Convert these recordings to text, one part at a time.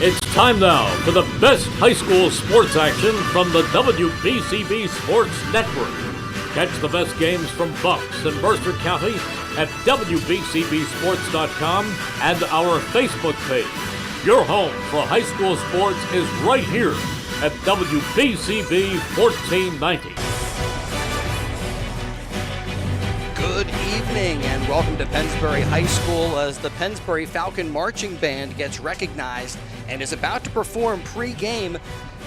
It's time now for the best high school sports action from the WBCB Sports Network. Catch the best games from Bucks and Mercer County at WBCBSports.com and our Facebook page. Your home for high school sports is right here at WBCB 1490. Good evening and welcome to Pennsbury High School as the Pennsbury Falcon Marching Band gets recognized and is about to perform pre-game.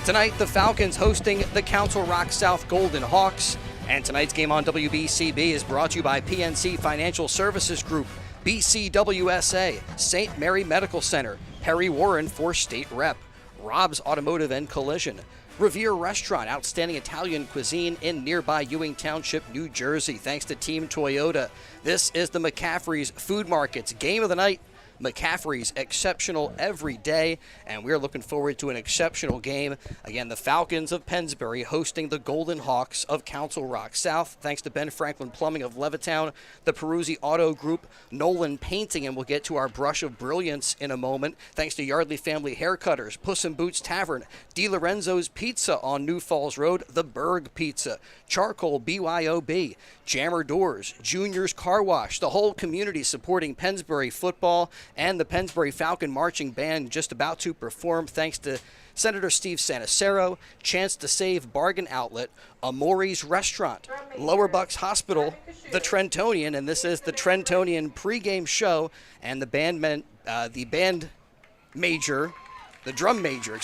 Tonight, the Falcons hosting the Council Rock South Golden Hawks. And tonight's game on WBCB is brought to you by PNC Financial Services Group, BCWSA, St. Mary Medical Center, Perry Warren for State Rep, Rob's Automotive and Collision, Revere Restaurant, outstanding Italian cuisine in nearby Ewing Township, New Jersey. Thanks to Team Toyota. This is the McCaffrey's Food Market's Game of the Night. McCaffrey's exceptional every day, and we're looking forward to an exceptional game. Again, the Falcons of Pennsbury hosting the Golden Hawks of Council Rock South. Thanks to Ben Franklin Plumbing of Levittown, the Peruzzi Auto Group, Nolan Painting, and we'll get to our brush of brilliance in a moment. Thanks to Yardley Family Haircutters, Puss in Boots Tavern, Di Lorenzo's Pizza on New Falls Road, The Berg Pizza, Charcoal BYOB, Jammer Doors, Junior's Car Wash, the whole community supporting Pennsbury football, and the Pennsbury Falcon Marching Band just about to perform thanks to Senator Steve Sanacero, Chance to Save Bargain Outlet, Amori's Restaurant, Lower Bucks Hospital, the Trentonian, and this is the Trentonian pregame show, and the drum major,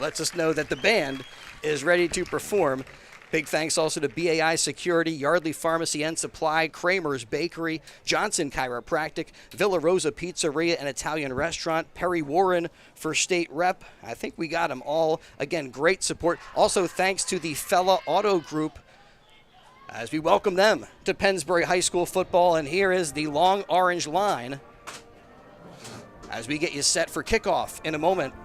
lets us know that the band is ready to perform. Big thanks also to BAI Security, Yardley Pharmacy and Supply, Kramer's Bakery, Johnson Chiropractic, Villa Rosa Pizzeria and Italian Restaurant, Perry Warren for State Rep. I think we got them all. Again, great support. Also thanks to the Fella Auto Group as we welcome them to Pennsbury High School football. And here is the long orange line as we get you set for kickoff in a moment.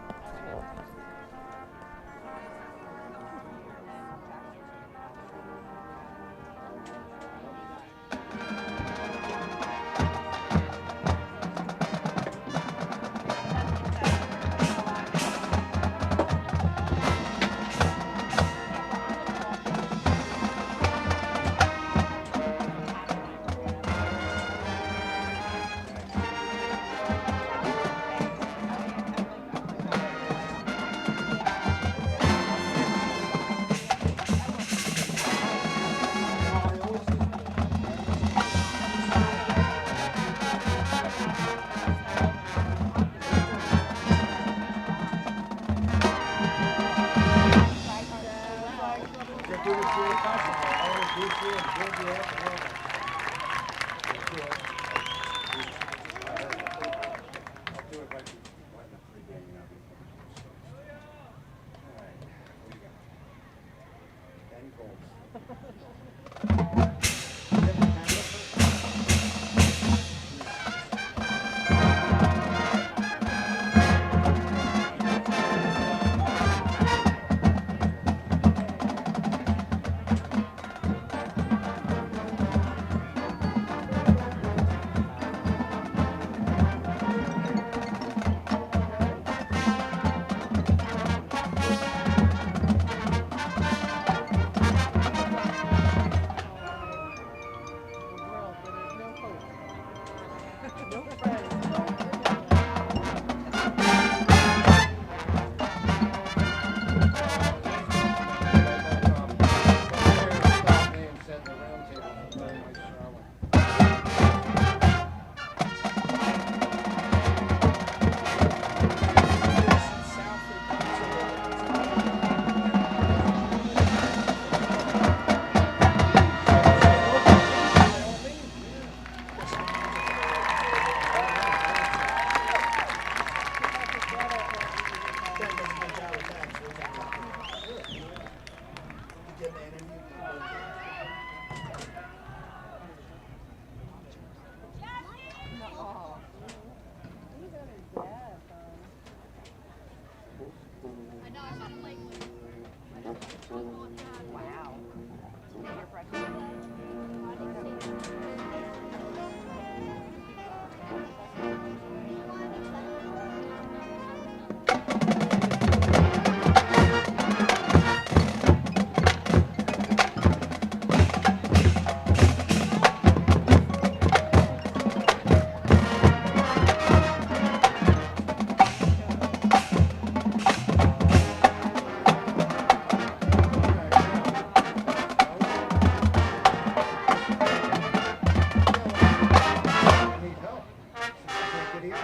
be up.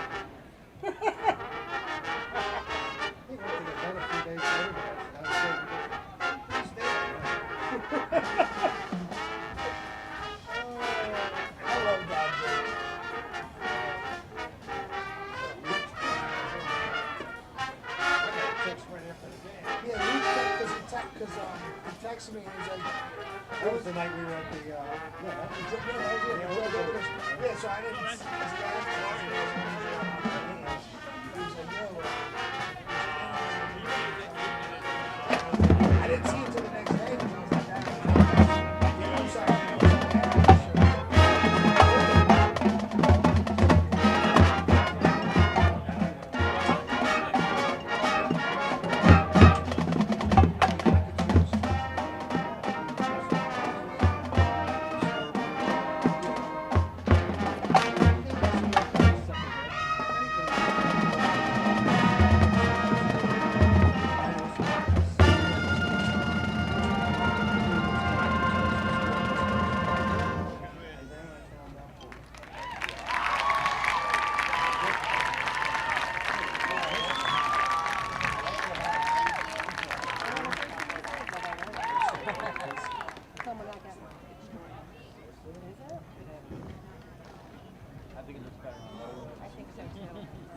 He went to get done a few days later, but I was stay there. I love God, Jake. I got a text right after the game. Yeah, he texted me and he's like, that was the night we were at the, yeah, so I didn't, he was like, I didn't see him till the next day, because I was like, I'm sorry.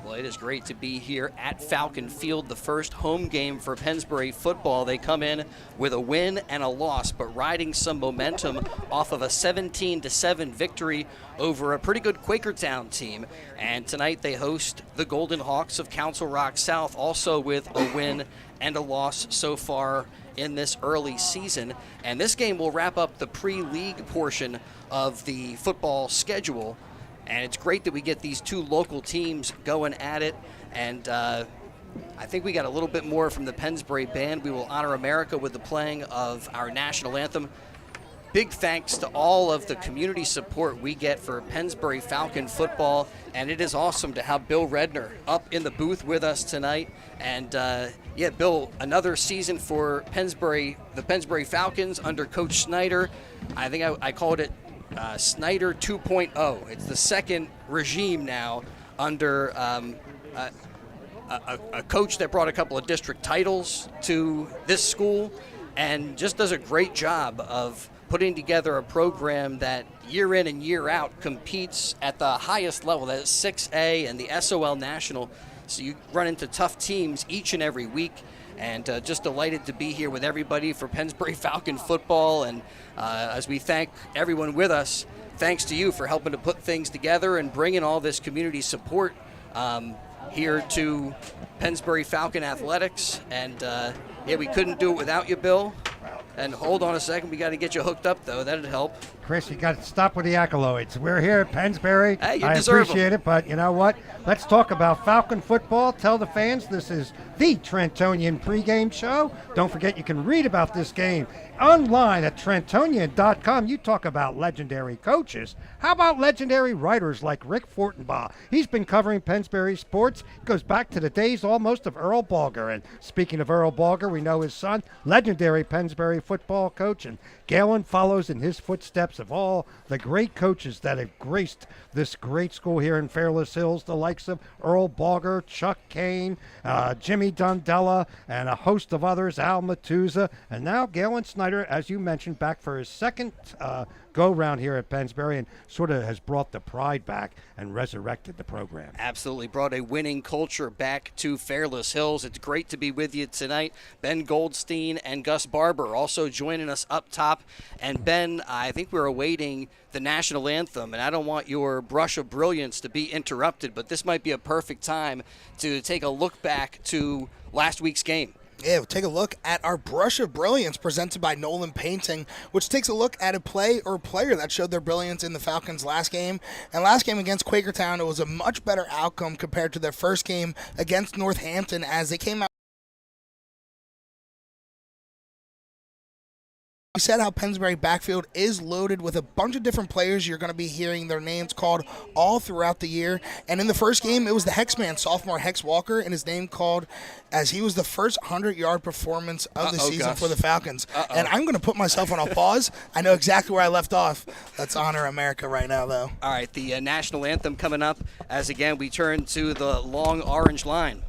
Well, it is great to be here at Falcon Field, the first home game for Pennsbury football. They come in with a win and a loss, but riding some momentum off of a 17-7 victory over a pretty good Quakertown team. And tonight they host the Golden Hawks of Council Rock South, also with a win and a loss so far in this early season. And this game will wrap up the pre-league portion of the football schedule. And it's great that we get these two local teams going at it. And I think we got a little bit more from the Pennsbury Band. We will honor America with the playing of our national anthem. Big thanks to all of the community support we get for Pennsbury Falcon football. And it is awesome to have Bill Redner up in the booth with us tonight. And yeah, Bill, another season for the Pennsbury Falcons under Coach Snyder. I think I called it Snyder 2.0. It's the second regime now under a coach that brought a couple of district titles to this school and just does a great job of putting together a program that year in and year out competes at the highest level. That is 6A and the SOL National. So you run into tough teams each and every week. And just delighted to be here with everybody for Pennsbury Falcon football. And as we thank everyone with us, thanks to you for helping to put things together and bringing all this community support here to Pennsbury Falcon athletics. And yeah, we couldn't do it without you, Bill. And hold on a second, we got to get you hooked up, though. That'd help. Chris, you got to stop with the accolades. We're here at Pennsbury. Hey, you I deserve appreciate it, but you know what? Let's talk about Falcon football. Tell the fans this is the Trentonian pregame show. Don't forget you can read about this game online at Trentonian.com. You talk about legendary coaches. How about legendary writers like Rick Fortenbaugh? He's been covering Pennsbury sports. It goes back to the days almost of Earl Balger. And speaking of Earl Balger, we know his son, legendary Pennsbury football coach. And Galen follows in his footsteps of all the great coaches that have graced this great school here in Fairless Hills, the likes of Earl Balger, Chuck Kane, Jimmy Dundella, and a host of others, Al Matuza, and now Galen Snyder, as you mentioned, back for his second go-round here at Pennsbury and sort of has brought the pride back and resurrected the program. Absolutely brought a winning culture back to Fairless Hills. It's great to be with you tonight. Ben Goldstein and Gus Barber also joining us up top. And Ben, I think we're awaiting the national anthem, and I don't want your brush of brilliance to be interrupted, but this might be a perfect time to take a look back to last week's game. Yeah, we'll take a look at our Brush of Brilliance presented by Nolan Painting, which takes a look at a play or player that showed their brilliance in the Falcons' last game. And last game against Quakertown, it was a much better outcome compared to their first game against Northampton as they came out We said how Pennsbury backfield is loaded with a bunch of different players. You're going to be hearing their names called all throughout the year. And in the first game, it was the Hexman, sophomore Hex Walker, and his name called as he was the first 100-yard performance of the season for the Falcons. And I'm going to put myself on a pause. I know exactly where I left off. Let's honor America right now, though. All right, the national anthem coming up as, again, we turn to the long orange line.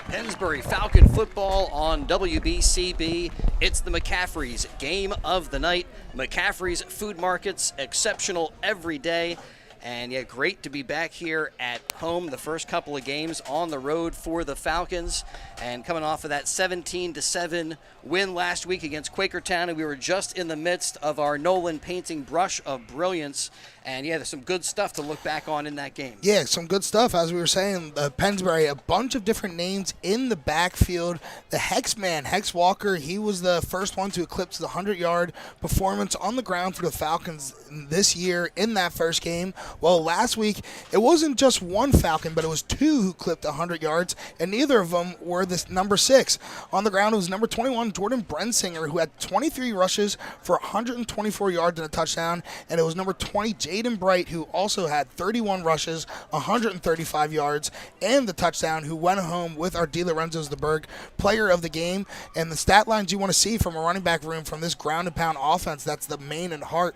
Pennsbury Falcon football on WBCB. It's the McCaffrey's game of the night. McCaffrey's Food Markets, exceptional every day. And yeah, great to be back here at home. The first couple of games on the road for the Falcons, and coming off of that 17-7 win last week against Quakertown, and we were just in the midst of our Nolan painting brush of brilliance. And yeah, there's some good stuff to look back on in that game. Yeah, some good stuff. As we were saying, Pennsbury, a bunch of different names in the backfield. The Hexman, Hex Walker, he was the first one to eclipse the 100-yard performance on the ground for the Falcons this year in that first game. Well, last week, it wasn't just one Falcon, but it was two who clipped 100 yards, and neither of them were this number 6. On the ground, it was number 21, Jordan Brensinger, who had 23 rushes for 124 yards and a touchdown, and it was number 20, Jaden Bright, who also had 31 rushes, 135 yards, and the touchdown, who went home with our DeLorenzo's the Berg player of the game. And the stat lines you want to see from a running back room from this ground and pound offense, that's the main and heart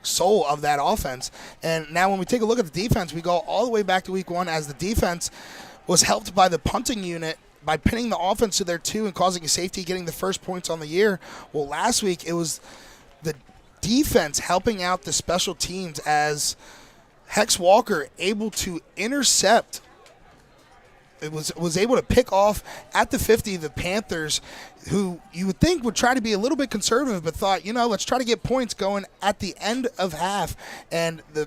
soul of that offense. And now when we take a look at the defense, we go all the way back to week 1 as the defense was helped by the punting unit by pinning the offense to their 2 and causing a safety, getting the first points on the year. Well, last week it was the defense helping out the special teams as Hex Walker able to intercept. It was able to pick off at the 50 the Panthers, who you would think would try to be a little bit conservative, but thought, let's try to get points going at the end of half. And the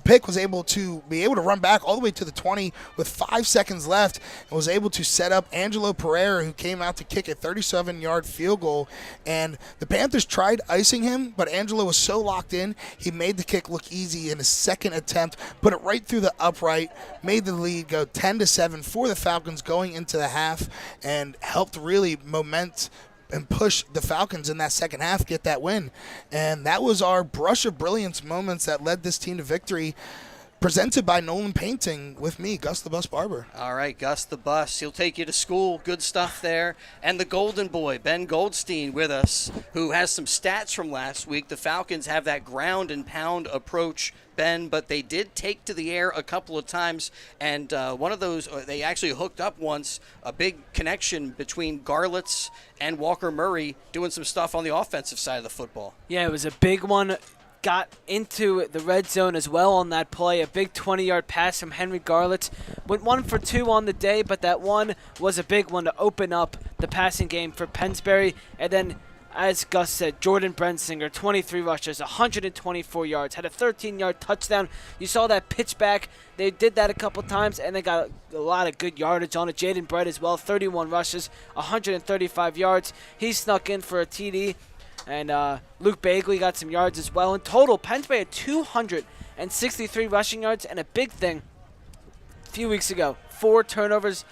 pick was able to run back all the way to the 20 with 5 seconds left, and was able to set up Angelo Pereira, who came out to kick a 37-yard field goal. And the Panthers tried icing him, but Angelo was so locked in, he made the kick look easy in his second attempt, put it right through the upright, made the lead go 10-7 for the Falcons going into the half, and helped really and push the Falcons in that second half, get that win. And that was our brush of brilliance moments that led this team to victory, presented by Nolan Painting with me, Gus the Bus Barber. All right, Gus the Bus. He'll take you to school. Good stuff there. And the Golden Boy, Ben Goldstein, with us, who has some stats from last week. The Falcons have that ground and pound approach, Ben, but they did take to the air a couple of times, and one of those, they actually hooked up once, a big connection between Garlitz and Walker Murray doing some stuff on the offensive side of the football. Yeah, it was a big one. Got into the red zone as well on that play. A big 20-yard pass from Henry Garlitz. Went 1 for 2 on the day, but that one was a big one to open up the passing game for Pennsbury. And then, as Gus said, Jordan Brensinger, 23 rushes, 124 yards, had a 13-yard touchdown. You saw that pitch back. They did that a couple times, and they got a lot of good yardage on it. Jaden Bright as well, 31 rushes, 135 yards. He snuck in for a TD. And Luke Bagley got some yards as well. In total, Pennsbury had 263 rushing yards, and a big thing, few weeks ago. 4 turnovers.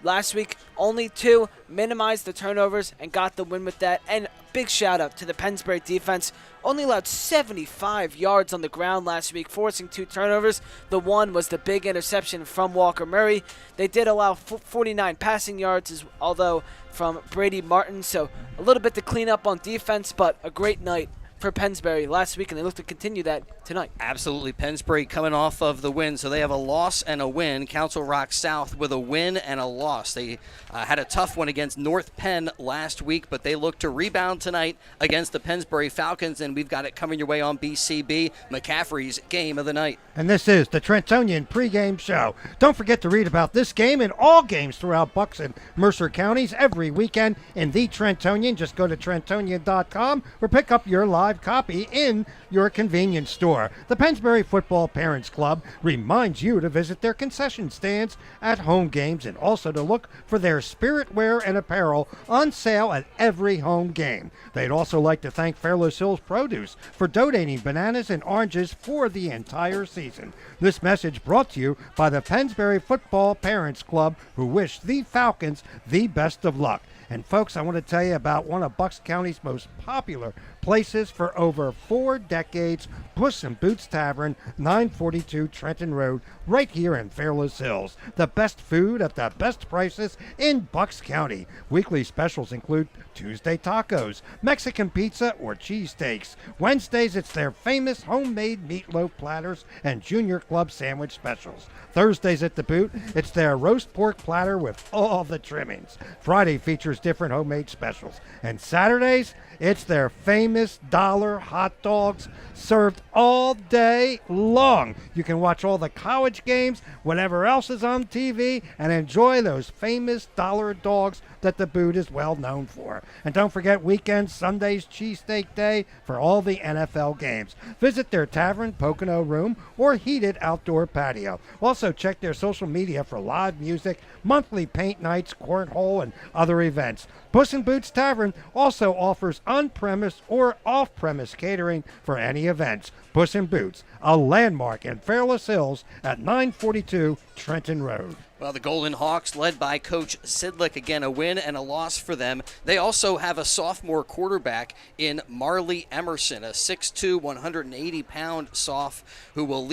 Last week, only 2, minimized the turnovers and got the win with that. And big shout out to the Pennsbury defense. Only allowed 75 yards on the ground last week, forcing 2 turnovers. The one was the big interception from Walker Murray. They did allow 49 passing yards, although from Brady Martin. So a little bit to clean up on defense, but a great night for Pennsbury last week, and they look to continue that tonight. Absolutely. Pennsbury coming off of the win, so they have a loss and a win. Council Rock South with a win and a loss. They had a tough one against North Penn last week, but they look to rebound tonight against the Pennsbury Falcons, and we've got it coming your way on BCB, McCaffrey's game of the night. And this is the Trentonian pregame show. Don't forget to read about this game and all games throughout Bucks and Mercer counties every weekend in the Trentonian. Just go to Trentonian.com or pick up your live copy in your convenience store. The Pennsbury Football Parents Club reminds you to visit their concession stands at home games and also to look for their spirit wear and apparel on sale at every home game. They'd also like to thank Fairless Hills Produce for donating bananas and oranges for the entire season. This message brought to you by the Pennsbury Football Parents Club, who wish the Falcons the best of luck. And folks, I want to tell you about one of Bucks County's most popular places for over 4 decades, Puss in Boots Tavern, 942 Trenton Road, right here in Fairless Hills. The best food at the best prices in Bucks County. Weekly specials include Tuesday tacos, Mexican pizza or cheesesteaks. Wednesdays, it's their famous homemade meatloaf platters and junior club sandwich specials. Thursdays at the Boot, it's their roast pork platter with all the trimmings. Friday features different homemade specials. And Saturdays, it's their famous dollar hot dogs served all day long. You can watch all the college games, whatever else is on TV, and enjoy those famous dollar dogs that the Boot is well known for. And don't forget weekends, Sundays, cheesesteak day for all the NFL games. Visit their tavern, Pocono room, or heated outdoor patio. Also check their social media for live music, monthly paint nights, cornhole, and other events. Puss in Boots Tavern also offers on-premise or off-premise catering for any events. Puss in Boots, a landmark in Fairless Hills at 942 Trenton Road. Well, the Golden Hawks, led by Coach Sidlick, again, a win and a loss for them. They also have a sophomore quarterback in Marley Emerson, a 6'2", 180-pound soph who will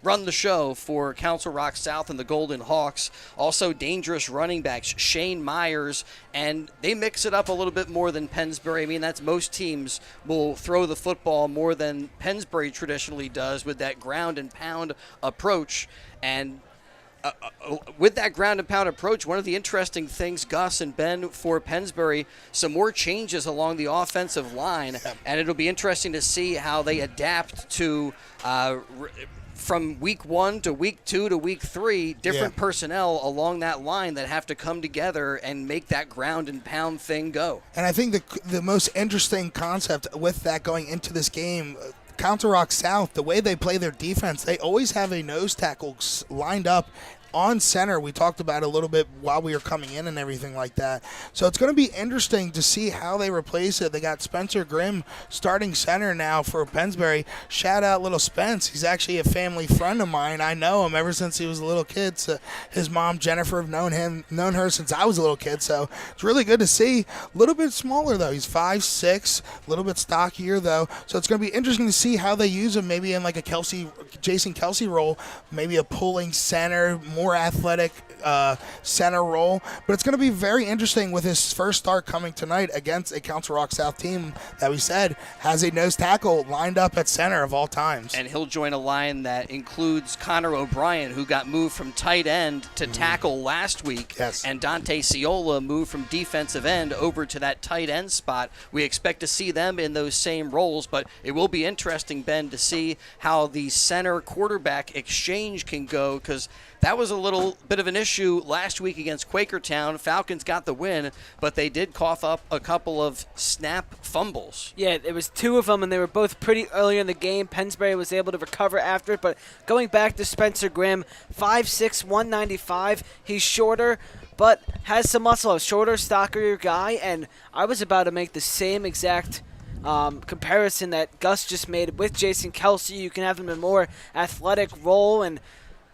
run the show for Council Rock South and the Golden Hawks. Also dangerous running backs, Shane Myers, and they mix it up a little bit more than Pennsbury. I mean, that's most teams will throw the football more than Pennsbury traditionally does with that ground and pound approach. And with that ground and pound approach, one of the interesting things, Gus and Ben, for Pennsbury, some more changes along the offensive line, and it'll be interesting to see how they adapt to from week 1 to week 2 to week 3, different personnel along that line that have to come together and make that ground and pound thing go. And I think the most interesting concept with that going into this game, Council Rock South, the way they play their defense, they always have a nose tackle lined up on center. We talked about it a little bit while we were coming in and everything like that. So it's going to be interesting to see how they replace it. They got Spencer Grimm starting center now for Pennsbury. Shout out little Spence. He's actually a family friend of mine. I know him ever since he was a little kid. So his mom, Jennifer, have known her since I was a little kid. So it's really good to see. A little bit smaller, though. He's 5'6", a little bit stockier, though. So it's going to be interesting to see how they use him, maybe in like a Jason Kelsey role, maybe a pulling center, more athletic center role. But it's going to be very interesting with his first start coming tonight against a Council Rock South team that we said has a nose tackle lined up at center of all times. And he'll join a line that includes Connor O'Brien, who got moved from tight end to tackle last week. Yes. And Dante Ciola moved from defensive end over to that tight end spot. We expect to see them in those same roles, but it will be interesting, Ben, to see how the center quarterback exchange can go, because that was a little bit of an issue last week against Quakertown. Falcons got the win, but they did cough up a couple of snap fumbles. Yeah, there was 2 of them, and they were both pretty early in the game. Pennsbury was able to recover after it, but going back to Spencer Grimm, 5'6", 195. He's shorter, but has some muscle. A shorter, stockier guy, and I was about to make the same exact comparison that Gus just made with Jason Kelsey. You can have him in a more athletic role, and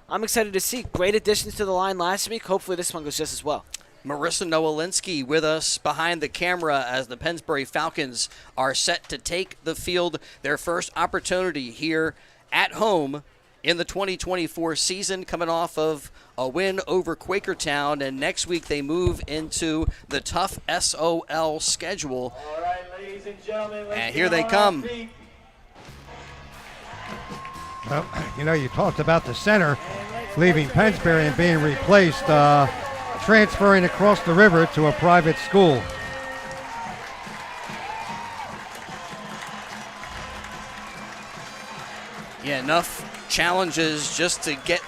I'm excited to see. Great additions to the line last week. Hopefully this one goes just as well. Marissa Nowalinsky with us behind the camera as the Pennsbury Falcons are set to take the field. Their first opportunity here at home in the 2024 season, coming off of a win over Quakertown. And next week they move into the tough SOL schedule. All right, ladies and gentlemen, And here they come. Well, you talked about the center leaving Pennsbury and being replaced, transferring across the river to a private school. Yeah, enough challenges just to get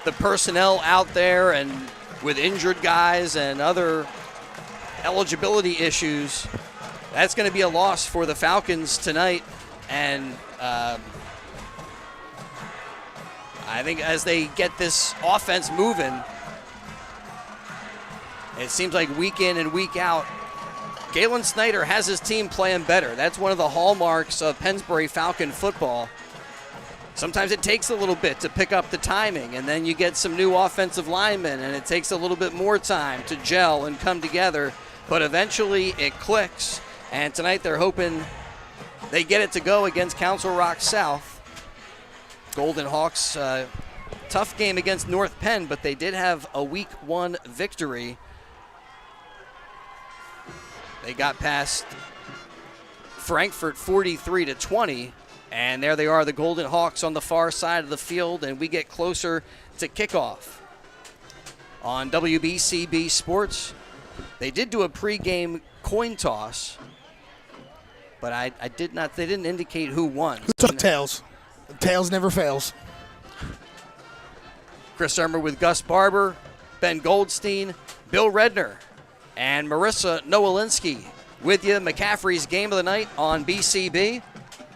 the personnel out there, and with injured guys and other eligibility issues, that's going to be a loss for the Falcons tonight. And I think as they get this offense moving, it seems like week in and week out, Galen Snyder has his team playing better. That's one of the hallmarks of Pennsbury Falcon football. Sometimes it takes a little bit to pick up the timing, and then you get some new offensive linemen, and it takes a little bit more time to gel and come together. But eventually it clicks, and tonight they're hoping they get it to go against Council Rock South. Golden Hawks, tough game against North Penn, but they did have a Week 1 victory. They got past Frankfurt 43-20. And there they are, the Golden Hawks on the far side of the field, and we get closer to kickoff. On WBCB Sports, they did do a pregame coin toss, but they didn't indicate who won. Who took tails? Tails never fails. Chris Ermer with Gus Barber, Ben Goldstein, Bill Redner, and Marissa Nowalinsky with you. McCaffrey's Game of the Night on BCB.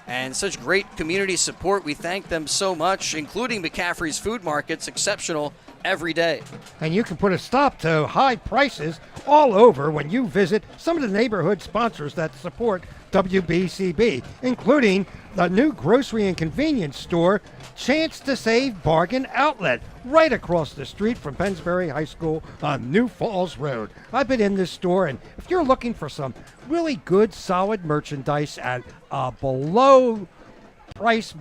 And such great community support. We thank them so much, including McCaffrey's Food Markets, exceptional every day. And you can put a stop to high prices all over when you visit some of the neighborhood sponsors that support WBCB, including the new grocery and convenience store, Chance to Save Bargain Outlet, right across the street from Pennsbury High School on New Falls Road. I've been in this store, and if you're looking for some really good, solid merchandise at a below price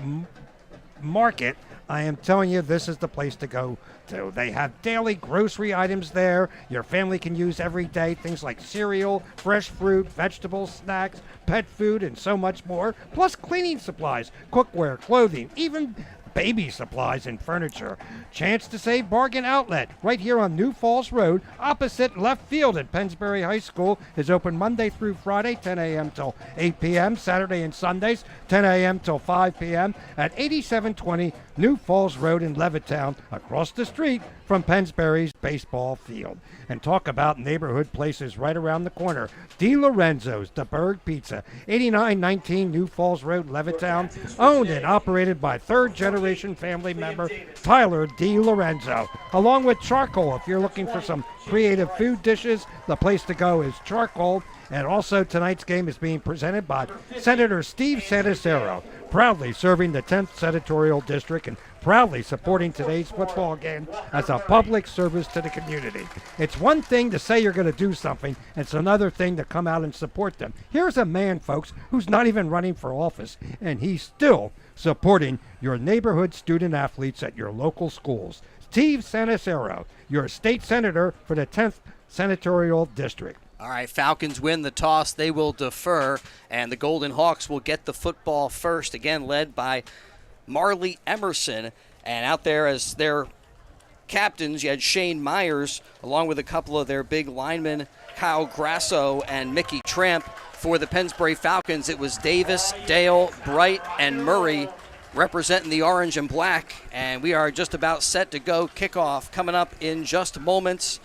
market, I am telling you, this is the place to go to. They have daily grocery items there your family can use every day, things like cereal, fresh fruit, vegetables, snacks, pet food, and so much more, plus cleaning supplies, cookware, clothing, even baby supplies and furniture. Chance to Save Bargain Outlet, right here on New Falls Road, opposite left field at Pennsbury High School, is open Monday through Friday, 10 a.m. till 8 p.m., Saturday and Sundays, 10 a.m. till 5 p.m. at 8720 New Falls Road in Levittown, across the street from Pennsbury's baseball field. And talk about neighborhood places right around the corner. Di Lorenzo's, the Berg Pizza, 8919 New Falls Road, Levittown, owned and operated by third-generation family member Tyler Di Lorenzo. Along with Charcoal, if you're looking for some creative food dishes, the place to go is Charcoal. And also tonight's game is being presented by Senator Steve Santicero, proudly serving the 10th Senatorial District and proudly supporting today's football game as a public service to the community. It's one thing to say you're going to do something, it's another thing to come out and support them. Here's a man, folks, who's not even running for office, and he's still supporting your neighborhood student athletes at your local schools. Steve Santicero, your state senator for the 10th Senatorial District. All right, Falcons win the toss. They will defer, and the Golden Hawks will get the football first, again led by Marley Emerson. And out there as their captains, you had Shane Myers, along with a couple of their big linemen, Kyle Grasso and Mickey Tramp. For the Pennsbury Falcons, it was Davis, Dale, Bright, and Murray representing the orange and black. And we are just about set to go. Kickoff coming up in just moments.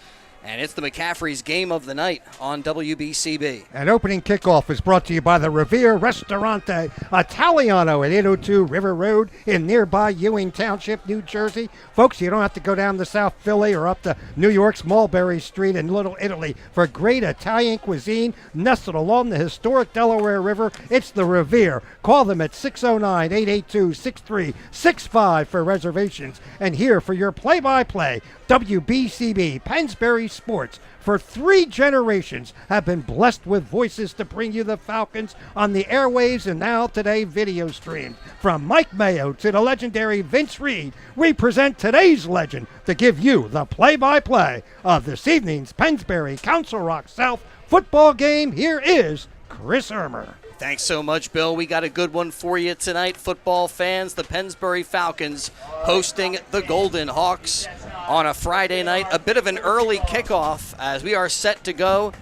And it's the McCaffrey's game of the night on WBCB. And opening kickoff is brought to you by the Revere Ristorante Italiano at 802 River Road in nearby Ewing Township, New Jersey. Folks, you don't have to go down to South Philly or up to New York's Mulberry Street in Little Italy for great Italian cuisine nestled along the historic Delaware River. It's the Revere. Call them at 609-882-6365 for reservations. And here for your play-by-play, WBCB Pennsbury Sports for 3 generations have been blessed with voices to bring you the Falcons on the airwaves and now today video streamed. From Mike Mayo to the legendary Vince Reed, we present today's legend to give you the play-by-play of this evening's Pennsbury Council Rock South football game. Here is Chris Ermer. Thanks so much, Bill. We got a good one for you tonight, football fans. The Pennsbury Falcons hosting the Golden Hawks on a Friday night. A bit of an early kickoff as we are set to go.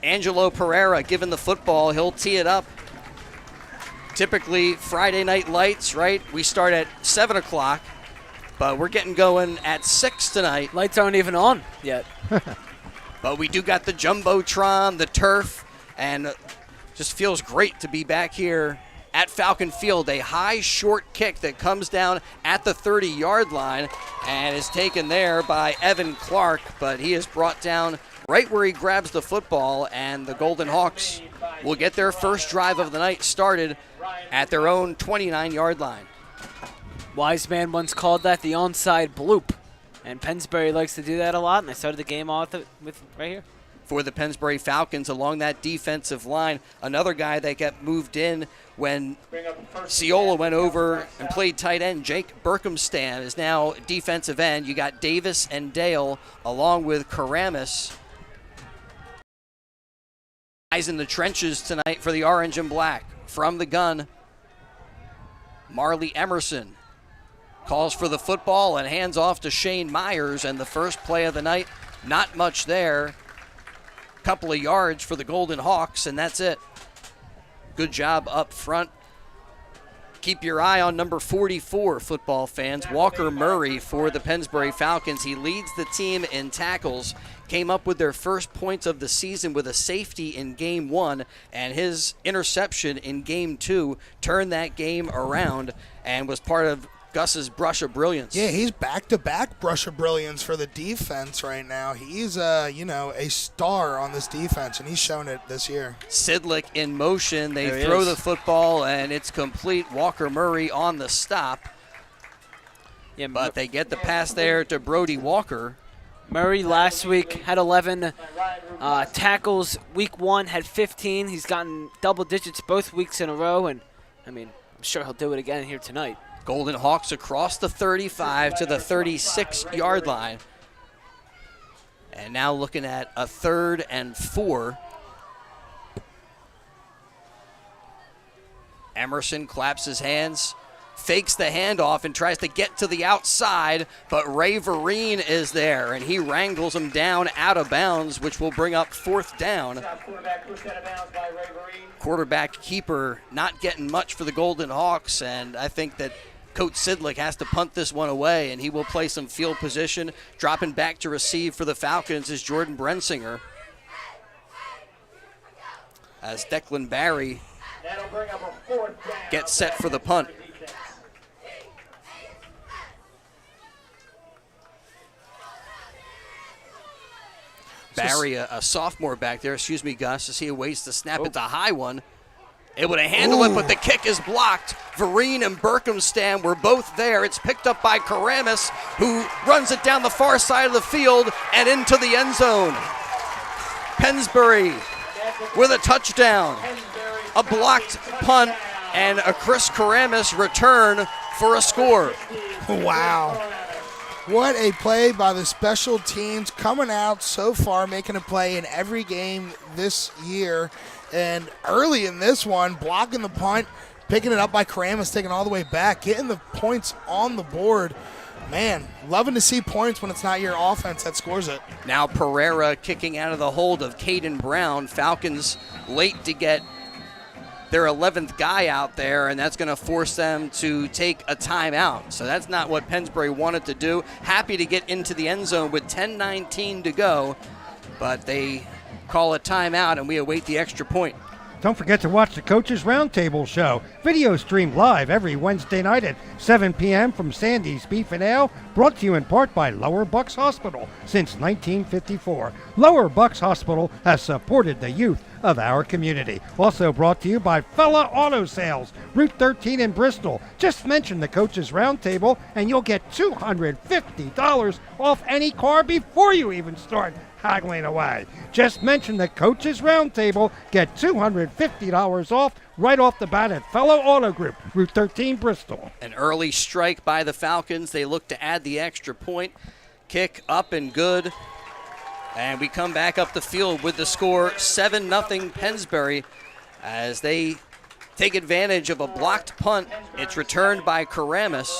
Angelo Pereira given the football. He'll tee it up. Typically Friday night lights, right? We start at 7 o'clock, but we're getting going at 6 tonight. Lights aren't even on yet. But we do got the Jumbotron, the turf, and just feels great to be back here at Falcon Field. A high, short kick that comes down at the 30-yard line and is taken there by Evan Clark, but he is brought down right where he grabs the football, and the Golden Hawks will get their first drive of the night started at their own 29-yard line. Wise man once called that the onside bloop, and Pennsbury likes to do that a lot, and they started the game off with right here. For the Pennsbury Falcons along that defensive line, another guy that got moved in when Ciola went over and played tight end. Jake Berkhamstam is now defensive end. You got Davis and Dale along with Karamis. Guys in the trenches tonight for the orange and black. From the gun, Marley Emerson calls for the football and hands off to Shane Myers, and the first play of the night, not much there. Couple of yards for the Golden Hawks, and that's it. Good job up front. Keep your eye on number 44, football fans. Walker Murray for the Pennsbury Falcons. He leads the team in tackles. Came up with their first points of the season with a safety in Game 1, and his interception in Game 2 turned that game around and was part of Gus's brush of brilliance. Yeah, he's back-to-back brush of brilliance for the defense right now. He's, a star on this defense, and he's shown it this year. Sidlick in motion. They throw the football, and it's complete. Walker Murray on the stop. Yeah, but they get the pass there to Brody Walker. Murray last week had 11 tackles. Week 1 had 15. He's gotten double digits both weeks in a row, and, I'm sure he'll do it again here tonight. Golden Hawks across the 35 to the 36-yard line. And now looking at a 3rd and 4. Emerson claps his hands, fakes the handoff, and tries to get to the outside, but Ray Vereen is there, and he wrangles him down out of bounds, which will bring up 4th down. Quarterback keeper not getting much for the Golden Hawks, and I think that Coach Sidlick has to punt this one away, and he will play some field position. Dropping back to receive for the Falcons is Jordan Brensinger, as Declan Barry gets set for the punt. Barry, a sophomore back there, excuse me, Gus, as he awaits the snap. It's a high one. Able to handle it, but the kick is blocked. Vereen and Berkhamstam were both there. It's picked up by Karamis, who runs it down the far side of the field and into the end zone. Pennsbury with a touchdown. A blocked punt and a Chris Karamis return for a score. Wow. What a play by the special teams, coming out so far, making a play in every game this year. And early in this one, blocking the punt, picking it up by Karamis, taking all the way back, getting the points on the board. Man, loving to see points when it's not your offense that scores it. Now Pereira kicking out of the hold of Caden Brown. Falcons late to get their 11th guy out there, and that's going to force them to take a timeout. So that's not what Pennsbury wanted to do. Happy to get into the end zone with 10:19 to go. but they call a timeout, and we await the extra point. Don't forget to watch the Coaches Roundtable show. Video streamed live every Wednesday night at 7 p.m. from Sandy's Beef and Ale, brought to you in part by Lower Bucks Hospital since 1954. Lower Bucks Hospital has supported the youth of our community. Also brought to you by Fella Auto Sales, Route 13 in Bristol. Just mention the Coaches Roundtable and you'll get $250 off any car before you even start haggling away. Just mention the Coaches Roundtable, get $250 off right off the bat at Fellow Auto Group, Route 13, Bristol. An early strike by the Falcons. They look to add the extra point. Kick up and good. And we come back up the field with the score 7-0 Pennsbury as they take advantage of a blocked punt. It's returned by Karamis.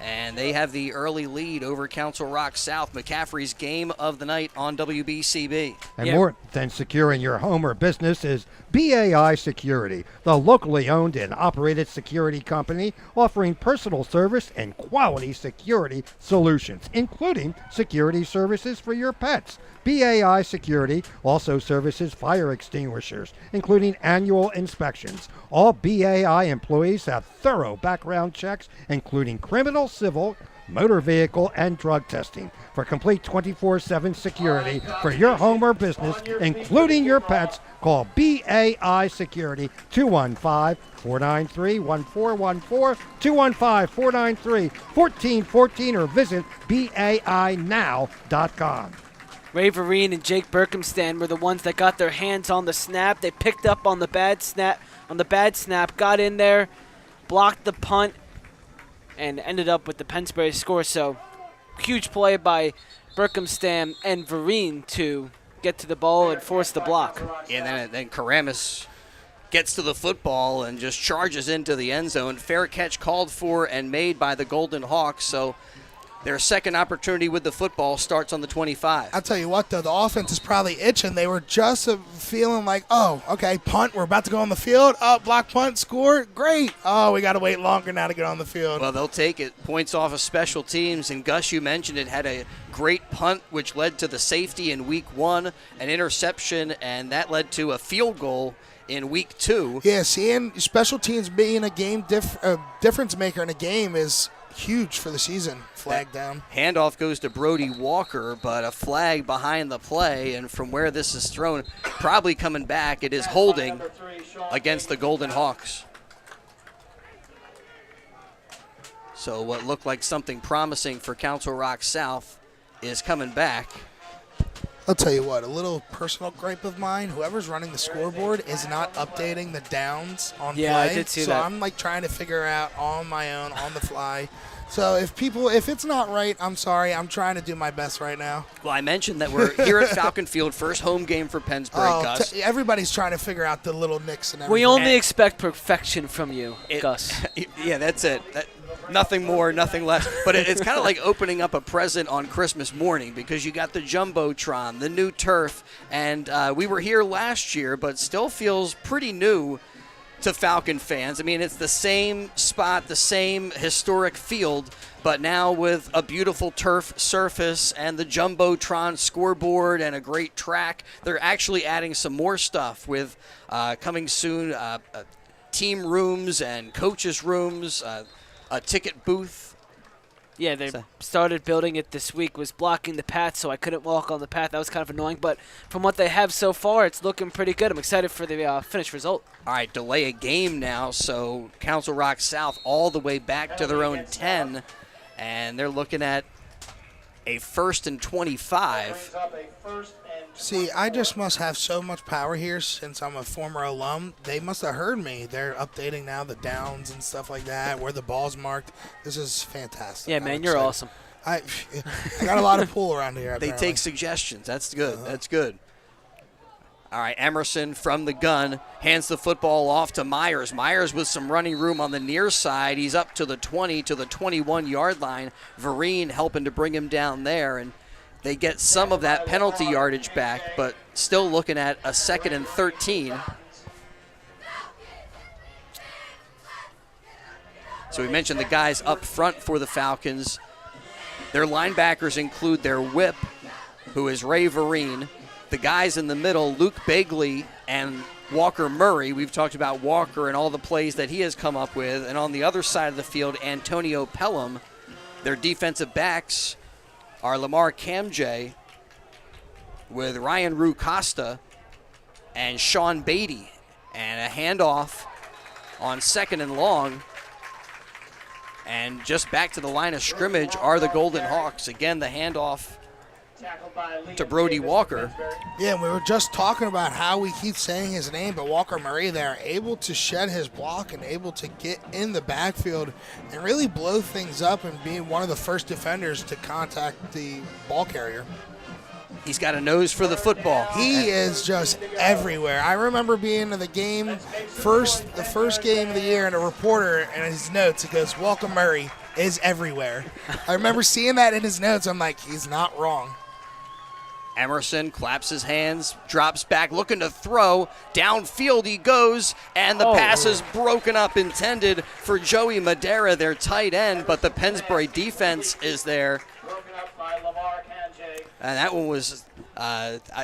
And they have the early lead over Council Rock South. McCaffrey's game of the night on WBCB. And more than securing your home or business is BAI Security, the locally owned and operated security company offering personal service and quality security solutions, including security services for your pets. BAI Security also services fire extinguishers, including annual inspections. All BAI employees have thorough background checks, including criminal, civil, motor vehicle, and drug testing. For complete 24/7 security for your home or business, including your pets, call BAI Security 215-493-1414, 215-493-1414, or visit BAInow.com. Ray Vereen and Jake Berkhamstan were the ones that got their hands on the snap. They picked up on the bad snap, got in there, blocked the punt, and ended up with the Pennsbury score. So, huge play by Berkhamstan and Vereen to get to the ball and force the block. And then Karamis gets to the football and just charges into the end zone. Fair catch called for and made by the Golden Hawks. So their second opportunity with the football starts on the 25. I'll tell you what, though, the offense is probably itching. They were just feeling like, oh, okay, punt, we're about to go on the field. Oh, block punt, score, great. Oh, we got to wait longer now to get on the field. Well, they'll take it. Points off of special teams, and Gus, you mentioned it, had a great punt, which led to the safety in week 1, an interception, and that led to a field goal in week 2. Yeah, seeing special teams being a game difference maker in a game is huge for the season. Flag down. Handoff goes to Brody Walker, but a flag behind the play, and from where this is thrown, probably coming back, it is holding against the Golden Hawks. So what looked like something promising for Council Rock South is coming back. I'll tell you what, a little personal gripe of mine, whoever's running the scoreboard is not updating the downs on play. I did see that. So I'm like trying to figure out on my own, on the fly. So if it's not right, I'm sorry. I'm trying to do my best right now. Well, I mentioned that we're here at Falcon Field, first home game for Pennsbury, Gus. Everybody's trying to figure out the little nicks and everything. We only expect perfection from you, Gus. Yeah, that's it. Nothing more, nothing less. But it's kind of like opening up a present on Christmas morning because you got the Jumbotron, the new turf, and we were here last year, but still feels pretty new to Falcon fans. I mean, it's the same spot, the same historic field, but now with a beautiful turf surface and the Jumbotron scoreboard and a great track. They're actually adding some more stuff with coming soon team rooms and coaches' rooms, a ticket booth. Yeah, they started building it this week, was blocking the path, so I couldn't walk on the path. That was kind of annoying, but from what they have so far, it's looking pretty good. I'm excited for the finished result. All right, delay a game now, so Council Rock South all the way back to their own 10, and they're looking at a 1st and 25. See, I just must have so much power here since I'm a former alum. They must have heard me. They're updating now the downs and stuff like that, where the ball's marked. This is fantastic. Yeah, man, you're awesome. I got a lot of pull around here. They take suggestions. That's good. That's good. All right, Emerson from the gun hands the football off to Myers. Myers with some running room on the near side. He's up to the 20, to the 21-yard line. Vereen helping to bring him down there, and they get some of that penalty yardage back, but still looking at a 2nd and 13. So we mentioned the guys up front for the Falcons. Their linebackers include their whip, who is Ray Vereen, the guys in the middle, Luke Bagley and Walker Murray. We've talked about Walker and all the plays that he has come up with. And on the other side of the field, Antonio Pelham. Their defensive backs are Lamar Camjay with Ryan Rue Costa and Sean Beatty. And a handoff on 2nd and long. And just back to the line of scrimmage are the Golden Hawks. Again, the handoff to Brody Walker. Yeah, we were just talking about how we keep saying his name, but Walker Murray there, able to shed his block and able to get in the backfield and really blow things up and be one of the first defenders to contact the ball carrier. He's got a nose for the football. He is just everywhere. I remember being in the game, the first game of the year, and a reporter in his notes, it goes, Walker Murray is everywhere. I remember seeing that in his notes. I'm like, he's not wrong. Emerson claps his hands, drops back, looking to throw. Downfield he goes, and the pass is broken up, intended for Joey Madera, their tight end, but the Pennsbury defense is there. Broken up by Lamar Kanjay. And that one was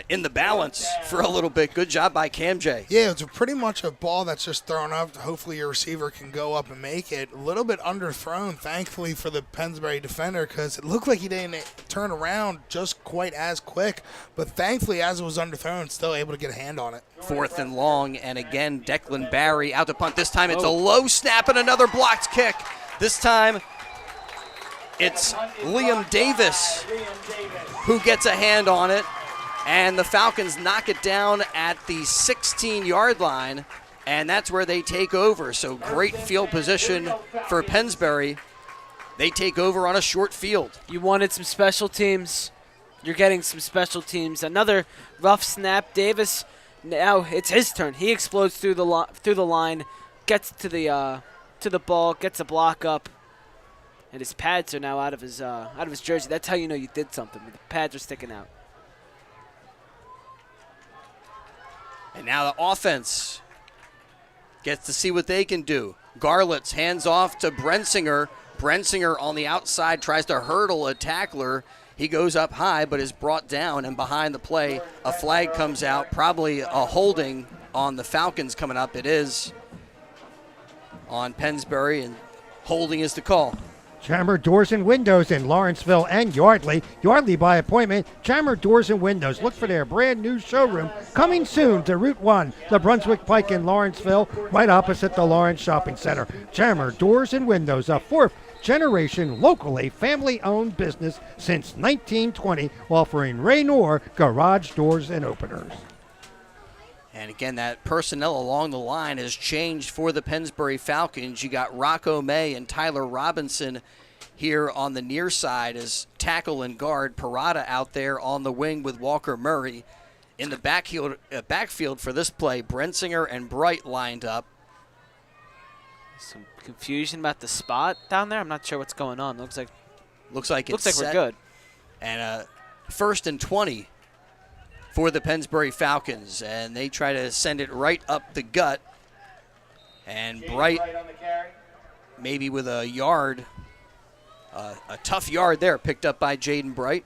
in the balance for a little bit. Good job by Camjay. Yeah, it's pretty much a ball that's just thrown up. Hopefully your receiver can go up and make it. A little bit underthrown, thankfully, for the Pennsbury defender, because it looked like he didn't turn around just quite as quick. But thankfully, as it was underthrown, still able to get a hand on it. 4th and long, and again, Declan Barry out to punt. This time it's a low snap and another blocked kick. This time it's Liam Davis who gets a hand on it, and the Falcons knock it down at the 16-yard line, and that's where they take over. So great field position for Pennsbury. They take over on a short field. You wanted some special teams. You're getting some special teams. Another rough snap. Davis, now it's his turn. He explodes through the line, gets to the ball, gets a block up. And his pads are now out of his jersey. That's how you know you did something. The pads are sticking out. And now the offense gets to see what they can do. Garlitz hands off to Brensinger. Brensinger on the outside tries to hurdle a tackler. He goes up high but is brought down, and behind the play, a flag comes out. Probably a holding on the Falcons coming up. It is on Pennsbury, and holding is the call. Jammer Doors and Windows in Lawrenceville and Yardley. Yardley by appointment. Jammer Doors and Windows. Look for their brand new showroom coming soon to Route 1, the Brunswick Pike in Lawrenceville, right opposite the Lawrence Shopping Center. Jammer Doors and Windows, a 4th generation locally family-owned business since 1920, offering Raynor garage doors and openers. And again, that personnel along the line has changed for the Pennsbury Falcons. You got Rocco May and Tyler Robinson here on the near side as tackle and guard. Parada out there on the wing with Walker Murray. In the backfield for this play, Brensinger and Bright lined up. Some confusion about the spot down there. I'm not sure what's going on. Looks like We're good. And 1st and 20 for the Pennsbury Falcons, and they try to send it right up the gut. And Bright, maybe with a yard, a tough yard there, picked up by Jaden Bright.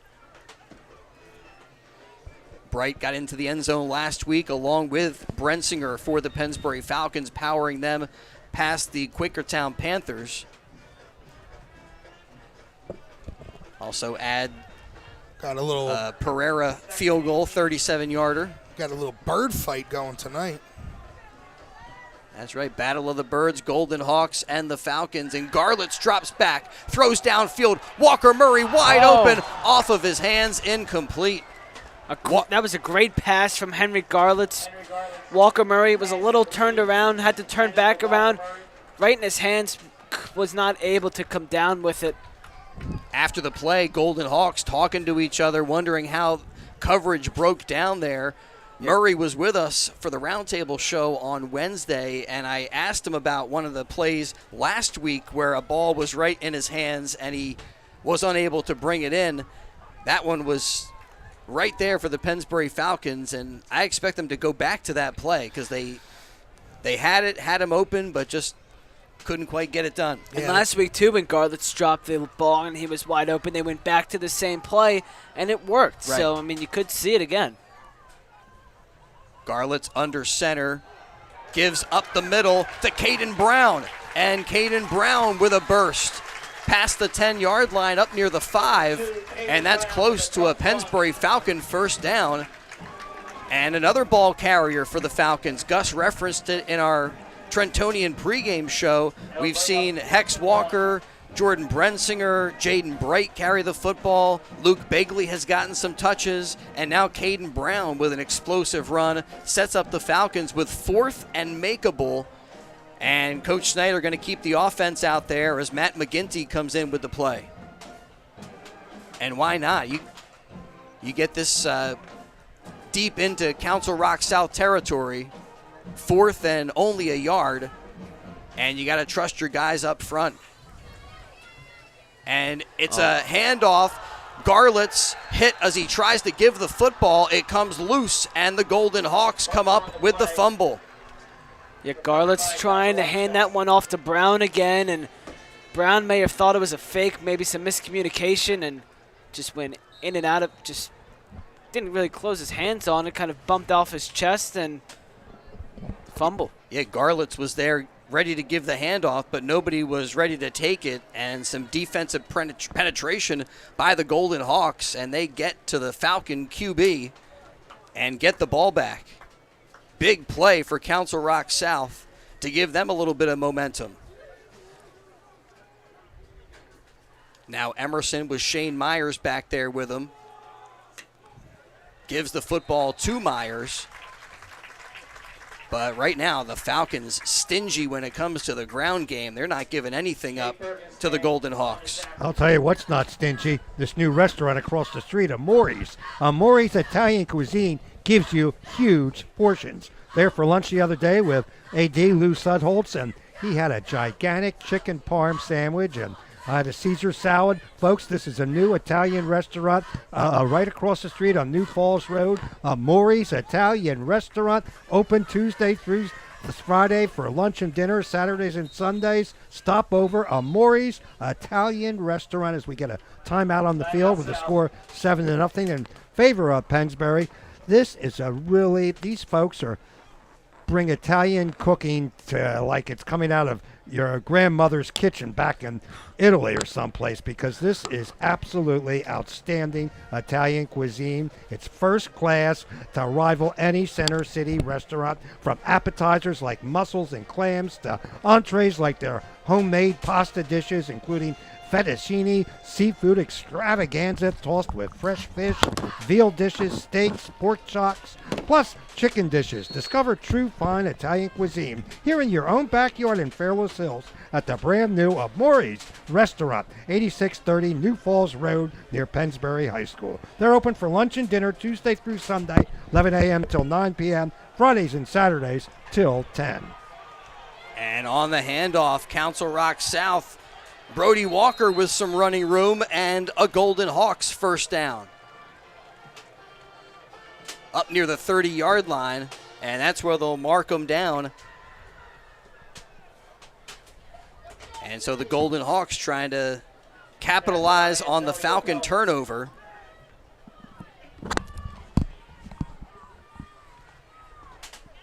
Bright got into the end zone last week along with Brensinger for the Pennsbury Falcons, powering them past the Quakertown Panthers. Also add Got a little Pereira field goal, 37-yarder. Got a little bird fight going tonight. That's right, Battle of the Birds, Golden Hawks, and the Falcons. And Garlitz drops back, throws downfield. Walker Murray wide open, off of his hands, incomplete. That was a great pass from Henry Garlitz. Walker Murray was a little turned around, had to turn back around, right in his hands, was not able to come down with it. After the play, Golden Hawks talking to each other, wondering how coverage broke down there. Murray was with us for the Roundtable show on Wednesday, and I asked him about one of the plays last week where a ball was right in his hands and he was unable to bring it in. That one was right there for the Pennsbury Falcons, and I expect them to go back to that play because they had him open, but just couldn't quite get it done. And last week, too, when Garlitz dropped the ball and he was wide open, they went back to the same play, and it worked. Right. So, I mean, you could see it again. Garlett's under center, gives up the middle to Caden Brown. And Caden Brown with a burst past the 10-yard line up near the 5. And that's close to a Pennsbury Falcon first down. And another ball carrier for the Falcons. Gus referenced it in our Trentonian pregame show. We've seen Hex Walker, Jordan Brensinger, Jaden Bright carry the football. Luke Begley has gotten some touches. And now Caden Brown with an explosive run sets up the Falcons with 4th and makeable. And Coach Snyder going to keep the offense out there as Matt McGinty comes in with the play. And why not? You get this deep into Council Rock South territory, 4th and only a yard, and you got to trust your guys up front. And it's a handoff. Garlett's hit as he tries to give the football. It comes loose, and the Golden Hawks come up with the fumble. Yeah, Garlett's trying to hand that one off to Brown again, and Brown may have thought it was a fake, maybe some miscommunication, and just went in and out of, just didn't really close his hands on it, kind of bumped off his chest and fumble. Yeah, Garlett's was there ready to give the handoff, but nobody was ready to take it, and some defensive penetration by the Golden Hawks, and they get to the Falcon QB and get the ball back. Big play for Council Rock South to give them a little bit of momentum. Now Emerson with Shane Myers back there with him. Gives the football to Myers. But right now, the Falcons stingy when it comes to the ground game. They're not giving anything up to the Golden Hawks. I'll tell you what's not stingy. This new restaurant across the street, Amori's. Amori's Italian cuisine gives you huge portions. There for lunch the other day with AD Lou Sudholtz, and he had a gigantic chicken parm sandwich and the Caesar salad. Folks, this is a new Italian restaurant right across the street on New Falls Road. Maury's Italian Restaurant, open Tuesday through Friday for lunch and dinner, Saturdays and Sundays. Stop over Maury's Italian Restaurant as we get a timeout on the field with a score 7-0 in favor of Pennsbury. This is these folks bring Italian cooking to like it's coming out of your grandmother's kitchen back in Italy or someplace, because this is absolutely outstanding Italian cuisine. It's first class to rival any Center City restaurant, from appetizers like mussels and clams to entrees like their homemade pasta dishes, including fettuccine seafood extravaganza tossed with fresh fish, veal dishes, steaks, pork chocks, plus chicken dishes. Discover true fine Italian cuisine here in your own backyard in Fairless Hills at the brand new Maury's Restaurant, 8630 New Falls Road near Pennsbury High School. They're open for lunch and dinner Tuesday through Sunday, 11 a.m. till 9 p.m., Fridays and Saturdays till 10. And on the handoff, Council Rock South, Brody Walker with some running room and a Golden Hawks first down. Up near the 30-yard line, and that's where they'll mark them down. And so the Golden Hawks trying to capitalize on the Falcon turnover.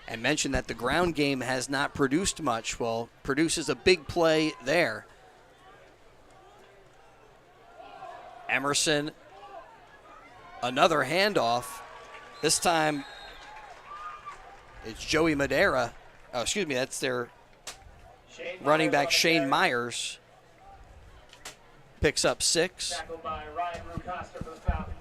And mentioned that the ground game has not produced much. Well, produces a big play there. Emerson, another handoff. This time, it's Joey Madera. Oh, excuse me, that's their running back, Shane Myers. Picks up 6. Tackled by Ryan Rucosta for the Falcons.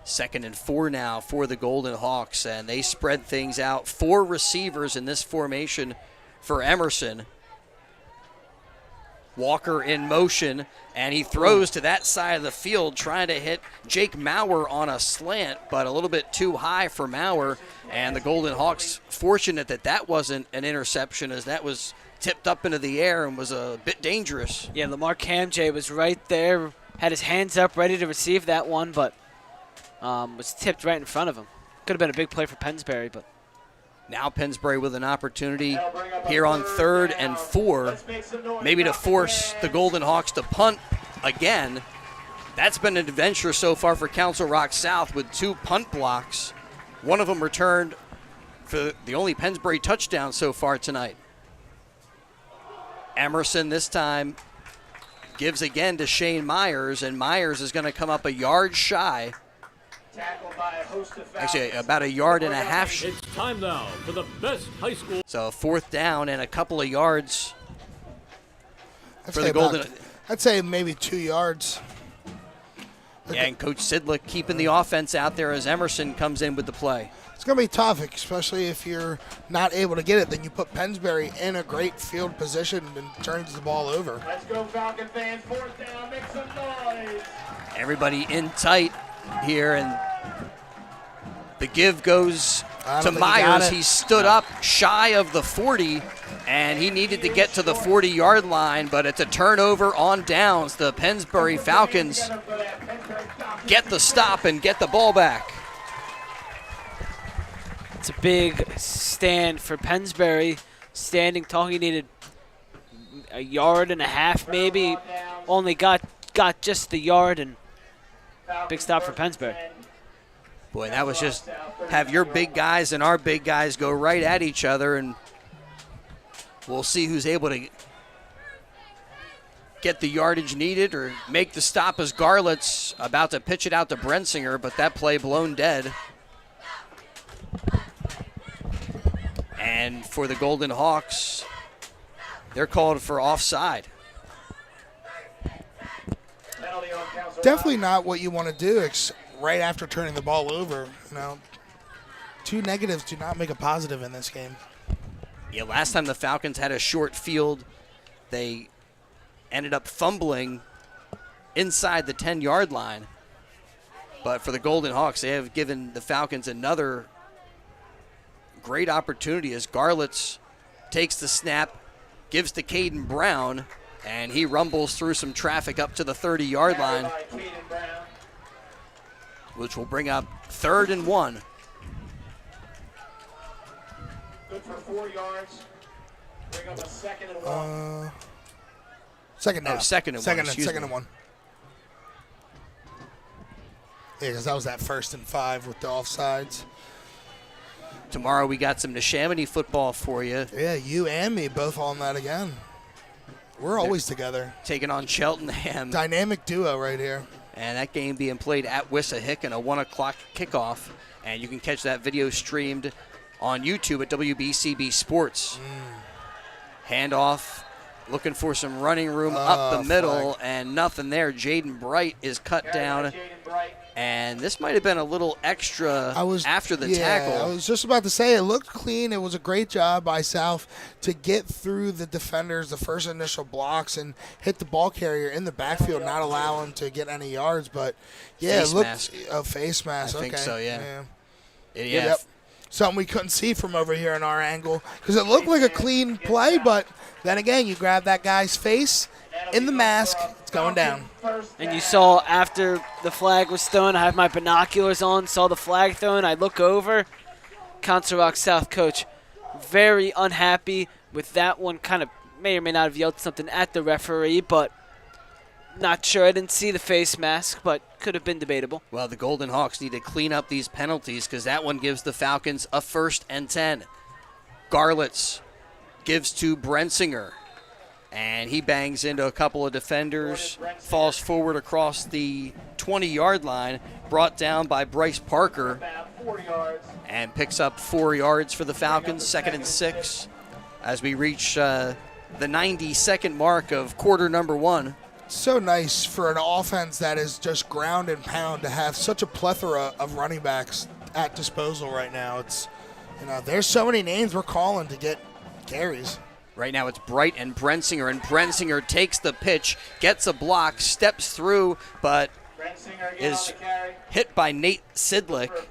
Second and 4 now for the Golden Hawks, and they spread things out. 4 receivers in this formation for Emerson. Walker in motion, and he throws to that side of the field, trying to hit Jake Maurer on a slant, but a little bit too high for Maurer. And the Golden Hawks fortunate that wasn't an interception, as that was tipped up into the air and was a bit dangerous. Yeah, Lamar Camjay was right there, had his hands up ready to receive that one, but was tipped right in front of him. Could have been a big play for Pennsbury, but Now Pennsbury with an opportunity here on 3rd and 4, maybe to force the Golden Hawks to punt again. That's been an adventure so far for Council Rock South with 2 punt blocks. One of them returned for the only Pennsbury touchdown so far tonight. Emerson this time gives again to Shane Myers, and Myers is going to come up a yard shy. Actually, about a yard and a half. It's time now for the best high school. So 4th down and a couple of yards I'd for say the Golden. I'd say maybe 2 yards. Yeah, and Coach Sidlick keeping the offense out there as Emerson comes in with the play. It's going to be tough, especially if you're not able to get it. Then you put Pennsbury in a great field position and turns the ball over. Let's go Falcon fans, 4th down, make some noise. Everybody in tight here, and the give goes I to don't think he got Myers. it. He stood up shy of the 40, and he needed to get to the 40-yard line, but it's a turnover on downs. The Pennsbury Falcons get the stop and get the ball back. It's a big stand for Pennsbury. Standing tall, he needed a yard and a half maybe. Only got just the yard, and big stop for Pennsbury. Boy, that was just have your big guys and our big guys go right at each other, and we'll see who's able to get the yardage needed or make the stop as Garlett's about to pitch it out to Brensinger, but that play blown dead. And for the Golden Hawks, they're called for offside. Definitely not what you want to do right after turning the ball over. 2 negatives do not make a positive in this game. Yeah, last time the Falcons had a short field, they ended up fumbling inside the 10-yard line. But for the Golden Hawks, they have given the Falcons another great opportunity as Garlett's takes the snap, gives to Caden Brown, and he rumbles through some traffic up to the 30-yard line, which will bring up 3rd and 1. Good for 4 yards. Bring up a 2nd and 1. Second down. Second and one, excuse Second me. and 1. Yeah, because that was that 1st and 5 with the offsides. Tomorrow we got some Neshaminy football for you, Yeah, you and me both on that again. We're always together. taking on Cheltenham. Dynamic duo right here. And that game being played at Wissahickon, a 1 o'clock kickoff. And you can catch that video streamed on YouTube at WBCB Sports. Handoff, looking for some running room up the middle, and nothing there. Jaden Bright is cut down. And this might have been a little extra after the tackle. I was just about to say, it looked clean. It was a great job by South to get through the defenders, the first initial blocks, and hit the ball carrier in the backfield, not allow him to get any yards. But, yeah, Face it looked mask. a face mask. I think so, yeah. Yeah. Yeah. Something we couldn't see from over here in our angle because it looked like a clean play, but then again, you grab that guy's face in the mask, it's going down. And you saw after the flag was thrown, I had my binoculars on, saw the flag thrown, I look over, Council Rock South coach very unhappy with that one, kind of may or may not have yelled something at the referee, but not sure. I didn't see the face mask, but could have been debatable. Well, the Golden Hawks need to clean up these penalties because that one gives the Falcons a 1st and 10. Garlett's gives to Brensinger, and he bangs into a couple of defenders, falls forward across the 20-yard line, brought down by Bryce Parker, and picks up 4 yards for the Falcons, 2nd and 6, as we reach the 90-second mark of quarter number 1. So nice for an offense that is just ground and pound to have such a plethora of running backs at disposal right now. It's, there's so many names we're calling to get carries. Right now it's Bright and Brensinger takes the pitch, gets a block, steps through, but is hit by Nate Sidlick.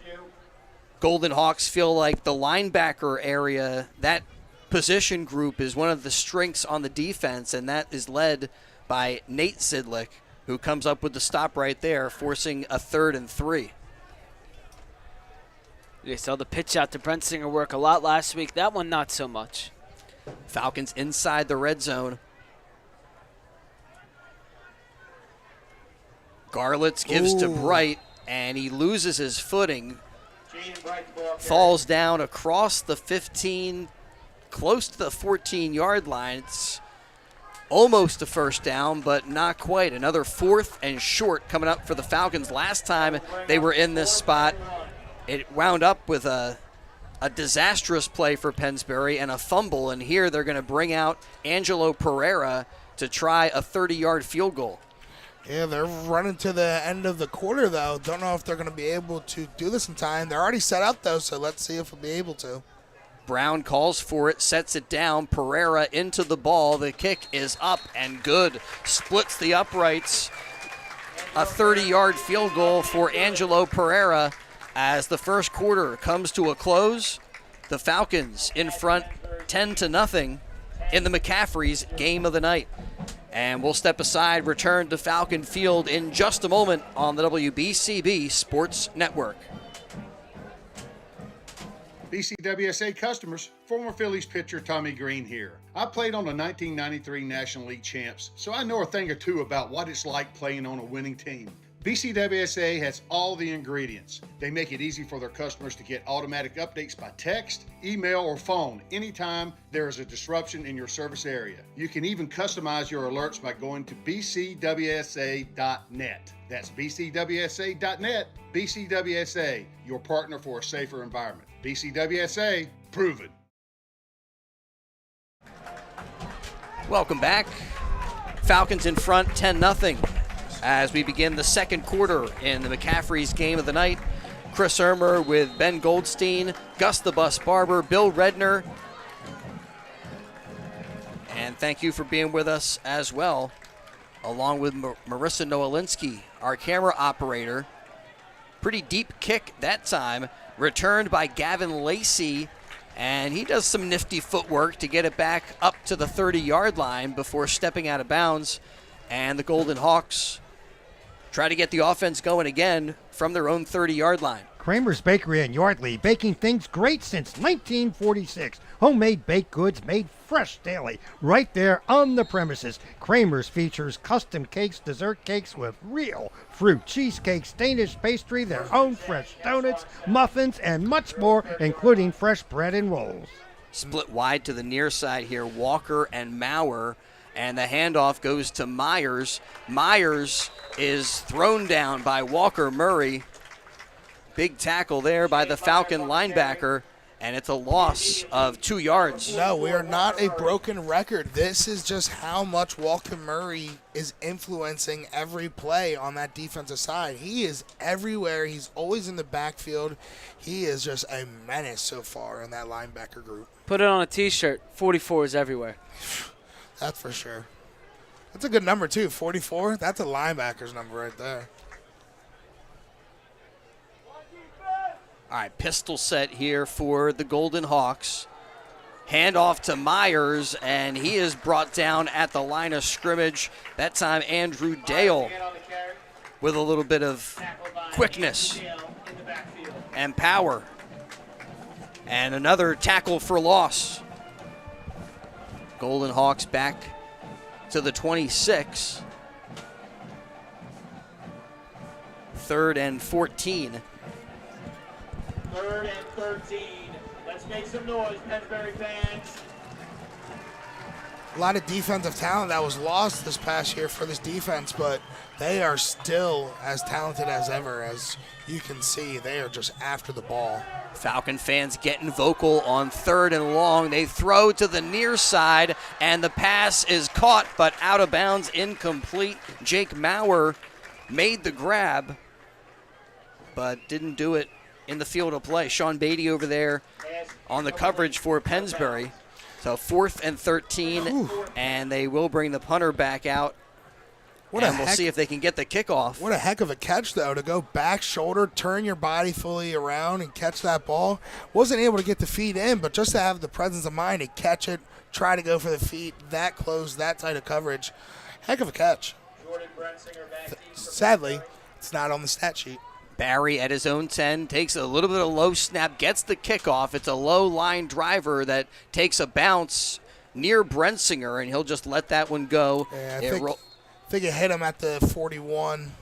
Golden Hawks feel like the linebacker area, that position group is one of the strengths on the defense, and that is led by Nate Sidlick, who comes up with the stop right there, forcing a 3rd and 3. You saw the pitch out to Brentsinger work a lot last week. That one, not so much. Falcons inside the red zone. Garlitz gives to Bright, and he loses his footing. Falls down across the 15, close to the 14-yard line. It's almost a first down, but not quite. Another 4th and short coming up for the Falcons. Last time they were in this spot, it wound up with a disastrous play for Pennsbury and a fumble, and here they're going to bring out Angelo Pereira to try a 30-yard field goal. Yeah, they're running to the end of the quarter, though. Don't know if they're going to be able to do this in time. They're already set up, though, so let's see if we'll be able to. Brown calls for it, sets it down. Pereira into the ball. The kick is up and good. Splits the uprights. A 30-yard field goal for Angelo Pereira as the first quarter comes to a close. The Falcons in front 10-0 in the McCaffrey's game of the night. And we'll step aside, return to Falcon Field in just a moment on the WBCB Sports Network. BCWSA customers, former Phillies pitcher Tommy Green here. I played on the 1993 National League champs, so I know a thing or two about what it's like playing on a winning team. BCWSA has all the ingredients. They make it easy for their customers to get automatic updates by text, email, or phone anytime there is a disruption in your service area. You can even customize your alerts by going to bcwsa.net. That's bcwsa.net. BCWSA, your partner for a safer environment. BCWSA, proven. Welcome back. Falcons in front 10-0 as we begin the second quarter in the McCaffrey's game of the night. Chris Ermer with Ben Goldstein, Gus the Bus Barber, Bill Redner. And thank you for being with us as well, along with Marissa Nowalinsky, our camera operator. Pretty deep kick that time, returned by Gavin Lacey, and he does some nifty footwork to get it back up to the 30-yard line before stepping out of bounds. And the Golden Hawks try to get the offense going again from their own 30-yard line. Kramer's Bakery in Yardley, baking things great since 1946. Homemade baked goods made fresh daily, right there on the premises. Kramer's features custom cakes, dessert cakes with real fruit, cheesecakes, Danish pastry, their own fresh donuts, muffins, and much more, including fresh bread and rolls. Split wide to the near side here, Walker and Maurer, and the handoff goes to Myers. Myers is thrown down by Walker Murray. Big tackle there by the Falcon linebacker, and it's a loss of 2 yards. No, we are not a broken record. This is just how much Walker Murray is influencing every play on that defensive side. He is everywhere. He's always in the backfield. He is just a menace so far in that linebacker group. Put it on a T-shirt. 44 is everywhere. That's for sure. That's a good number, too. 44, that's a linebacker's number right there. All right, pistol set here for the Golden Hawks. Handoff to Myers, and he is brought down at the line of scrimmage. That time, Andrew Dale with a little bit of quickness and power. And another tackle for loss. Golden Hawks back to the 26. 3rd and 14. 3rd and 13. Let's make some noise, Pennsbury fans. A lot of defensive talent that was lost this past year for this defense, but they are still as talented as ever. As you can see, they are just after the ball. Falcon fans getting vocal on 3rd and long. They throw to the near side, and the pass is caught, but out of bounds, incomplete. Jake Maurer made the grab, but didn't do it in the field of play. Sean Beatty over there on the coverage for Pennsbury. So 4th and 13, and they will bring the punter back out. And we'll see if they can get the kickoff. What a heck of a catch, though, to go back shoulder, turn your body fully around and catch that ball. Wasn't able to get the feet in, but just to have the presence of mind to catch it, try to go for the feet, that close, that tight of coverage. Heck of a catch. Sadly, it's not on the stat sheet. Barry at his own 10 takes a little bit of low snap, gets the kickoff. It's a low line driver that takes a bounce near Brensinger, and he'll just let that one go. Yeah, I think it hit him at the 41.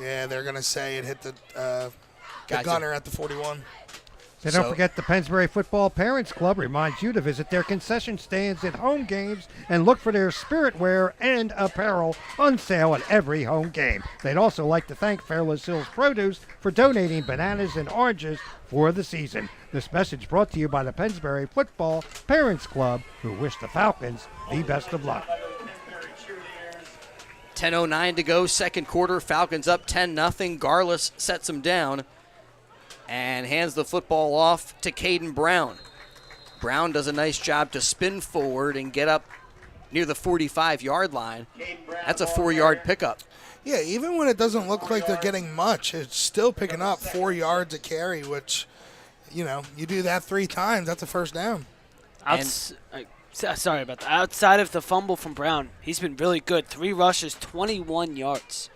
Yeah, they're going to say it hit the gunner at the 41. So don't forget the Pennsbury Football Parents Club reminds you to visit their concession stands at home games and look for their spirit wear and apparel on sale at every home game. They'd also like to thank Fairless Hills Produce for donating bananas and oranges for the season. This message brought to you by the Pennsbury Football Parents Club, who wish the Falcons the best of luck. 10:09 to go, second quarter. Falcons up 10-0. Garlis sets them down and hands the football off to Caden Brown. Brown does a nice job to spin forward and get up near the 45-yard line. That's a 4-yard pickup. Yeah, even when it doesn't look like they're getting much, it's still picking up 4 yards a carry, which, you do that 3 times, that's a first down. Sorry about that. Outside of the fumble from Brown, he's been really good. 3 rushes, 21 yards.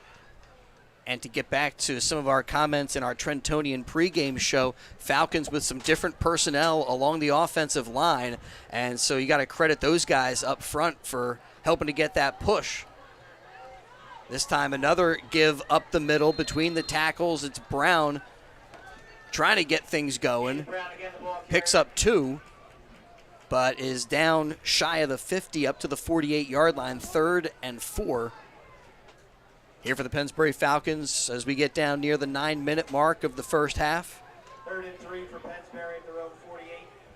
And to get back to some of our comments in our Trentonian pregame show, Falcons with some different personnel along the offensive line. And so you got to credit those guys up front for helping to get that push. This time another give up the middle between the tackles. It's Brown trying to get things going. Picks up 2, but is down shy of the 50 up to the 48-yard line, 3rd and 4. Here for the Pennsbury Falcons as we get down near the 9-minute mark of the first half. 3rd and 3 for Pennsbury at their own 48.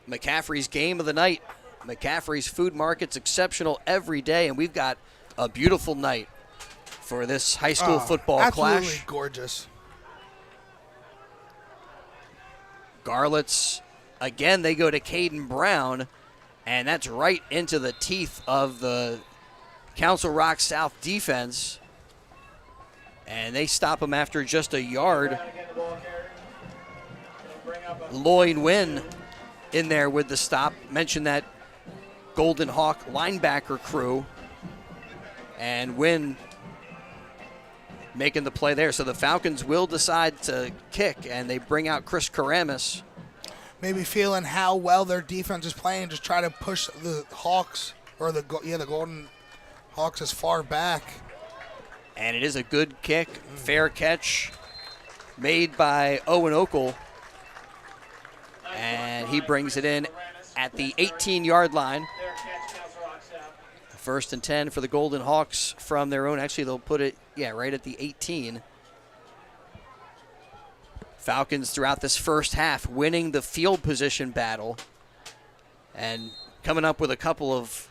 McCaffrey's game of the night. McCaffrey's food market's exceptional every day, and we've got a beautiful night for this high school football absolutely clash. Gorgeous. Garlits, again, they go to Caden Brown, and that's right into the teeth of the Council Rock South defense. And they stop him after just a yard. Lloyd Wynn in there with the stop. Mentioned that Golden Hawk linebacker crew. And Wynn making the play there. So the Falcons will decide to kick, and they bring out Chris Karamis. Maybe feeling how well their defense is playing, just try to push the Hawks, or the Golden Hawks as far back. And it is a good kick, fair catch made by Owen Okel. And he brings it in at the 18-yard line. 1st and 10 for the Golden Hawks from their own. Actually, they'll put it, right at the 18. Falcons throughout this first half winning the field position battle and coming up with a couple of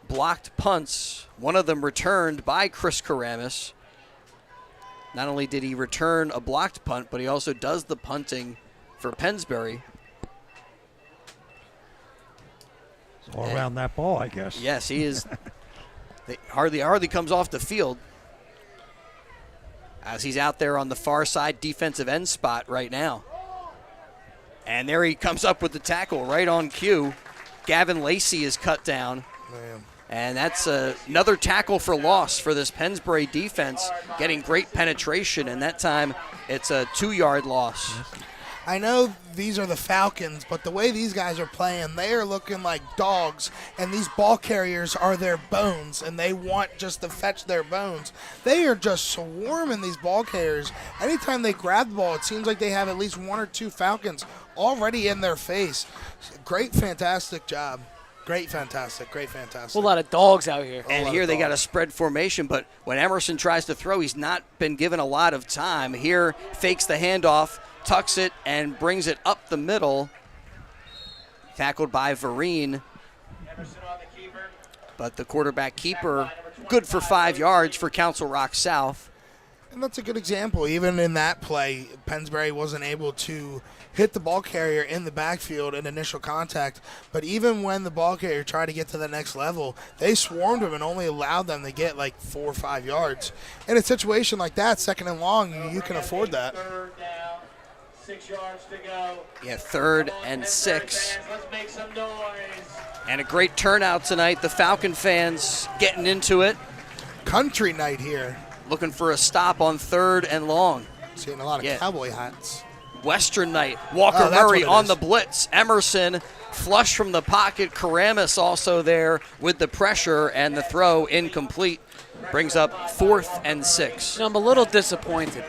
blocked punts, one of them returned by Chris Karamis. Not only did he return a blocked punt, but he also does the punting for Pennsbury. It's all around that ball, I guess. Yes, he is. hardly comes off the field as he's out there on the far side defensive end spot right now. And there he comes up with the tackle right on cue. Gavin Lacey is cut down. Man. And that's another tackle for loss for this Pennsbury defense, getting great penetration, and that time it's a 2-yard loss. I know these are the Falcons, but the way these guys are playing, they are looking like dogs, and these ball carriers are their bones, and they want just to fetch their bones. They are just swarming these ball carriers. Anytime they grab the ball, it seems like they have at least 1 or 2 Falcons already in their face. Great, fantastic job. Great, fantastic. A whole lot of dogs out here. And here they got a spread formation, but when Emerson tries to throw, he's not been given a lot of time. Here, fakes the handoff, tucks it, and brings it up the middle. Tackled by Vereen. But the quarterback keeper, good for 5 yards for Council Rock South. And that's a good example. Even in that play, Pennsbury wasn't able to hit the ball carrier in the backfield in initial contact. But even when the ball carrier tried to get to the next level, they swarmed him and only allowed them to get like 4 or 5 yards. In a situation like that, 2nd and long, you can afford that. 6 yards to go. Yeah, 3rd and 6. Let's make some noise. And a great turnout tonight. The Falcon fans getting into it. Country night here. Looking for a stop on 3rd and long. Seeing a lot of cowboy hats. Western night. Walker Oh, that's Murray what it on is. the blitz. Emerson flush from the pocket. Karamis also there with the pressure, and the throw incomplete. Brings up 4th and 6. I'm a little disappointed.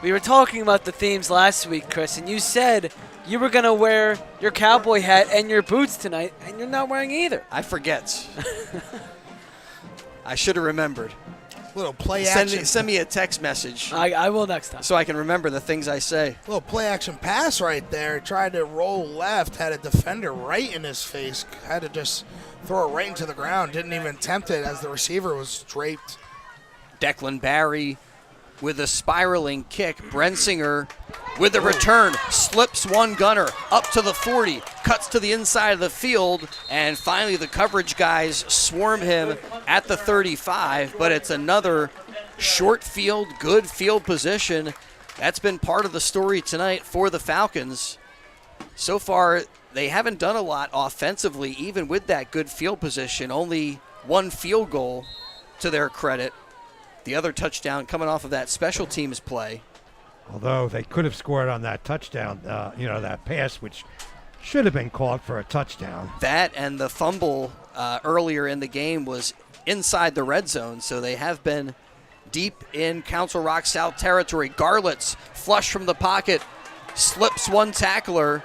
We were talking about the themes last week, Chris, and you said you were going to wear your cowboy hat and your boots tonight, and you're not wearing either. I forget. I should have remembered. Little play action. Send me a text message I will next time. so I can remember the things I say. Little play action pass right there. Tried to roll left, had a defender right in his face. Had to just throw it right into the ground. Didn't even attempt it as the receiver was draped. Declan Barry with a spiraling kick. Brensinger with the return. Slips one gunner up to the 40. Cuts to the inside of the field. And finally the coverage guys swarm him at the 35. But it's another short field, good field position. That's been part of the story tonight for the Falcons. So far, they haven't done a lot offensively, even with that good field position. Only one field goal to their credit. The other touchdown coming off of that special teams play. Although they could have scored on that touchdown, that pass, which should have been called for a touchdown. That and the fumble earlier in the game was inside the red zone, so they have been deep in Council Rock South territory. Garlett's flush from the pocket, slips one tackler,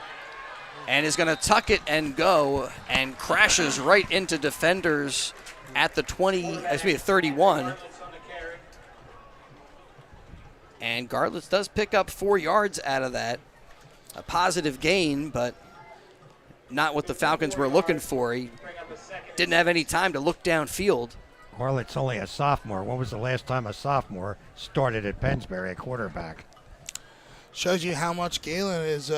and is going to tuck it and go, and crashes right into defenders at the 31. And Garlitz does pick up 4 yards out of that. A positive gain, but not what the Falcons were looking for. He didn't have any time to look downfield. Garlett's only a sophomore. When was the last time a sophomore started at Pennsbury at quarterback? Shows you how much Galen is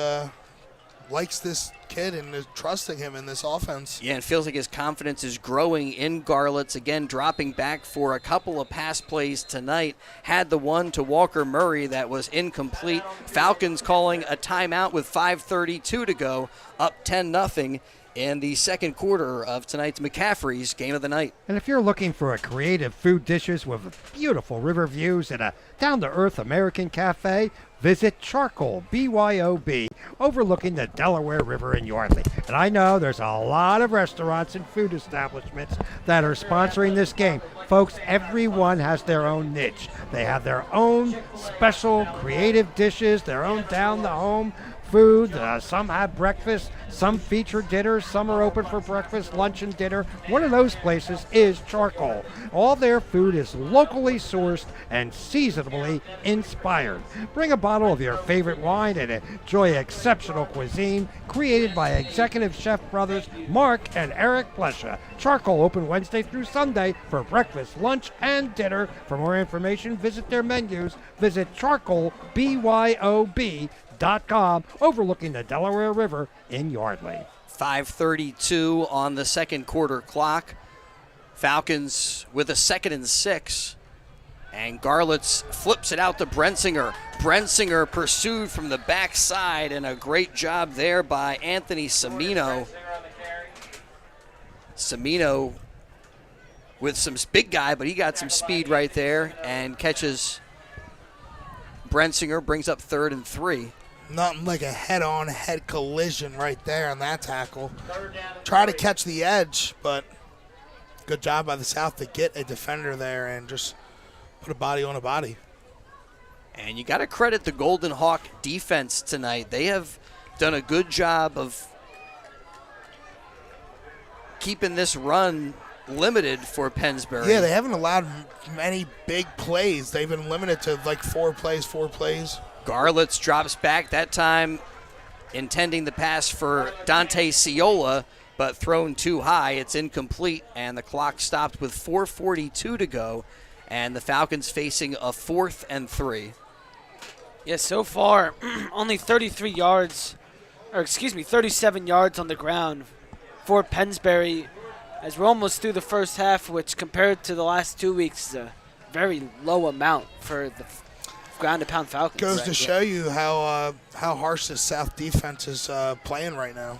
likes this kid and is trusting him in this offense. Yeah, it feels like his confidence is growing in Garlett's. Again, dropping back for a couple of pass plays tonight. Had the one to Walker Murray that was incomplete. Falcons calling a timeout with 5:32 to go, up 10-0 in the second quarter of tonight's McCaffrey's Game of the Night. And if you're looking for a creative food dishes with beautiful river views and a down-to-earth American cafe, visit Charcoal, BYOB, overlooking the Delaware River in Yardley. And I know there's a lot of restaurants and food establishments that are sponsoring this game. Folks, everyone has their own niche. They have their own special creative dishes, their own down-the-home food. Some have breakfast, some feature dinner, some are open for breakfast, lunch, and dinner. One of those places is Charcoal. All their food is locally sourced and seasonably inspired. Bring a bottle of your favorite wine and enjoy exceptional cuisine created by executive chef brothers Mark and Eric Plesha. Charcoal open Wednesday through Sunday for breakfast, lunch, and dinner. For more information, visit their menus. Visit charcoalbyob.com, overlooking the Delaware River in Yardley. 5:32 on the second quarter clock. Falcons with a 2nd and 6. And Garlett's flips it out to Brensinger. Brensinger pursued from the backside, and a great job there by Anthony Semino. Semino with some big guy, but he got some speed right there and catches Brensinger, brings up 3rd and 3. Nothing like a head-on head collision right there on that tackle. Try to catch the edge, but good job by the South to get a defender there and just put a body on a body. And you got to credit the Golden Hawk defense tonight. They have done a good job of keeping this run limited for Pennsbury. Yeah, they haven't allowed many big plays. They've been limited to like 4 plays. Garlett's drops back, that time intending the pass for Dante Ciola, but thrown too high. It's incomplete, and the clock stopped with 4:42 to go, and the Falcons facing a 4th and 3. Yeah, so far, only 37 yards on the ground for Pennsbury, as we're almost through the first half, which compared to the last 2 weeks is a very low amount for the ground and pound Falcons. Goes to show you how harsh the South defense is playing right now.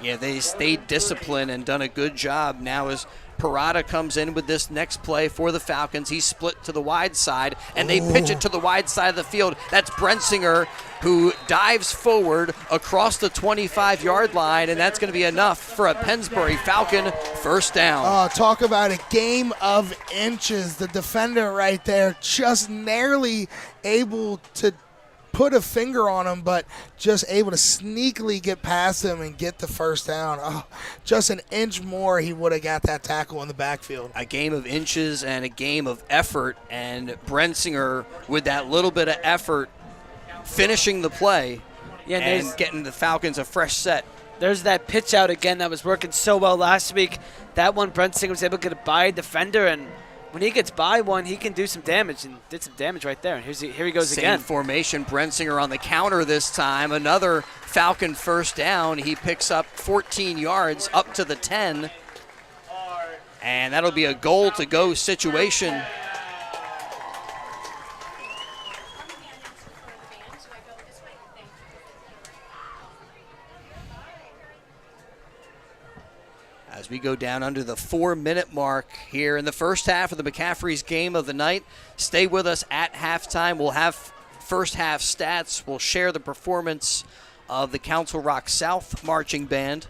Yeah, they stayed disciplined and done a good job. Now as Parada comes in with this next play for the Falcons. He's split to the wide side, and they pitch it to the wide side of the field. That's Brensinger, who dives forward across the 25-yard line, and that's going to be enough for a Pennsbury Falcon first down. Oh, talk about a game of inches. The defender right there just narrowly able to put a finger on him, but just able to sneakily get past him and get the first down. Oh, just an inch more, he would have got that tackle in the backfield. A game of inches and a game of effort, and Brensinger with that little bit of effort finishing the play and getting the Falcons a fresh set. There's that pitch out again that was working so well last week. That one, Brensinger was able to get by a defender, and when he gets by one, he can do some damage, and did some damage right there. And here he goes again. Same formation. Brensinger on the counter this time. Another Falcon first down. He picks up 14 yards up to the 10. And that'll be a goal-to-go situation. As we go down under the 4-minute mark here in the first half of the McCaffrey's game of the night. Stay with us at halftime. We'll have first half stats. We'll share the performance of the Council Rock South Marching Band.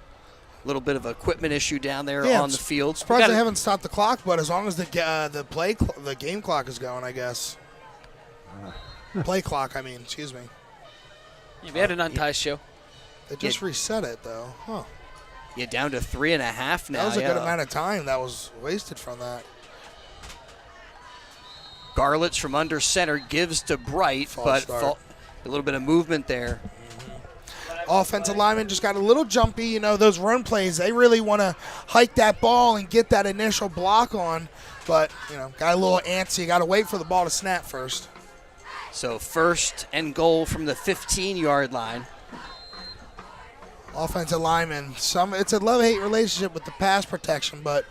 A little bit of equipment issue down there on the field. Surprised they haven't stopped the clock, but as long as the game clock is going, I guess. Play clock, I mean, excuse me. Yeah, we had an untied show. They just reset it, though. Huh. Yeah, down to 3.5 now. That was a good amount of time that was wasted from that. Garlitz from under center gives to Bright, but a little bit of movement there. Offensive lineman just got a little jumpy. You know, those run plays, they really want to hike that ball and get that initial block on. But, you know, got a little antsy. Got to wait for the ball to snap first. So first and goal from the 15-yard line. Offensive lineman, it's a love-hate relationship with the pass protection, but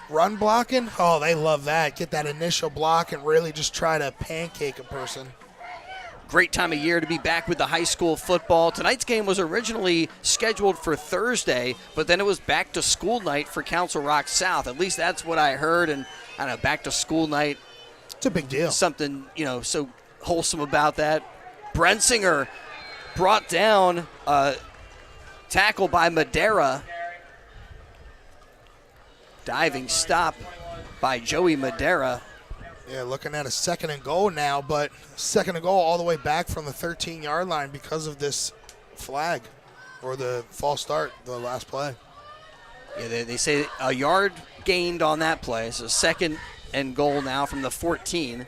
run blocking, oh, they love that. Get that initial block and really just try to pancake a person. Great time of year to be back with the high school football. Tonight's game was originally scheduled for Thursday, but then it was back to school night for Council Rock South. At least that's what I heard, and I don't know, back to school night. It's a big deal. Something, you know, so wholesome about that. Brensinger brought down tackle by Madera. Diving stop by Joey Madera. Yeah, looking at a second and goal now, but second and goal all the way back from the 13-yard line because of this flag or the false start, the last play. Yeah, they say a yard gained on that play. So second and goal now from the 14.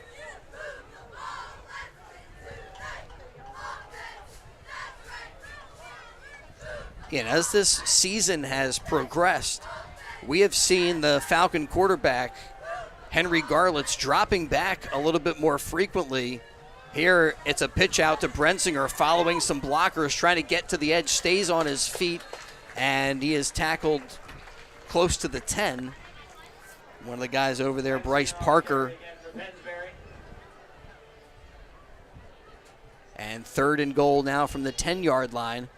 And as this season has progressed, we have seen the Falcon quarterback, Henry Garlitz, dropping back a little bit more frequently. Here, it's a pitch out to Brensinger, following some blockers, trying to get to the edge, stays on his feet, and he is tackled close to the 10. One of the guys over there, Bryce Parker. And third and goal now from the 10-yard line.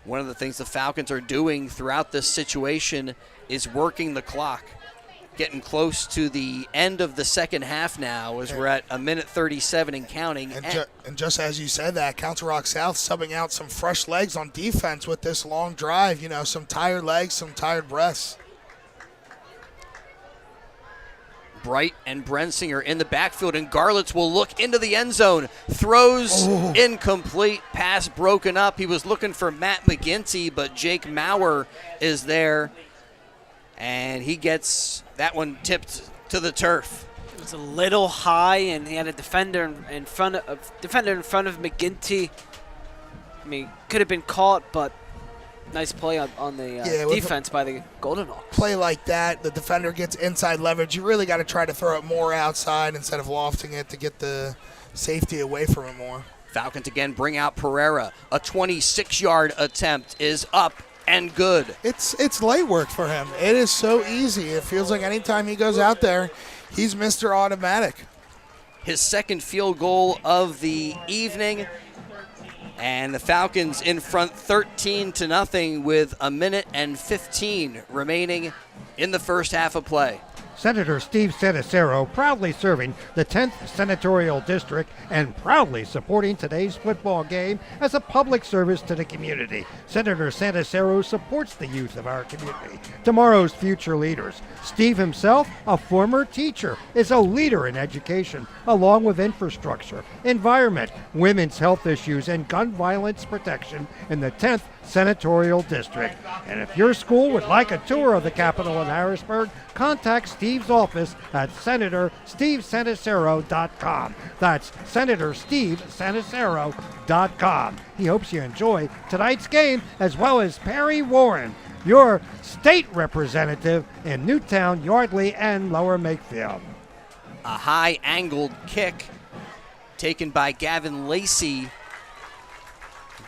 One of the things the Falcons are doing throughout this situation is working the clock. Getting close to the end of the second half now as we're at 1:37 and counting. And just as you said that, Council Rock South subbing out some fresh legs on defense with this long drive. You know, some tired legs, some tired breaths. Bright and Brensinger in the backfield, and Garlitz will look into the end zone. Throws incomplete, pass broken up. He was looking for Matt McGinty, but Jake Maurer is there, and he gets that one tipped to the turf. It was a little high, and he had a defender in front of McGinty. I mean, could have been caught, but nice play on the defense by the Golden Hawks. Play like that, the defender gets inside leverage. You really got to try to throw it more outside instead of lofting it to get the safety away from it more. Falcons again bring out Pereira. A 26-yard attempt is up and good. It's light work for him. It is so easy. It feels like anytime he goes out there, he's Mr. Automatic. His second field goal of the evening. And the Falcons in front 13-0 with 1:15 remaining in the first half of play. Senator Steve Sanacero proudly serving the 10th Senatorial District and proudly supporting today's football game as a public service to the community. Senator Sanacero supports the youth of our community, tomorrow's future leaders. Steve himself, a former teacher, is a leader in education, along with infrastructure, environment, women's health issues, and gun violence protection in the 10th Senatorial District. And if your school would like a tour of the Capitol in Harrisburg, contact Steve's office at SenatorSteveSanacero.com. That's SenatorSteveSanacero.com. He hopes you enjoy tonight's game, as well as Perry Warren, your state representative in Newtown, Yardley, and Lower Makefield. A high-angled kick taken by Gavin Lacey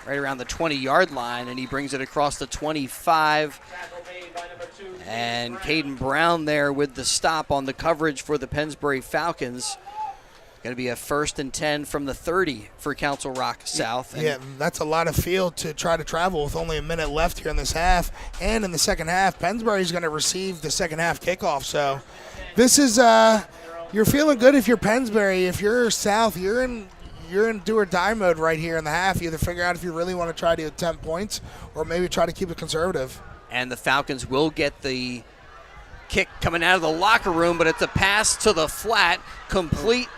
right around the 20-yard line, and he brings it across the 25. And Caden Brown there with the stop on the coverage for the Pennsbury Falcons. Going to be a 1st and 10 from the 30 for Council Rock South. Yeah, that's a lot of field to try to travel with only a minute left here in this half. And in the second half, Pennsbury's going to receive the second half kickoff. So this is, you're feeling good if you're Pennsbury. If you're South, you're in do or die mode right here in the half. You either figure out if you really want to try to attempt points or maybe try to keep it conservative. And the Falcons will get the kick coming out of the locker room, but it's a pass to the flat, complete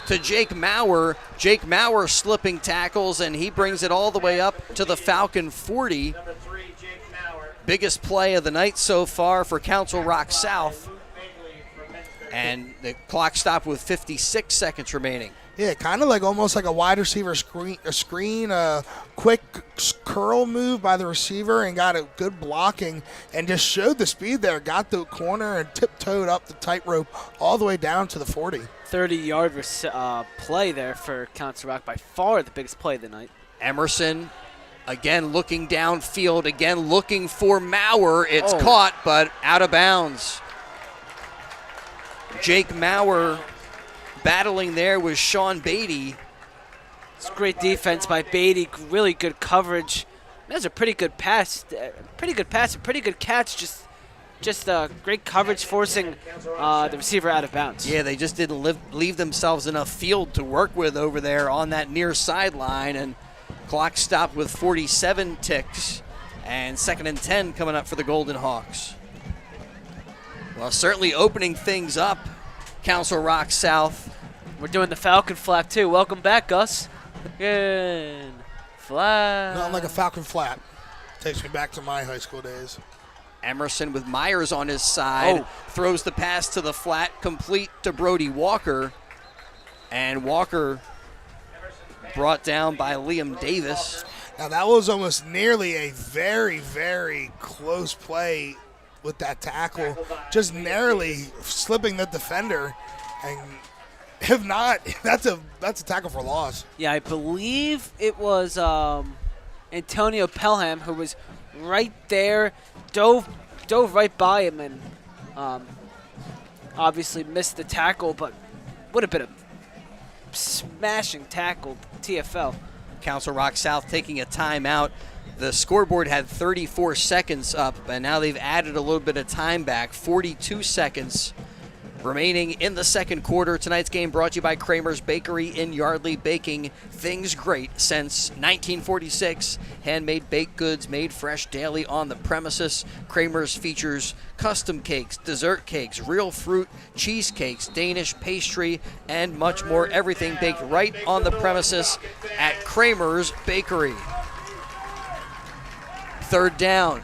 to Jake Maurer. Jake Maurer slipping tackles, and he brings it all the way up to the Falcon 40. Biggest play of the night so far for Council Rock South. And the clock stopped with 56 seconds remaining. Yeah, kind of like almost like a wide receiver screen, a quick curl move by the receiver and got a good blocking and just showed the speed there. Got the corner and tiptoed up the tightrope all the way down to the 40. 30-yard play there for Council Rock, by far the biggest play of the night. Emerson again looking downfield, again looking for Maurer. It's caught, but out of bounds. Jake Maurer battling there with Sean Beatty. It's great defense by Beatty. Really good coverage. That was a pretty good pass. Pretty good catch. Just great coverage, forcing the receiver out of bounds. Yeah, they just didn't leave themselves enough field to work with over there on that near sideline. And clock stopped with 47 ticks. And 2nd and 10 coming up for the Golden Hawks. Well, certainly opening things up, Council Rock South. We're doing the Falcon flag too. Welcome back, Gus. Falcon flag. Nothing like a Falcon flat. Takes me back to my high school days. Emerson with Myers on his side. Throws the pass to the flat, complete to Brody Walker. And Walker brought down by Liam Davis. Now that was almost nearly a very, very close play with that tackle. Just narrowly slipping the defender. And if not, that's a tackle for loss. Yeah, I believe it was Antonio Pelham who was right there, dove right by him, and obviously missed the tackle, but would have been a smashing tackle, TFL. Council Rock South taking a timeout. The scoreboard had 34 seconds up, and now they've added a little bit of time back, 42 seconds remaining in the second quarter. Tonight's game brought to you by Kramer's Bakery in Yardley, baking things great since 1946. Handmade baked goods made fresh daily on the premises. Kramer's features custom cakes, dessert cakes, real fruit, cheesecakes, Danish pastry, and much more. Everything baked right on the premises at Kramer's Bakery. 3rd down.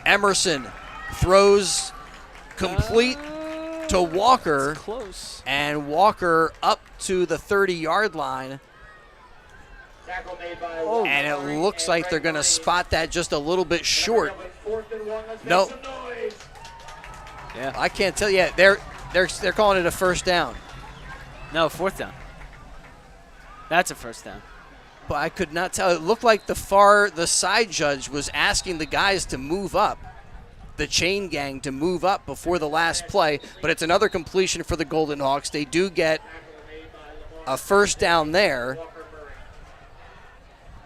Emerson throws complete to Walker, Close. and Walker up to the 30-yard line. And it looks like they're going to spot that just a little bit short. No, Yeah. I can't tell you. They're calling it a 1st down. No, 4th down. That's a 1st down. But I could not tell. It looked like the side judge was asking the guys to move up, the chain gang to move up before the last play. But it's another completion for the Golden Hawks. They do get a 1st down there.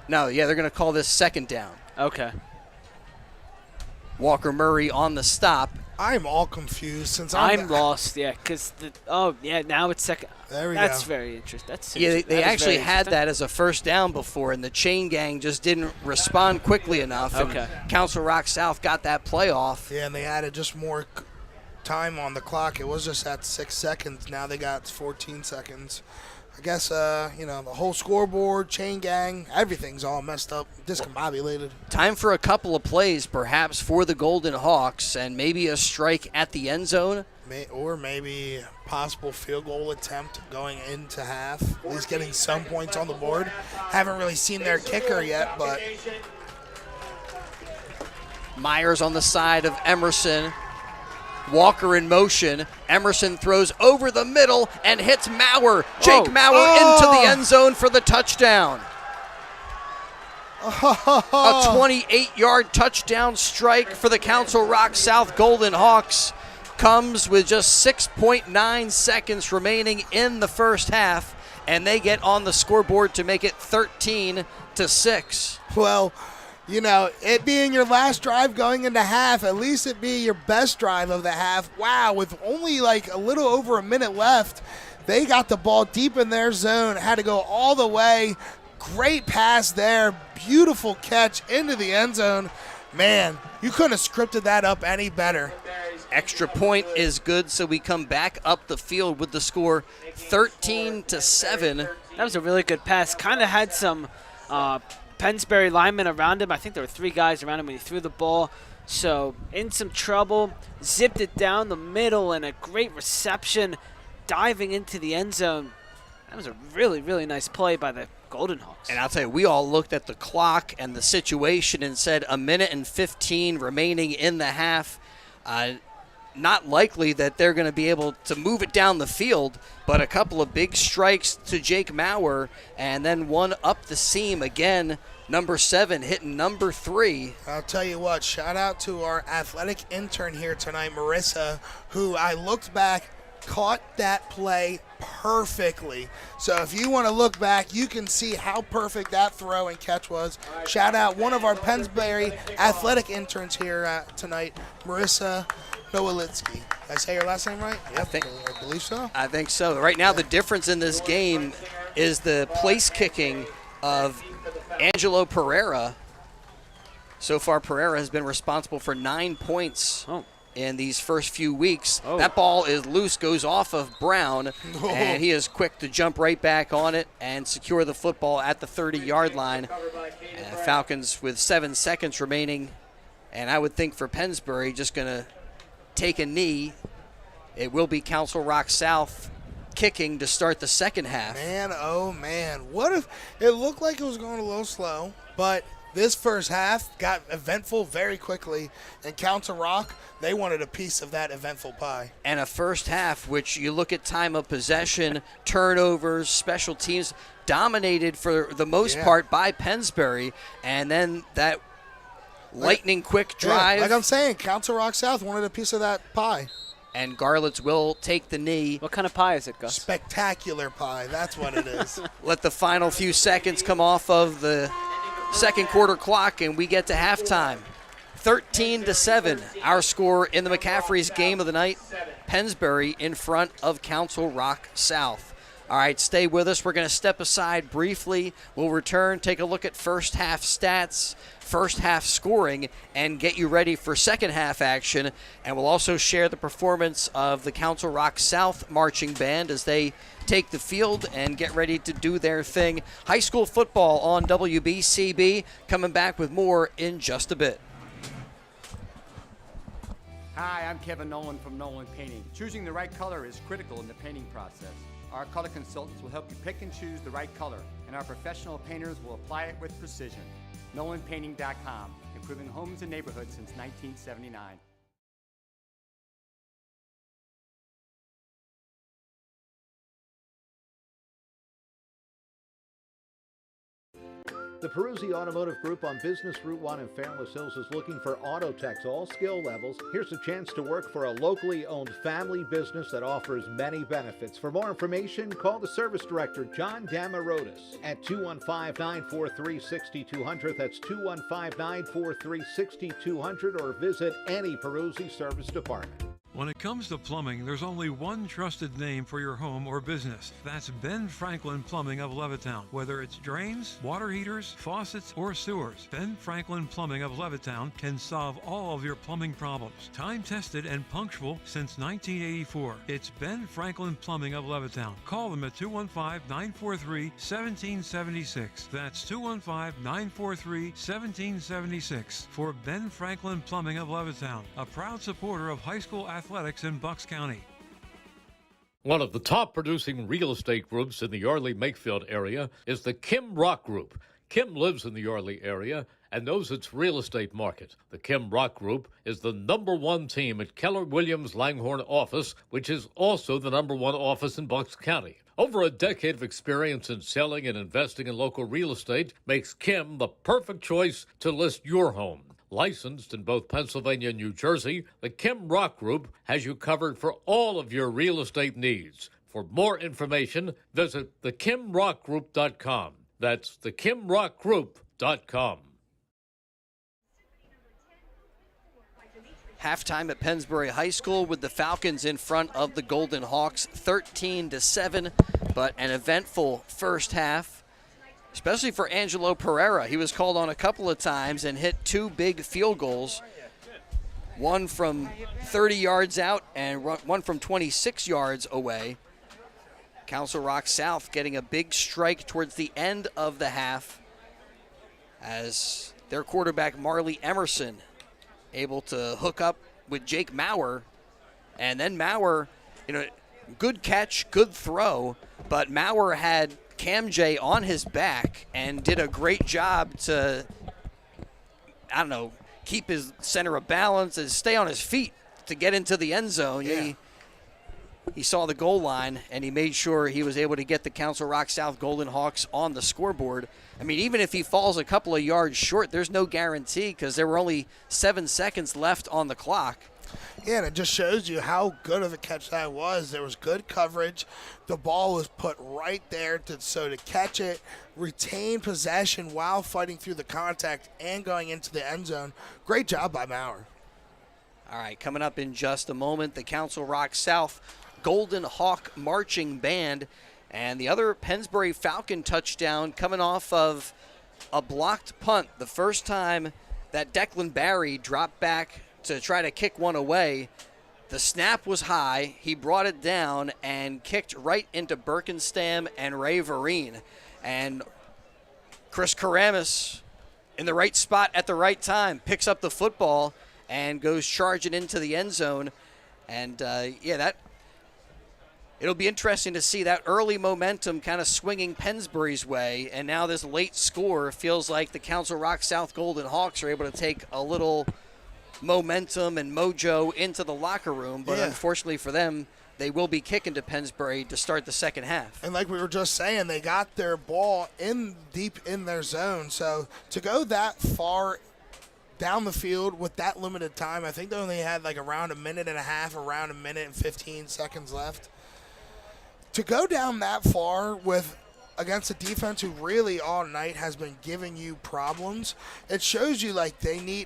No, yeah, they're going to call this second down. Okay. Walker Murray on the stop. I'm all confused since I'm lost, yeah, because now it's second. There we That's go. very interesting. That's Yeah, that they is actually very had interesting. that as a first down before, and the chain gang just didn't respond quickly enough. and Okay. Council Rock South got that play off. Yeah, and they added just more time on the clock. It was just at 6 seconds. Now they got 14 seconds. I guess, the whole scoreboard, chain gang, everything's all messed up, discombobulated. Time for a couple of plays, perhaps, for the Golden Hawks, and maybe a strike at the end zone. Or maybe possible field goal attempt going into half, at least getting some points on the board. Haven't really seen their kicker yet, but Myers on the side of Emerson. Walker in motion. Emerson throws over the middle and hits Maurer. Jake Maurer into the end zone for the touchdown. A 28-yard touchdown strike for the Council Rock South Golden Hawks comes with just 6.9 seconds remaining in the first half, and they get on the scoreboard to make it 13-6. well, it being your last drive going into half, at least it be your best drive of the half. Wow, with only like a little over a minute left, they got the ball deep in their zone, had to go all the way. Great pass there, beautiful catch into the end zone. Man, you couldn't have scripted that up any better. Extra point is good, so we come back up the field with the score 13-7. That was a really good pass. Kind of had some Pennsbury linemen around him. I think there were 3 guys around him when he threw the ball. So in some trouble, zipped it down the middle, and a great reception, diving into the end zone. That was a really, really nice play by the Golden Hawks. And I'll tell you, we all looked at the clock and the situation and said a minute and 15 remaining in the half. Not likely that they're going to be able to move it down the field, but a couple of big strikes to Jake Maurer, and then one up the seam again. Number 7 hitting number 3. I'll tell you what, shout out to our athletic intern here tonight, Marissa, who I looked back, caught that play perfectly. So if you want to look back, you can see how perfect that throw and catch was. Shout out one of our Pennsbury athletic interns here tonight, Marissa Nowalitsky. Did I say your last name right? I think- I believe so. I think so. Right now, the difference in this game is the place kicking of Angelo Pereira. So far, Pereira has been responsible for 9 points in these first few weeks. That ball is loose, goes off of Brown, and he is quick to jump right back on it and secure the football at the 30-yard line. Falcons with 7 seconds remaining, and I would think for Pennsbury, just going to take a knee. It will be Council Rock South kicking to start the second half. Man, oh man. What if it looked like it was going a little slow, but this first half got eventful very quickly, and Council Rock, they wanted a piece of that eventful pie. And a first half, which you look at time of possession, turnovers, special teams, dominated for the most part by Pennsbury, and then that lightning quick drive. Like I'm saying, Council Rock South wanted a piece of that pie. And Garlitz will take the knee. What kind of pie is it, Gus? Spectacular pie, that's what it is. Let the final few seconds come off of the second quarter clock, and we get to halftime. 13-7, our score in the McCaffrey's game of the night. Pennsbury in front of Council Rock South. All right, stay with us. We're going to step aside briefly. We'll return, take a look at first half stats, first half scoring, and get you ready for second half action. And we'll also share the performance of the Council Rock South marching band as they take the field and get ready to do their thing. High school football on WBCB, coming back with more in just a bit. Hi, I'm Kevin Nolan from Nolan Painting. Choosing the right color is critical in the painting process. Our color consultants will help you pick and choose the right color, and our professional painters will apply it with precision. NolanPainting.com, improving homes and neighborhoods since 1979. The Peruzzi Automotive Group on Business Route 1 in Fairless Hills is looking for auto techs, all skill levels. Here's a chance to work for a locally owned family business that offers many benefits. For more information, call the service director, John Damarotis, at 215-943-6200. That's 215-943-6200, or visit any Peruzzi service department. When it comes to plumbing, there's only one trusted name for your home or business. That's Ben Franklin Plumbing of Levittown. Whether it's drains, water heaters, faucets, or sewers, Ben Franklin Plumbing of Levittown can solve all of your plumbing problems. Time-tested and punctual since 1984. It's Ben Franklin Plumbing of Levittown. Call them at 215-943-1776. That's 215-943-1776 for Ben Franklin Plumbing of Levittown, a proud supporter of high school athletics in Bucks County. One of the top producing real estate groups in the Yardley-Makefield area is the Kim Rock Group. Kim lives in the Yardley area and knows its real estate market. The Kim Rock Group is the #1 team at Keller Williams Langhorne office, which is also the #1 office in Bucks County. Over a decade of experience in selling and investing in local real estate makes Kim the perfect choice to list your home. Licensed in both Pennsylvania and New Jersey, the Kim Rock Group has you covered for all of your real estate needs. For more information, visit thekimrockgroup.com. That's thekimrockgroup.com. Halftime at Pennsbury High School with the Falcons in front of the Golden Hawks, 13-7, but an eventful first half. Especially for Angelo Pereira. He was called on a couple of times and hit 2 big field goals. One from 30 yards out and one from 26 yards away. Council Rock South getting a big strike towards the end of the half as their quarterback Marley Emerson able to hook up with Jake Maurer. And then Maurer, good catch, good throw, but Maurer had Cam J on his back and did a great job to, keep his center of balance and stay on his feet to get into the end zone. Yeah. He saw the goal line, and he made sure he was able to get the Council Rock South Golden Hawks on the scoreboard. I mean, even if he falls a couple of yards short, there's no guarantee because there were only 7 seconds left on the clock. Yeah, and it just shows you how good of a catch that was. There was good coverage. The ball was put right there to catch it, retain possession while fighting through the contact and going into the end zone. Great job by Maurer. All right, coming up in just a moment, the Council Rock South Golden Hawk Marching Band and the other Pennsbury Falcon touchdown coming off of a blocked punt. The first time that Declan Barry dropped back to try to kick one away. The snap was high. He brought it down and kicked right into Birkenstam and Ray Vereen. And Chris Karamis in the right spot at the right time picks up the football and goes charging into the end zone. And, it'll be interesting to see that early momentum kind of swinging Pennsbury's way. And now this late score feels like the Council Rock South Golden Hawks are able to take a little momentum and mojo into the locker room, but unfortunately for them, they will be kicking to Pennsbury to start the second half. And like we were just saying, they got their ball in deep in their zone. So to go that far down the field with that limited time, I think they only had like around a minute and a half, around a minute and 15 seconds left. To go down that far with against a defense who really all night has been giving you problems, it shows you like they knew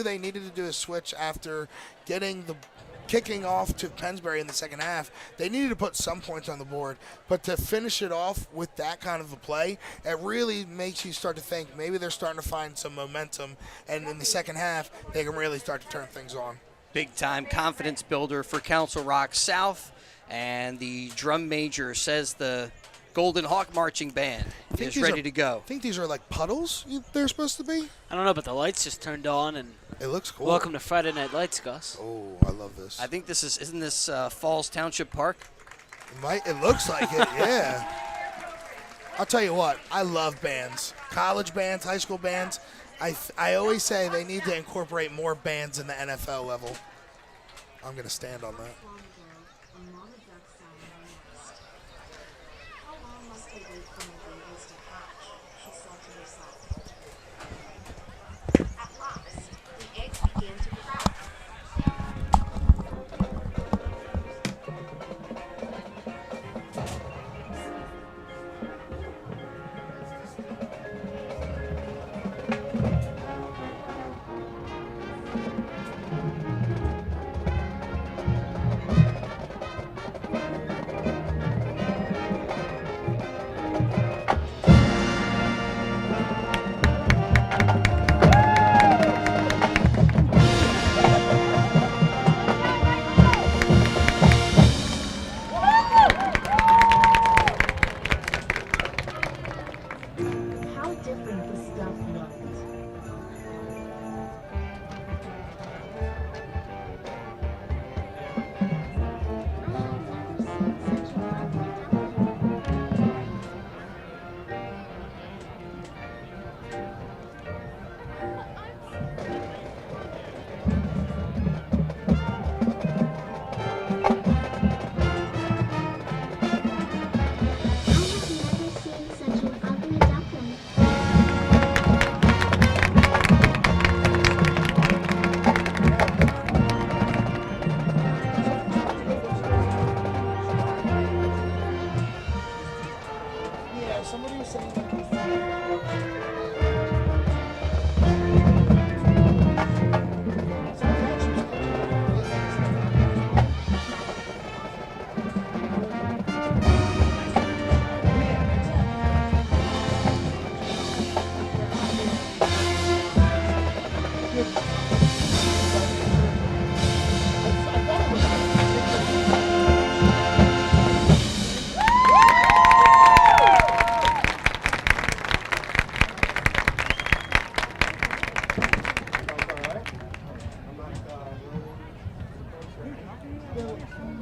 they needed to do a switch after getting the kicking off to Pennsbury in the second half. They needed to put some points on the board, but to finish it off with that kind of a play, it really makes you start to think maybe they're starting to find some momentum, and in the second half they can really start to turn things on. Big time confidence builder for Council Rock South, and the drum major says the Golden Hawk Marching Band is ready to go. I think these are like puddles they're supposed to be. I don't know, but the lights just turned on, and it looks cool. Welcome to Friday Night Lights, Gus. Oh, I love this. I think this isn't this Falls Township Park? It looks like it, yeah. I'll tell you what, I love bands. College bands, high school bands. I always say they need to incorporate more bands in the NFL level. I'm going to stand on that. different the stuff looked. Somebody was saying that.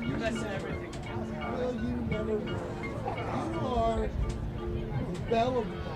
You're messing everything. Well, you never will. You are the belle of the ball.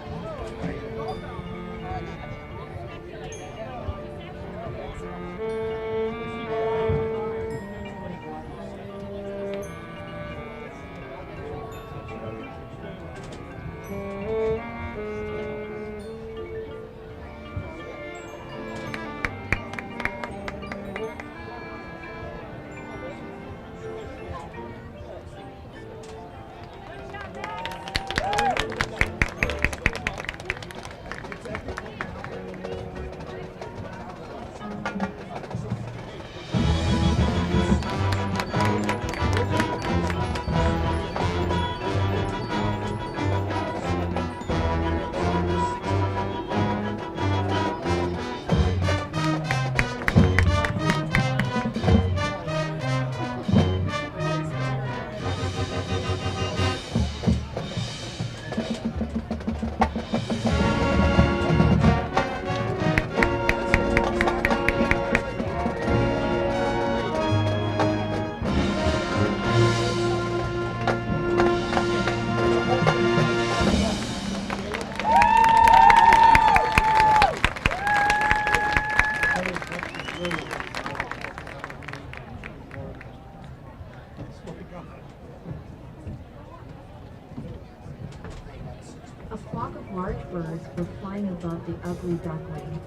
A flock of large birds were flying above the ugly duckling.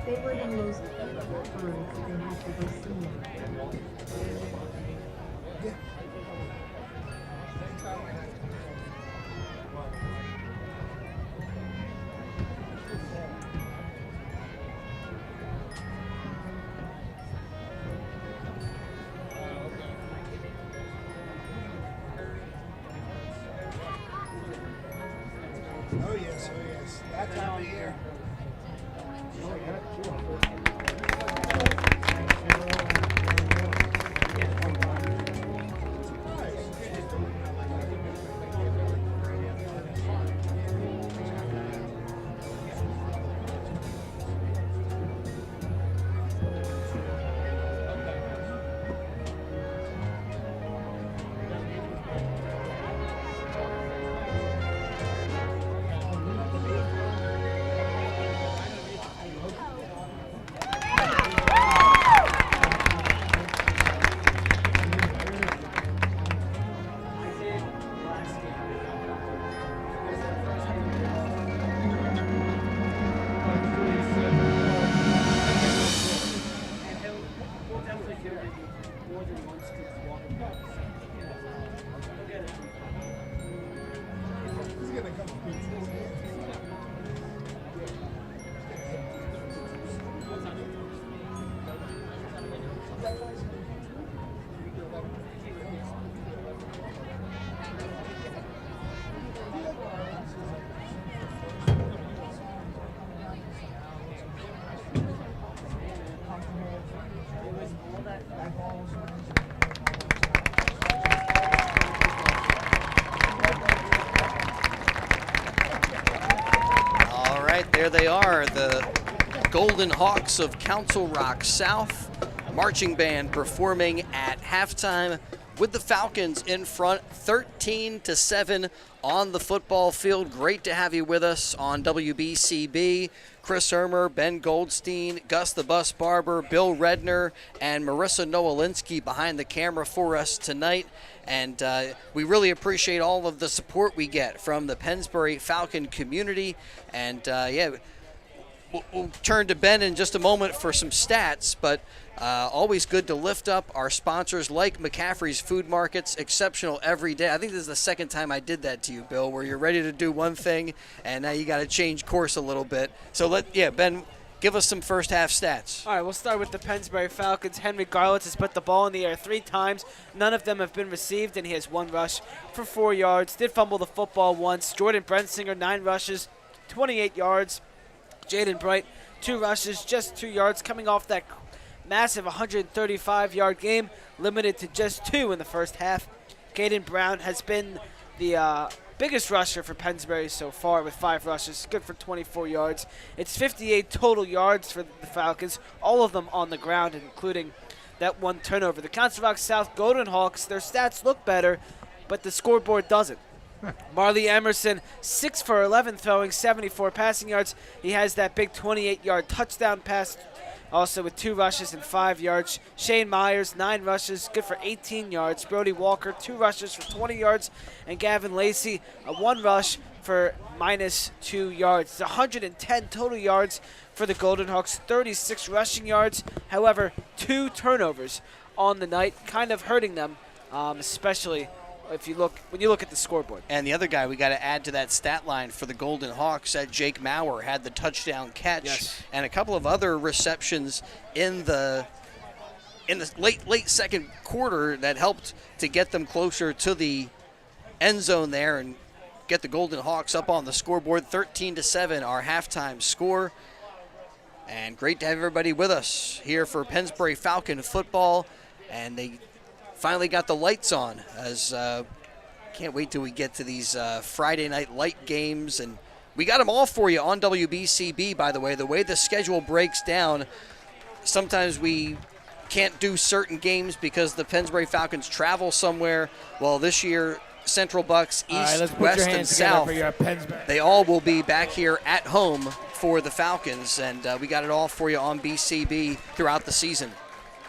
They were the most beautiful birds they had ever seen. Oh yes, that time of year. right, there they are, the Golden Hawks of Council Rock South marching band performing at halftime with the Falcons in front, 13-7 on the football field. Great to have you with us on WBCB. Chris Ermer, Ben Goldstein, Gus the Bus Barber, Bill Redner, and Marissa Nowalinsky behind the camera for us tonight. And we really appreciate all of the support we get from the Pennsbury Falcon community. And we'll turn to Ben in just a moment for some stats, but always good to lift up our sponsors like McCaffrey's Food Markets, exceptional every day. I think this is the second time I did that to you, Bill, where you're ready to do one thing and now you got to change course a little bit. So Ben, give us some first half stats. All right, we'll start with the Pennsbury Falcons. Henry Garlitz has put the ball in the air 3 times. None of them have been received, and he has 1 rush for 4 yards. Did fumble the football once. Jordan Brensinger, 9 rushes, 28 yards. Jaden Bright, 2 rushes, just 2 yards, coming off that massive 135-yard game, limited to just 2 in the first half. Caden Brown has been the biggest rusher for Pennsbury so far with 5 rushes, good for 24 yards. It's 58 total yards for the Falcons, all of them on the ground, including that 1 turnover. The Council Rock South Golden Hawks, their stats look better, but the scoreboard doesn't. Marley Emerson, 6 for 11 throwing, 74 passing yards. He has that big 28-yard touchdown pass, also with 2 rushes and 5 yards. Shane Myers, 9 rushes, good for 18 yards. Brody Walker, 2 rushes for 20 yards. And Gavin Lacey, 1 rush for -2 yards. It's 110 total yards for the Golden Hawks, 36 rushing yards. However, 2 turnovers on the night, kind of hurting them, especially when you look at the scoreboard. And the other guy we got to add to that stat line for the Golden Hawks, that Jake Maurer had the touchdown catch, and a couple of other receptions in the late second quarter that helped to get them closer to the end zone there and get the Golden Hawks up on the scoreboard. 13-7, our halftime score. And great to have everybody with us here for Pennsbury Falcon football. And they finally got the lights on, as can't wait till we get to these Friday night light games. And we got them all for you on WBCB, by the way. The way the schedule breaks down, sometimes we can't do certain games because the Pennsbury Falcons travel somewhere. Well, this year, Central Bucks, East, West, and South, they all will be back here at home for the Falcons. And we got it all for you on BCB throughout the season.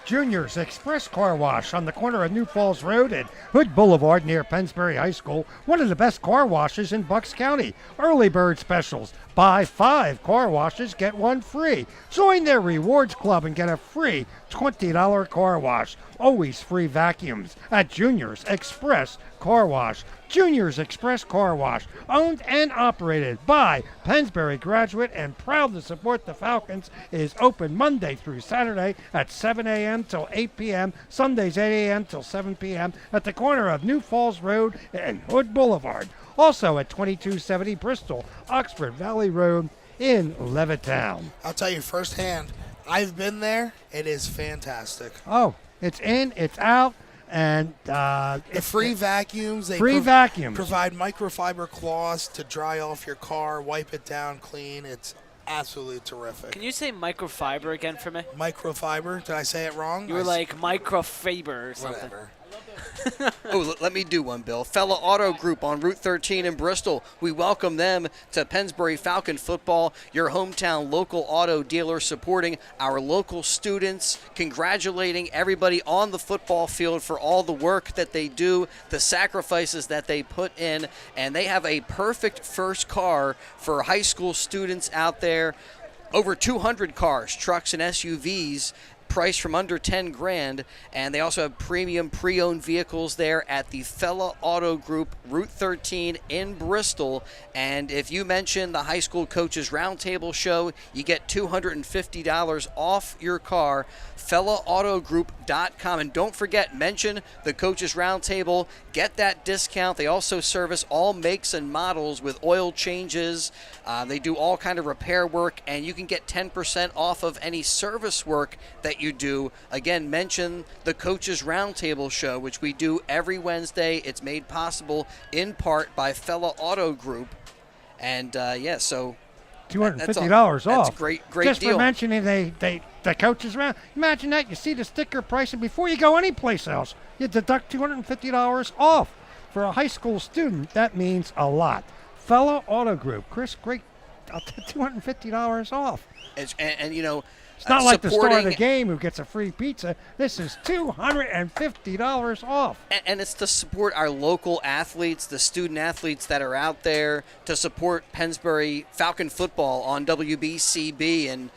Junior's Express Car Wash on the corner of New Falls Road and Hood Boulevard near Pennsbury High School. One of the best car washes in Bucks County. Early bird specials. Buy 5 car washes, get 1 free. Join their rewards club and get a free $20 car wash. Always free vacuums at Junior's Express Car Wash. Junior's Express Car Wash, owned and operated by Pennsbury graduate and proud to support the Falcons, is open Monday through Saturday at 7 a.m. till 8 p.m., Sundays 8 a.m. till 7 p.m. at the corner of New Falls Road and Hood Boulevard. Also at 2270 Bristol, Oxford Valley Road in Levittown. I'll tell you firsthand, I've been there. It is fantastic. Oh, it's in, it's out. And the free vacuums. They vacuums. Provide microfiber cloths to dry off your car, wipe it down clean. It's absolutely terrific. Can you say microfiber again for me? Microfiber? Did I say it wrong? You were like microfiber or something. Whatever. Oh, let me do one, Bill. Fella Auto Group on Route 13 in Bristol. We welcome them to Pennsbury Falcon football, your hometown local auto dealer, supporting our local students, congratulating everybody on the football field for all the work that they do, the sacrifices that they put in, and they have a perfect first car for high school students out there. Over 200 cars, trucks, and SUVs, priced from under 10 grand, and they also have premium pre-owned vehicles there at the Fella Auto Group, Route 13 in Bristol. And if you mention the High School Coaches Roundtable show, you get $250 off your car. FellaAutoGroup.com. And don't forget, mention the Coaches Roundtable, get that discount. They also service all makes and models with oil changes. They do all kind of repair work, and you can get 10% off of any service work that you do. Again, mention the Coaches Roundtable show, which we do every Wednesday. It's made possible in part by Fella Auto Group. And so $250 off. That's a great Just deal. for mentioning the coaches around. Imagine that. You see the sticker price, and before you go anyplace else, you deduct $250 off. For a high school student, that means a lot. Fellow Auto Group. Chris, great. $250 off. And you know, it's not like the star of the supporting- game who gets a free pizza. This is $250 off. And it's to support our local athletes, the student athletes that are out there, to support Pennsbury Falcon football on WBCB. And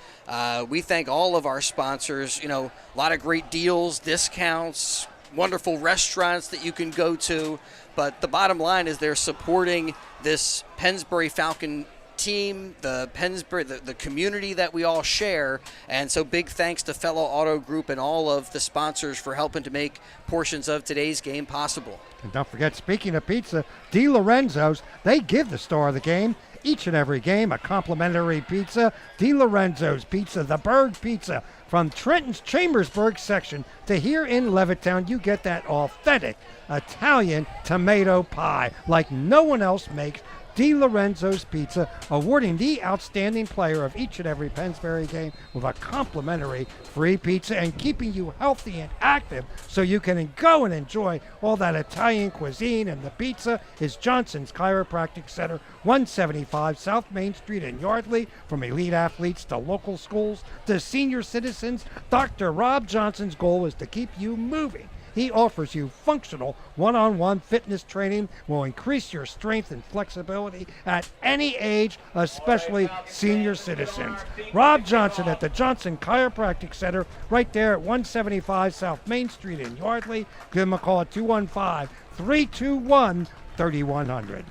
we thank all of our sponsors. You know, a lot of great deals, discounts, wonderful restaurants that you can go to. But the bottom line is they're supporting this Pennsbury Falcon team, the Pennsbury, the community that we all share. And so big thanks to Fellow Auto Group and all of the sponsors for helping to make portions of today's game possible. And don't forget, speaking of pizza, Di Lorenzo's, they give the star of the game each and every game a complimentary pizza. Di Lorenzo's Pizza, the Berg Pizza. From Trenton's Chambersburg section to here in Levittown, you get that authentic Italian tomato pie like no one else makes. Di Lorenzo's Pizza, awarding the outstanding player of each and every Pennsbury game with a complimentary free pizza and keeping you healthy and active so you can go and enjoy all that Italian cuisine. And the pizza is Johnson's Chiropractic Center, 175 South Main Street in Yardley. From elite athletes to local schools to senior citizens, Dr. Rob Johnson's goal is to keep you moving. He offers you functional one-on-one fitness training, will increase your strength and flexibility at any age, especially senior citizens. Rob Johnson at the Johnson Chiropractic Center, right there at 175 South Main Street in Yardley. Give him a call at 215-321-3100.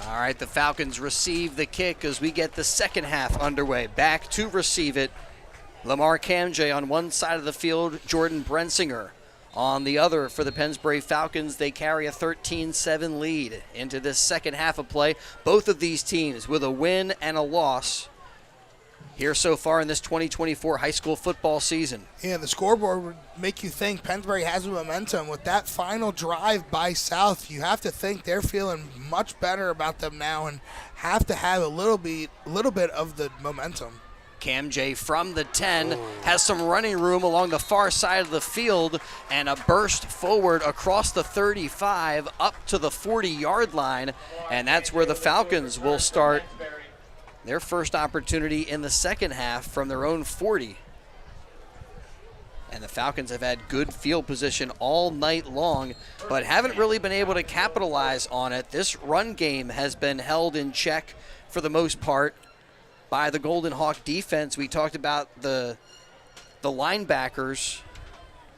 All right, the Falcons receive the kick as we get the second half underway. Back to receive it, Lamar Camjay on one side of the field, Jordan Brensinger on the other. For the Pennsbury Falcons, they carry a 13-7 lead into this second half of play. Both of these teams with a win and a loss here so far in this 2024 high school football season. Yeah, the scoreboard would make you think Pennsbury has the momentum. With that final drive by South, you have to think they're feeling much better about them now and have to have a little bit of the momentum. Camjay from the 10 has some running room along the far side of the field and a burst forward across the 35 up to the 40-yard line, and that's where the Falcons will start their first opportunity in the second half from their own 40. And the Falcons have had good field position all night long, but haven't really been able to capitalize on it. This run game has been held in check for the most part by the Golden Hawk defense. We talked about the linebackers,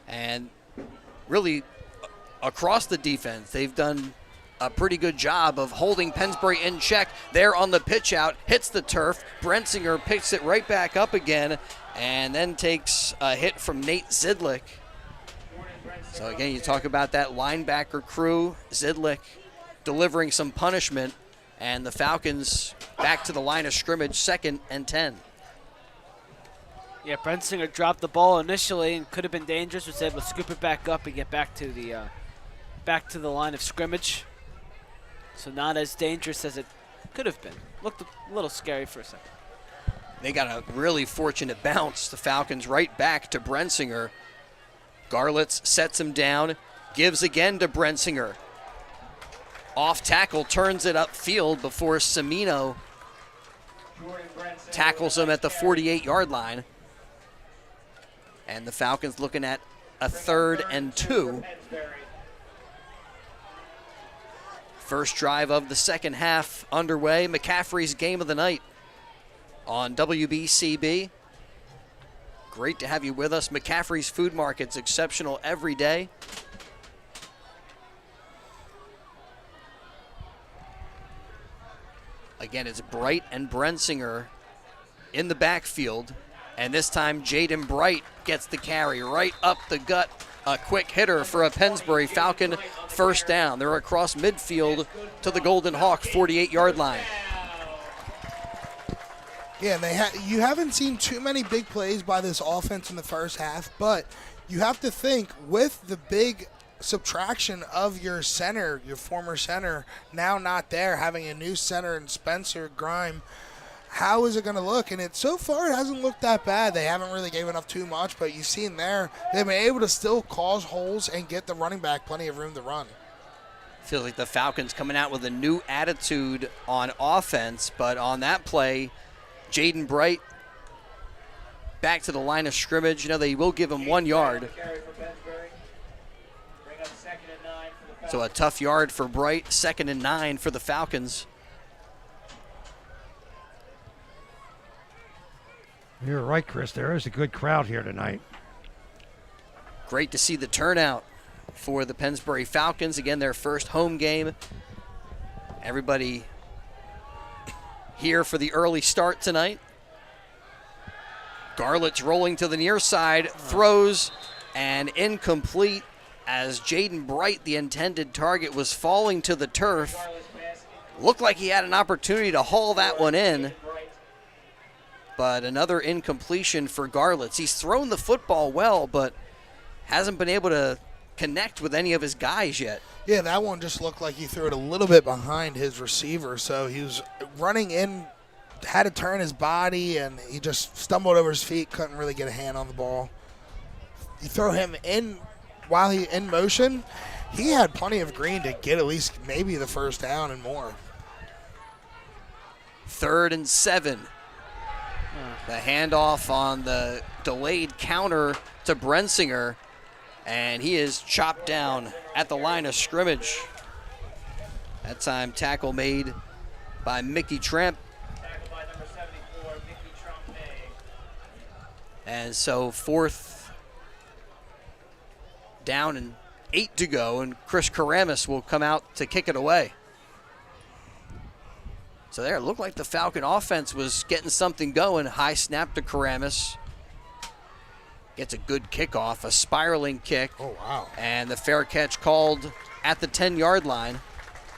and really across the defense, they've done a pretty good job of holding Pennsbury in check. There on the pitch out, hits the turf. Brensinger picks it right back up again, and then takes a hit from Nate Zidlick. So again, you talk about that linebacker crew, Zidlick delivering some punishment, and the Falcons back to the line of scrimmage, 2nd and 10. Yeah, Brensinger dropped the ball initially and could have been dangerous. Was able to scoop it back up and get back to the line of scrimmage. So not as dangerous as it could have been. Looked a little scary for a second. They got a really fortunate bounce. The Falcons right back to Brensinger. Garlitz sets him down, gives again to Brensinger. Off tackle, turns it upfield before Semino tackles him at the 48-yard line. And the Falcons looking at a 3rd and 2. First drive of the second half underway. McCaffrey's game of the night on WBCB. Great to have you with us. McCaffrey's Food Market's exceptional every day. Again, it's Bright and Brensinger in the backfield. And this time, Jaden Bright gets the carry right up the gut. A quick hitter for a Pennsbury Falcon first down. They're across midfield to the Golden Hawk 48-yard line. Yeah, you haven't seen too many big plays by this offense in the first half, but you have to think with the big subtraction of your center, your former center, now not there, having a new center in Spencer Grime, how is it going to look? And so far it hasn't looked that bad. They haven't really given up too much, but you've seen there they've been able to still cause holes and get the running back plenty of room to run. Feels like the Falcons coming out with a new attitude on offense, but on that play, Jaden Bright back to the line of scrimmage. You know, they will give him 1 yard. So a tough yard for Bright, 2nd and 9 for the Falcons. You're right, Chris. There is a good crowd here tonight. Great to see the turnout for the Pennsbury Falcons. Again, their first home game. Everybody here for the early start tonight. Garlett's rolling to the near side, throws, and incomplete as Jaden Bright, the intended target, was falling to the turf. Looked like he had an opportunity to haul that one in, but another incompletion for Garlett's. He's thrown the football well, but hasn't been able to connect with any of his guys yet. Yeah, that one just looked like he threw it a little bit behind his receiver, so he was running in, had to turn his body, and he just stumbled over his feet, couldn't really get a hand on the ball. You throw him in while he's in motion, he had plenty of green to get at least maybe the first down and more. 3rd and 7. The handoff on the delayed counter to Brensinger, and he is chopped down at the line of scrimmage. That time tackle made by Mickey Tramp. And so 4th down and 8 to go, and Chris Karamis will come out to kick it away. So there, it looked like the Falcon offense was getting something going. High snap to Karamis. Gets a good kickoff, a spiraling kick. Oh, wow. And the fair catch called at the 10-yard line.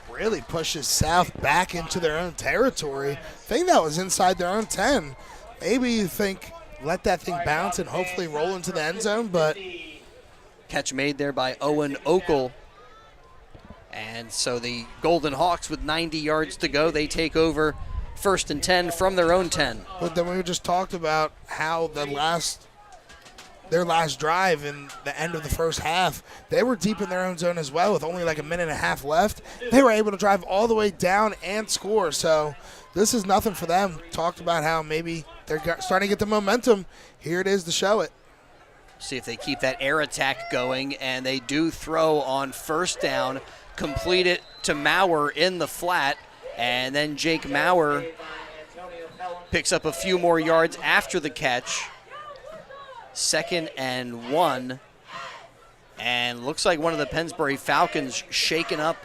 Really pushes South back into their own territory. I think that was inside their own 10. Maybe you think let that thing bounce and hopefully roll into the end zone, but catch made there by Owen Okel. And so the Golden Hawks with 90 yards to go, they take over 1st and 10 from their own 10. But then we just talked about how their last drive in the end of the first half, they were deep in their own zone as well with only like a minute and a half left. They were able to drive all the way down and score. So this is nothing for them. Talked about how maybe they're starting to get the momentum. Here it is to show it. See if they keep that air attack going, and they do throw on 1st down, complete it to Maurer in the flat, and then Jake Maurer picks up a few more yards after the catch. 2nd and 1, and looks like one of the Pennsbury Falcons shaken up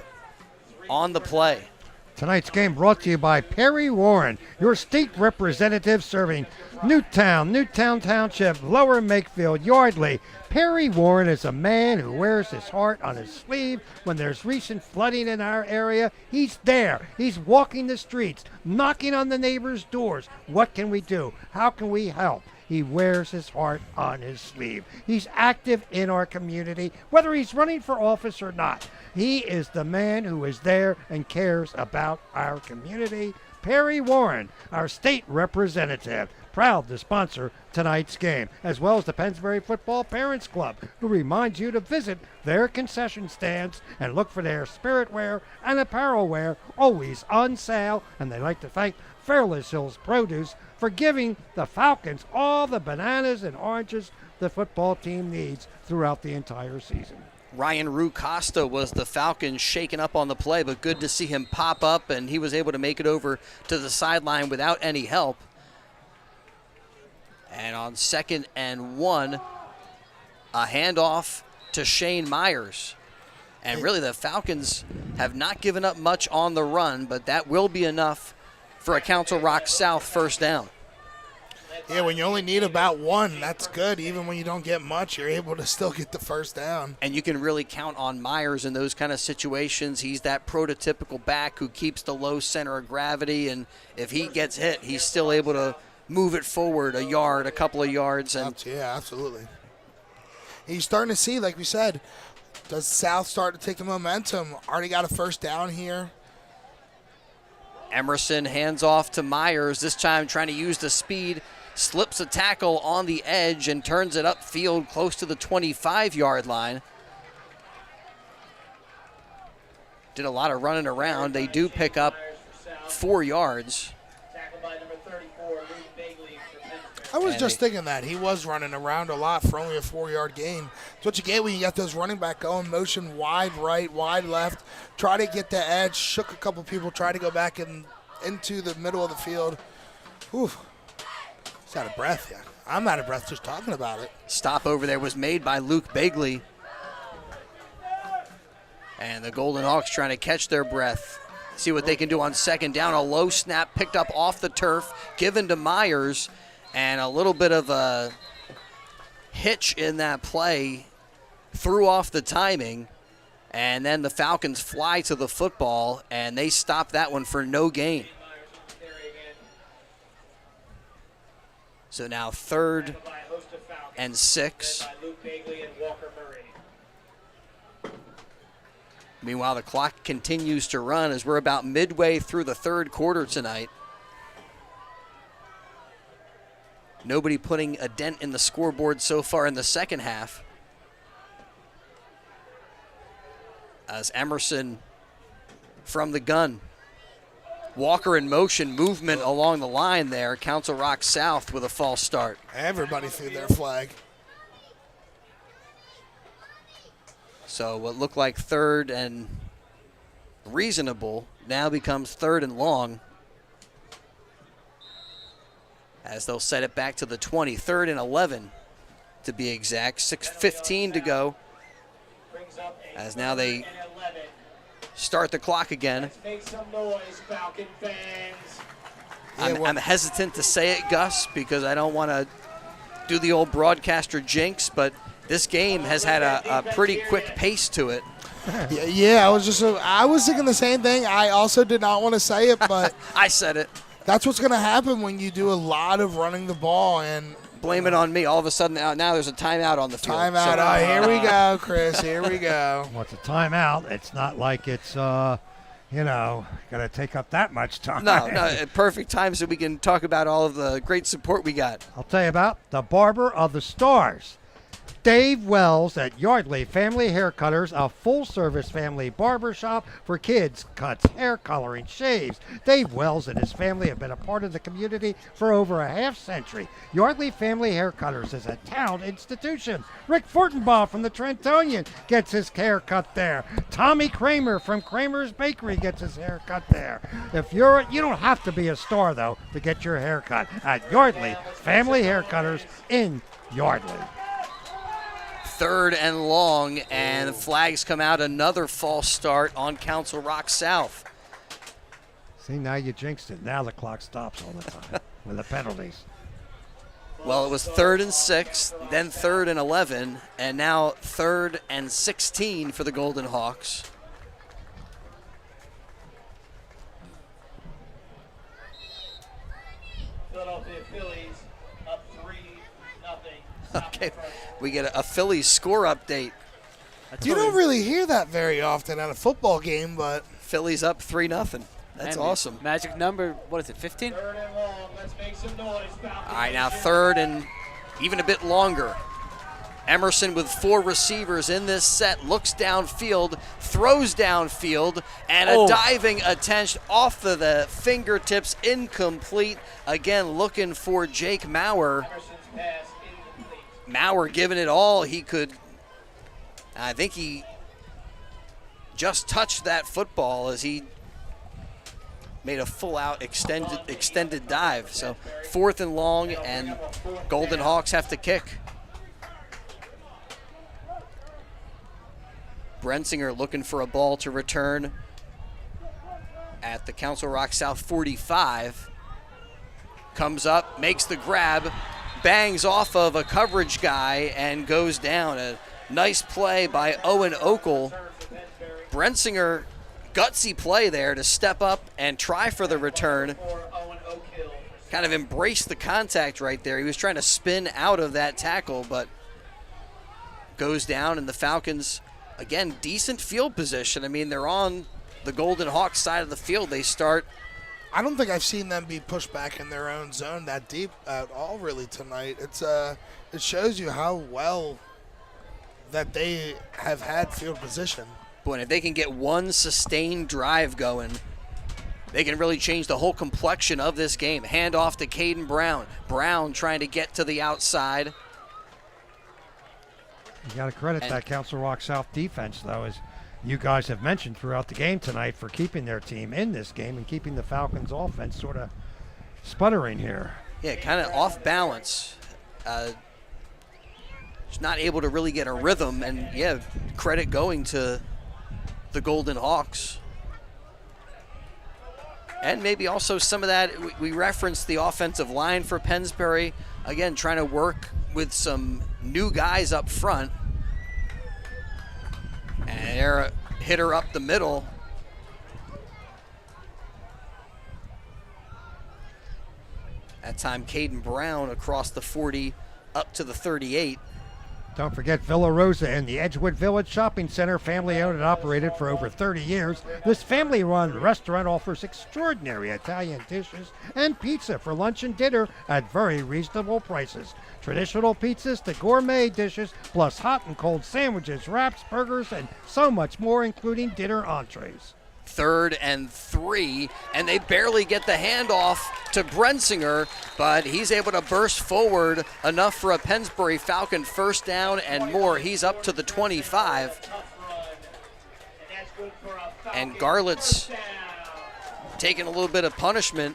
on the play. Tonight's game brought to you by Perry Warren, your state representative serving Newtown, Newtown Township, Lower Makefield, Yardley. Perry Warren is a man who wears his heart on his sleeve. When there's recent flooding in our area, he's there. He's walking the streets, knocking on the neighbors' doors. What can we do? How can we help? He wears his heart on his sleeve. He's active in our community, whether he's running for office or not. He is the man who is there and cares about our community. Perry Warren, our state representative, proud to sponsor tonight's game, as well as the Pennsbury Football Parents Club, who reminds you to visit their concession stands and look for their spirit wear and apparel wear, always on sale. And they like to thank Fairless Hills Produce for giving the Falcons all the bananas and oranges the football team needs throughout the entire season. Ryan Rue Costa was the Falcons shaken up on the play, but good to see him pop up, and he was able to make it over to the sideline without any help. And on 2nd and 1, a handoff to Shane Myers. And really the Falcons have not given up much on the run, but that will be enough for a Council Rock South 1st down. Yeah, when you only need about 1, that's good. Even when you don't get much, you're able to still get the 1st down. And you can really count on Myers in those kind of situations. He's that prototypical back who keeps the low center of gravity, and if he gets hit, he's still able to move it forward a yard, a couple of yards. And yeah, absolutely. He's starting to see, like we said, does South start to take the momentum? Already got a 1st down here. Emerson hands off to Myers, this time trying to use the speed, slips a tackle on the edge and turns it upfield close to the 25-yard line. Did a lot of running around. They do pick up 4 yards. I was just thinking that. He was running around a lot for only a 4-yard gain. It's what you get when you got those running back going, motion wide right, wide left, try to get the edge, shook a couple people, try to go back into the middle of the field. Whew. He's out of breath, yeah. I'm out of breath just talking about it. Stop over there was made by Luke Bagley. And the Golden Hawks trying to catch their breath. See what they can do on second down. A low snap picked up off the turf, given to Myers. And a little bit of a hitch in that play. Threw off the timing. And then the Falcons fly to the football, and they stop that one for no gain. So now 3rd and 6. Meanwhile, the clock continues to run as we're about midway through the 3rd quarter tonight. Nobody putting a dent in the scoreboard so far in the second half. As Emerson from the gun. Walker in motion, movement along the line there. Council Rock South with a false start. Everybody threw their flag. So what looked like 3rd and reasonable now becomes 3rd and long. As they'll set it back to the 20, 3rd and 11 to be exact. 6:15 to go. As now they start the clock again. Let's make some noise, Falcon fans. I'm hesitant to say it, Gus, because I don't want to do the old broadcaster jinx, but this game has had a pretty quick pace to it. Yeah, I was thinking the same thing. I also did not want to say it, but I said it. That's what's going to happen when you do a lot of running the ball and blame it on me. All of a sudden, now there's a timeout on the field. Timeout. So, Here we go, Chris. Here we go. What's a timeout? It's not like it's, going to take up that much time. No, perfect time so we can talk about all of the great support we got. I'll tell you about the Barber of the Stars. Dave Wells at Yardley Family Haircutters, a full-service family barber shop for kids, cuts, hair coloring, shaves. Dave Wells and his family have been a part of the community for over a half-century. Yardley Family Haircutters is a town institution. Rick Fortenbaugh from the Trentonian gets his hair cut there. Tommy Kramer from Kramer's Bakery gets his hair cut there. You don't have to be a star, though, to get your hair cut at Yardley Family Haircutters in Yardley. 3rd and long, and the flags come out. Another false start on Council Rock South. See, now you jinxed it. Now the clock stops all the time with the penalties. Well, it was 3rd and 6, then 3rd and 11, and now 3rd and 16 for the Golden Hawks. Philadelphia Phillies up 3-0. Okay, we get a Phillies score update. You don't really hear that very often at a football game, but Phillies up 3-0. That's awesome. Magic number, what is it, 15? 3rd and long. Let's make some noise, Falcon. All right, now 3rd and even a bit longer. Emerson with 4 receivers in this set, looks downfield, throws downfield, and a diving attempt off of the fingertips, incomplete. Again, looking for Jake Maurer. Maurer giving it all he could. I think he just touched that football as he made a full-out extended dive. So 4th and long, and Golden Hawks have to kick. Brensinger looking for a ball to return at the Council Rock South 45. Comes up, makes the grab, bangs off of a coverage guy, and goes down. A nice play by Owen Okel. Brensinger, gutsy play there to step up and try for the return. Kind of embraced the contact right there. He was trying to spin out of that tackle, but goes down, and the Falcons, again, decent field position. I mean, they're on the Golden Hawks side of the field. They start I don't think I've seen them be pushed back in their own zone that deep at all really tonight. It shows you how well that they have had field position. Boy, and if they can get one sustained drive going, they can really change the whole complexion of this game. Hand off to Caden Brown. Brown trying to get to the outside. You got to credit that Council Rock South defense, though, as you guys have mentioned throughout the game tonight, for keeping their team in this game and keeping the Falcons' offense sort of sputtering here. Yeah, kind of off balance. Just not able to really get a rhythm, and yeah, credit going to the Golden Hawks. And maybe also some of that, we referenced the offensive line for Pennsbury. Again, trying to work with some new guys up front. And they're a hitter up the middle. That time, Caden Brown across the 40 up to the 38. Don't forget Villa Rosa and the Edgewood Village Shopping Center, family owned and operated for over 30 years. This family-run restaurant offers extraordinary Italian dishes and pizza for lunch and dinner at very reasonable prices. Traditional pizzas to gourmet dishes, plus hot and cold sandwiches, wraps, burgers, and so much more, including dinner entrees. 3rd and 3, and they barely get the handoff to Brensinger, but he's able to burst forward enough for a Pennsbury Falcon first down and more. He's up to the 25. And Garlett's taking a little bit of punishment.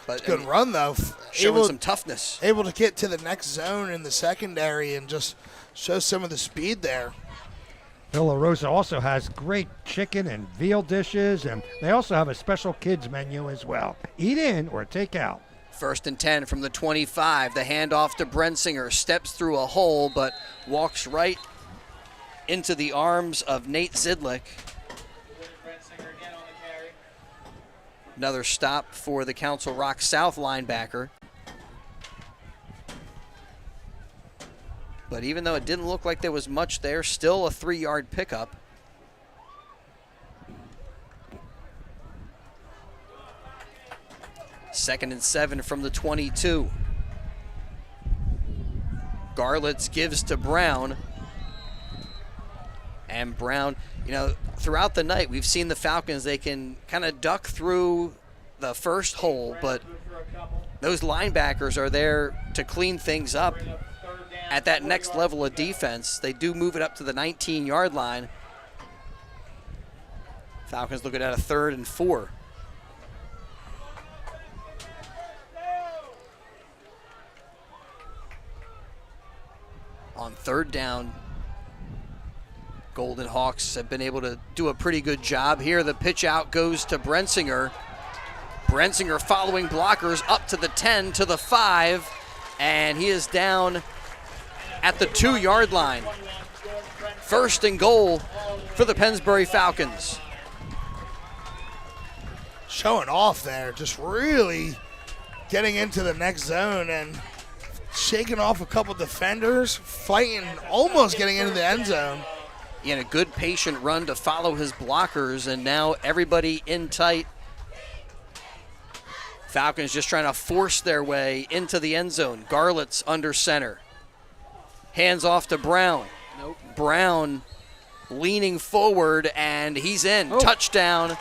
But Good run, though. Showing some toughness. Able to get to the next zone in the secondary and just show some of the speed there. Villa Rosa also has great chicken and veal dishes, and they also have a special kids menu as well. Eat in or take out. 1st and 10 from the 25. The handoff to Brensinger. Steps through a hole, but walks right into the arms of Nate Zidlick. Another stop for the Council Rock South linebacker. But even though it didn't look like there was much there, still a 3-yard pickup. Second and 7 from the 22. Garlitz gives to Brown. And Brown, you know, throughout the night we've seen the Falcons, they can kind of duck through the first hole, but those linebackers are there to clean things up. At that next level of defense, they do move it up to the 19-yard line. Falcons looking at a 3rd and 4. On 3rd down, Golden Hawks have been able to do a pretty good job here. The pitch out goes to Brensinger. Brensinger following blockers up to the 10, to the 5, and he is down at the 2-yard line. 1st and goal for the Pennsbury Falcons. Showing off there, just really getting into the next zone and shaking off a couple defenders, fighting, almost getting into the end zone. He had a good patient run to follow his blockers, and now everybody in tight. Falcons just trying to force their way into the end zone. Garlitz under center. Hands off to Brown. Nope. Brown leaning forward, and he's in. Touchdown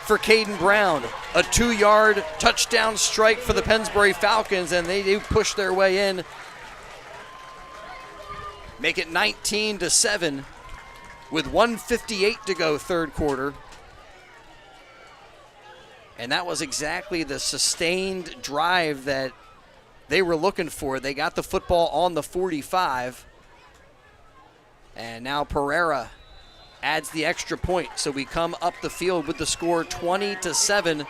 for Caden Brown. A 2-yard touchdown strike for the Pennsbury Falcons, and they do push their way in. Make it 19-7 with 1:58 to go, 3rd quarter. And that was exactly the sustained drive that they were looking for. They got the football on the 45. And now Pereira adds the extra point. So we come up the field with the score 20-7.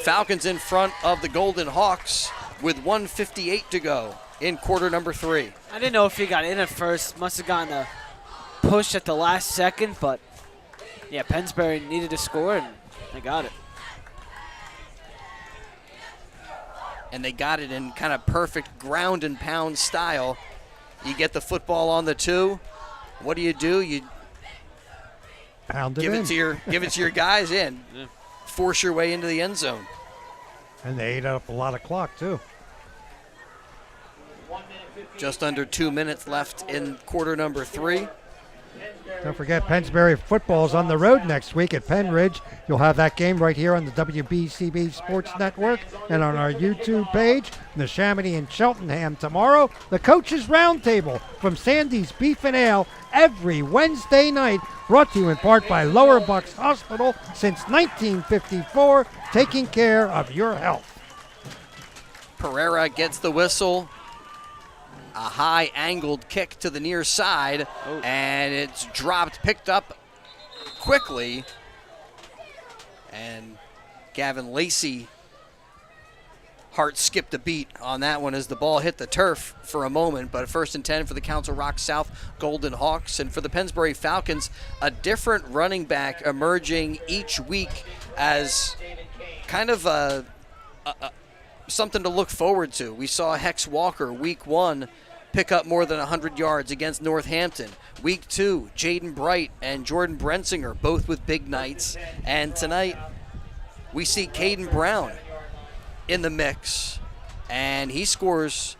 Falcons in front of the Golden Hawks with 1:58 to go in quarter number 3. I didn't know if he got in at first. Must have gotten a push at the last second, but yeah, Pennsbury needed to score, and they got it. And they got it in kind of perfect ground and pound style. You get the football on the 2. What do? You pound it give in. it to your guys in. force your way into the end zone. And they ate up a lot of clock, too. Just under 2 minutes left in quarter number 3. Don't forget, Pennsbury football is on the road next week at Penn Ridge. You'll have that game right here on the WBCB Sports Network and on our YouTube page. The Neshaminy and Cheltenham tomorrow. The Coaches Roundtable from Sandy's Beef and Ale every Wednesday night. Brought to you in part by Lower Bucks Hospital since 1954, taking care of your health. Pereira gets the whistle. A high angled kick to the near side, and it's dropped, picked up quickly. And Gavin Lacey, heart skipped a beat on that one as the ball hit the turf for a moment. But first and 10 for the Council Rock South Golden Hawks. And for the Pennsbury Falcons, a different running back emerging each week as kind of something to look forward to. We saw Hex Walker week 1 pick up more than 100 yards against Northampton. Week 2, Jaden Bright and Jordan Brensinger, both with big nights. And tonight, we see Caden Brown in the mix. And he scores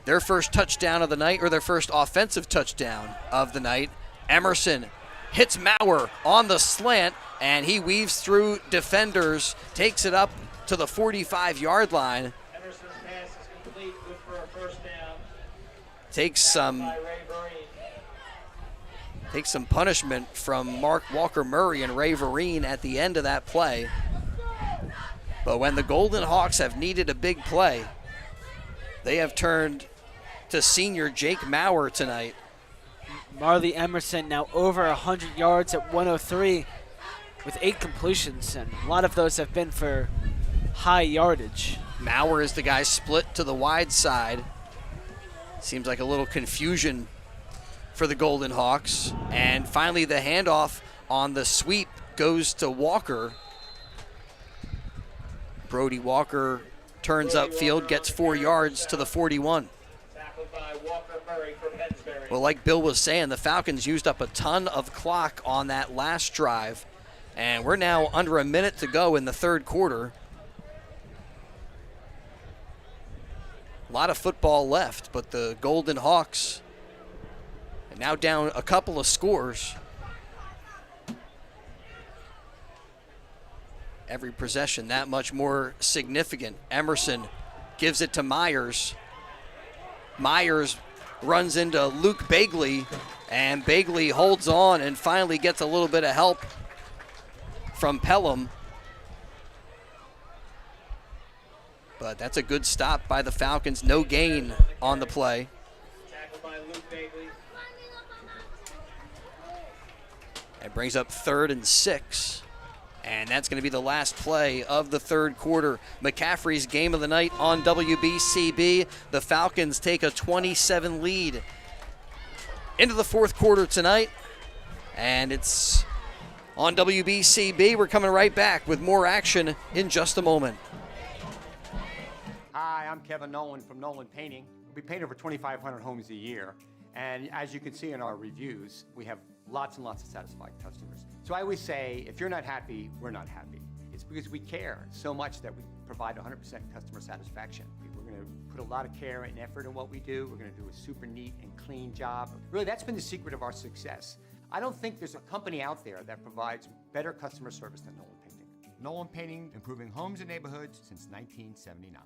their first touchdown of the night, or their first offensive touchdown of the night. Emerson hits Maurer on the slant, and he weaves through defenders, takes it up to the 45-yard line. Emerson's pass is complete, good for a first down. Takes some punishment from Mark Walker Murray and Ray Vereen at the end of that play. But when the Golden Hawks have needed a big play, they have turned to senior Jake Maurer tonight. Marley Emerson now over 100 yards at 103 with 8 completions, and a lot of those have been for high yardage. Maurer is the guy split to the wide side. Seems like a little confusion for the Golden Hawks. And finally the handoff on the sweep goes to Walker. Brody Walker turns upfield, gets 4 yards to the 41. Well, like Bill was saying, the Falcons used up a ton of clock on that last drive. And we're now under a minute to go in the third quarter. A lot of football left, but the Golden Hawks are now down a couple of scores. Every possession that much more significant. Emerson gives it to Myers. Myers runs into Luke Bagley, and Bagley holds on and finally gets a little bit of help from Pelham. But that's a good stop by the Falcons. No gain on the play. It brings up 3rd and 6. And that's going to be the last play of the third quarter. McCaffrey's game of the night on WBCB. The Falcons take a 27 lead into the fourth quarter tonight. And it's on WBCB. We're coming right back with more action in just a moment. Hi, I'm Kevin Nolan from Nolan Painting. We paint over 2,500 homes a year. And as you can see in our reviews, we have lots and lots of satisfied customers. So I always say, if you're not happy, we're not happy. It's because we care so much that we provide 100% customer satisfaction. We're going to put a lot of care and effort in what we do. We're going to do a super neat and clean job. Really, that's been the secret of our success. I don't think there's a company out there that provides better customer service than Nolan Painting. Nolan Painting, improving homes and neighborhoods since 1979.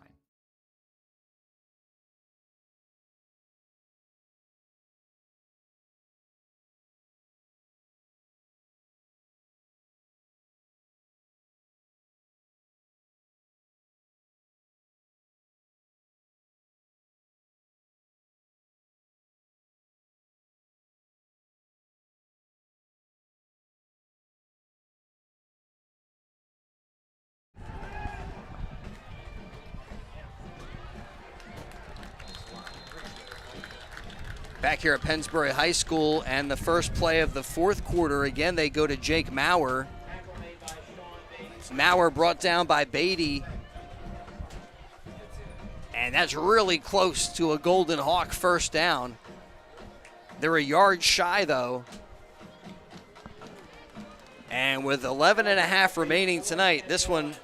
Back here at Pennsbury High School, and the first play of the fourth quarter, again, they go to Jake Maurer. Maurer brought down by Beatty. And that's really close to a Golden Hawk first down. They're a yard shy, though. And with 11.5 remaining tonight, this one,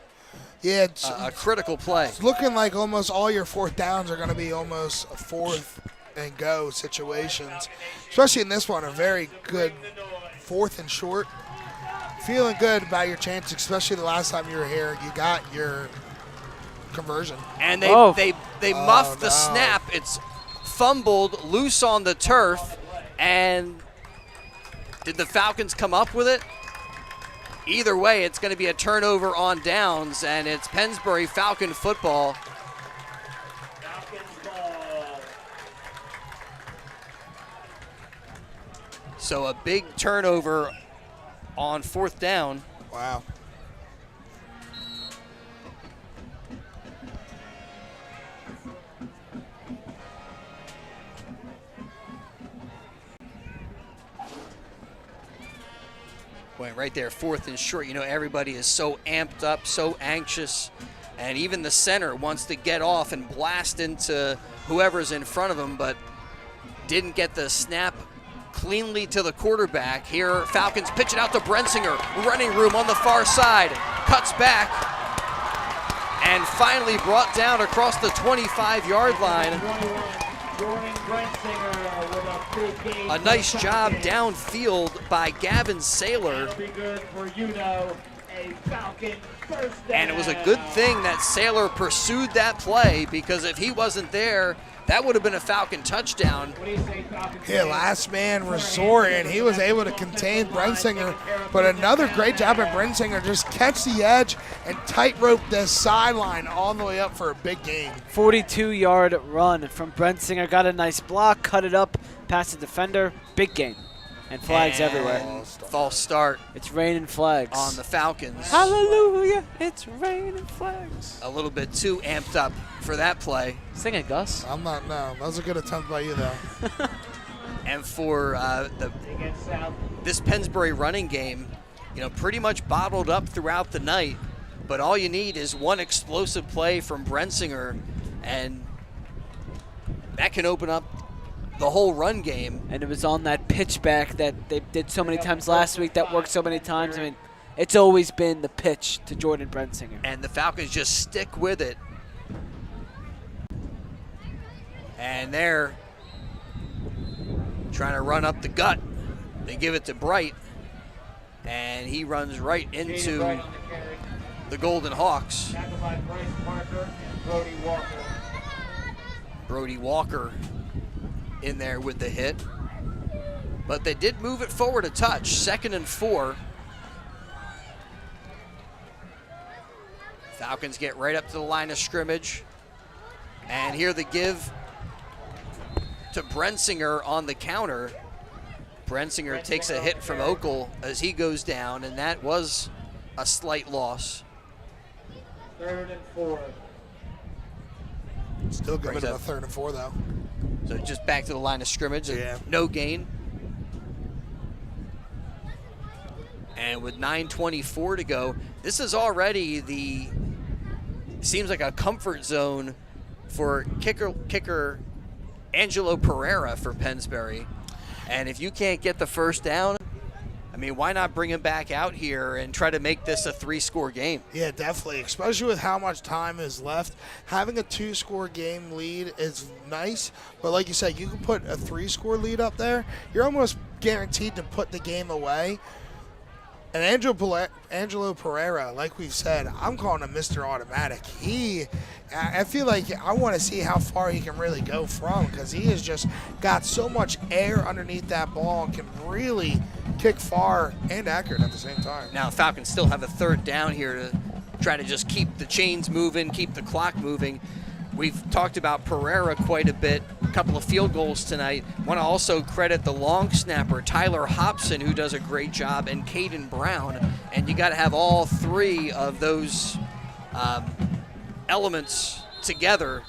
yeah, it's a critical play. It's looking like almost all your fourth downs are going to be almost fourth and go situations, especially in this one, a very good fourth and short. Feeling good about your chances, especially the last time you were here. You got your conversion. And they muffed the snap. It's fumbled, loose on the turf, and did the Falcons come up with it? Either way, it's going to be a turnover on downs, and it's Pennsbury Falcon football. So a big turnover on fourth down. Wow. Went right there, fourth and short. You know, everybody is so amped up, so anxious, and even the center wants to get off and blast into whoever's in front of him, but didn't get the snap cleanly to the quarterback. Here, Falcons pitch it out to Brensinger. Running room on the far side. Cuts back. And finally brought down across the 25-yard line. A nice job downfield by Gavin Saylor. And it was a good thing that Saylor pursued that play, because if he wasn't there, that would have been a Falcon touchdown. Yeah, last man resort, and he was able to contain Brensinger. But another great job at Brensinger, just catch the edge and tightrope the sideline all the way up for a big gain. 42-yard run from Brensinger. Got a nice block, cut it up past the defender. Big gain. And flags everywhere. False start. It's raining flags. On the Falcons. Hallelujah, it's raining flags. A little bit too amped up for that play. Sing it, Gus. I'm not, no. That was a good attempt by you, though. And for this Pennsbury running game, you know, pretty much bottled up throughout the night. But all you need is one explosive play from Brensinger, and that can open up the whole run game. And it was on that pitch back that they did so many times last week, that worked so many times. I mean, it's always been the pitch to Jordan Brensinger. And the Falcons just stick with it. And they're trying to run up the gut. They give it to Bright, and he runs right into the Golden Hawks. Brody Walker in there with the hit. But they did move it forward a touch, 2nd and 4. Falcons get right up to the line of scrimmage. And here the give to Brensinger on the counter. Brensinger takes a hit from Okel as he goes down, and that was a slight loss. 3rd and 4. Still good at a 3rd and 4, though. So just back to the line of scrimmage. Yeah. No gain. And with 9:24 to go, this is already seems like a comfort zone for kicker Angelo Pereira for Pennsbury. And if you can't get the first down, I mean, why not bring him back out here and try to make this a 3-score game? Yeah, definitely, especially with how much time is left. Having a 2-score game lead is nice, but like you said, you can put a 3-score lead up there. You're almost guaranteed to put the game away. And Angelo Pereira, like we've said, I'm calling him Mr. Automatic. I feel like I want to see how far he can really go from, because he has just got so much air underneath that ball and can really kick far and accurate at the same time. Now, Falcons still have a 3rd down here to try to just keep the chains moving, keep the clock moving. We've talked about Pereira quite a bit, a couple of field goals tonight. Want to also credit the long snapper, Tyler Hobson, who does a great job, and Caden Brown. And you got to have all 3 of those elements together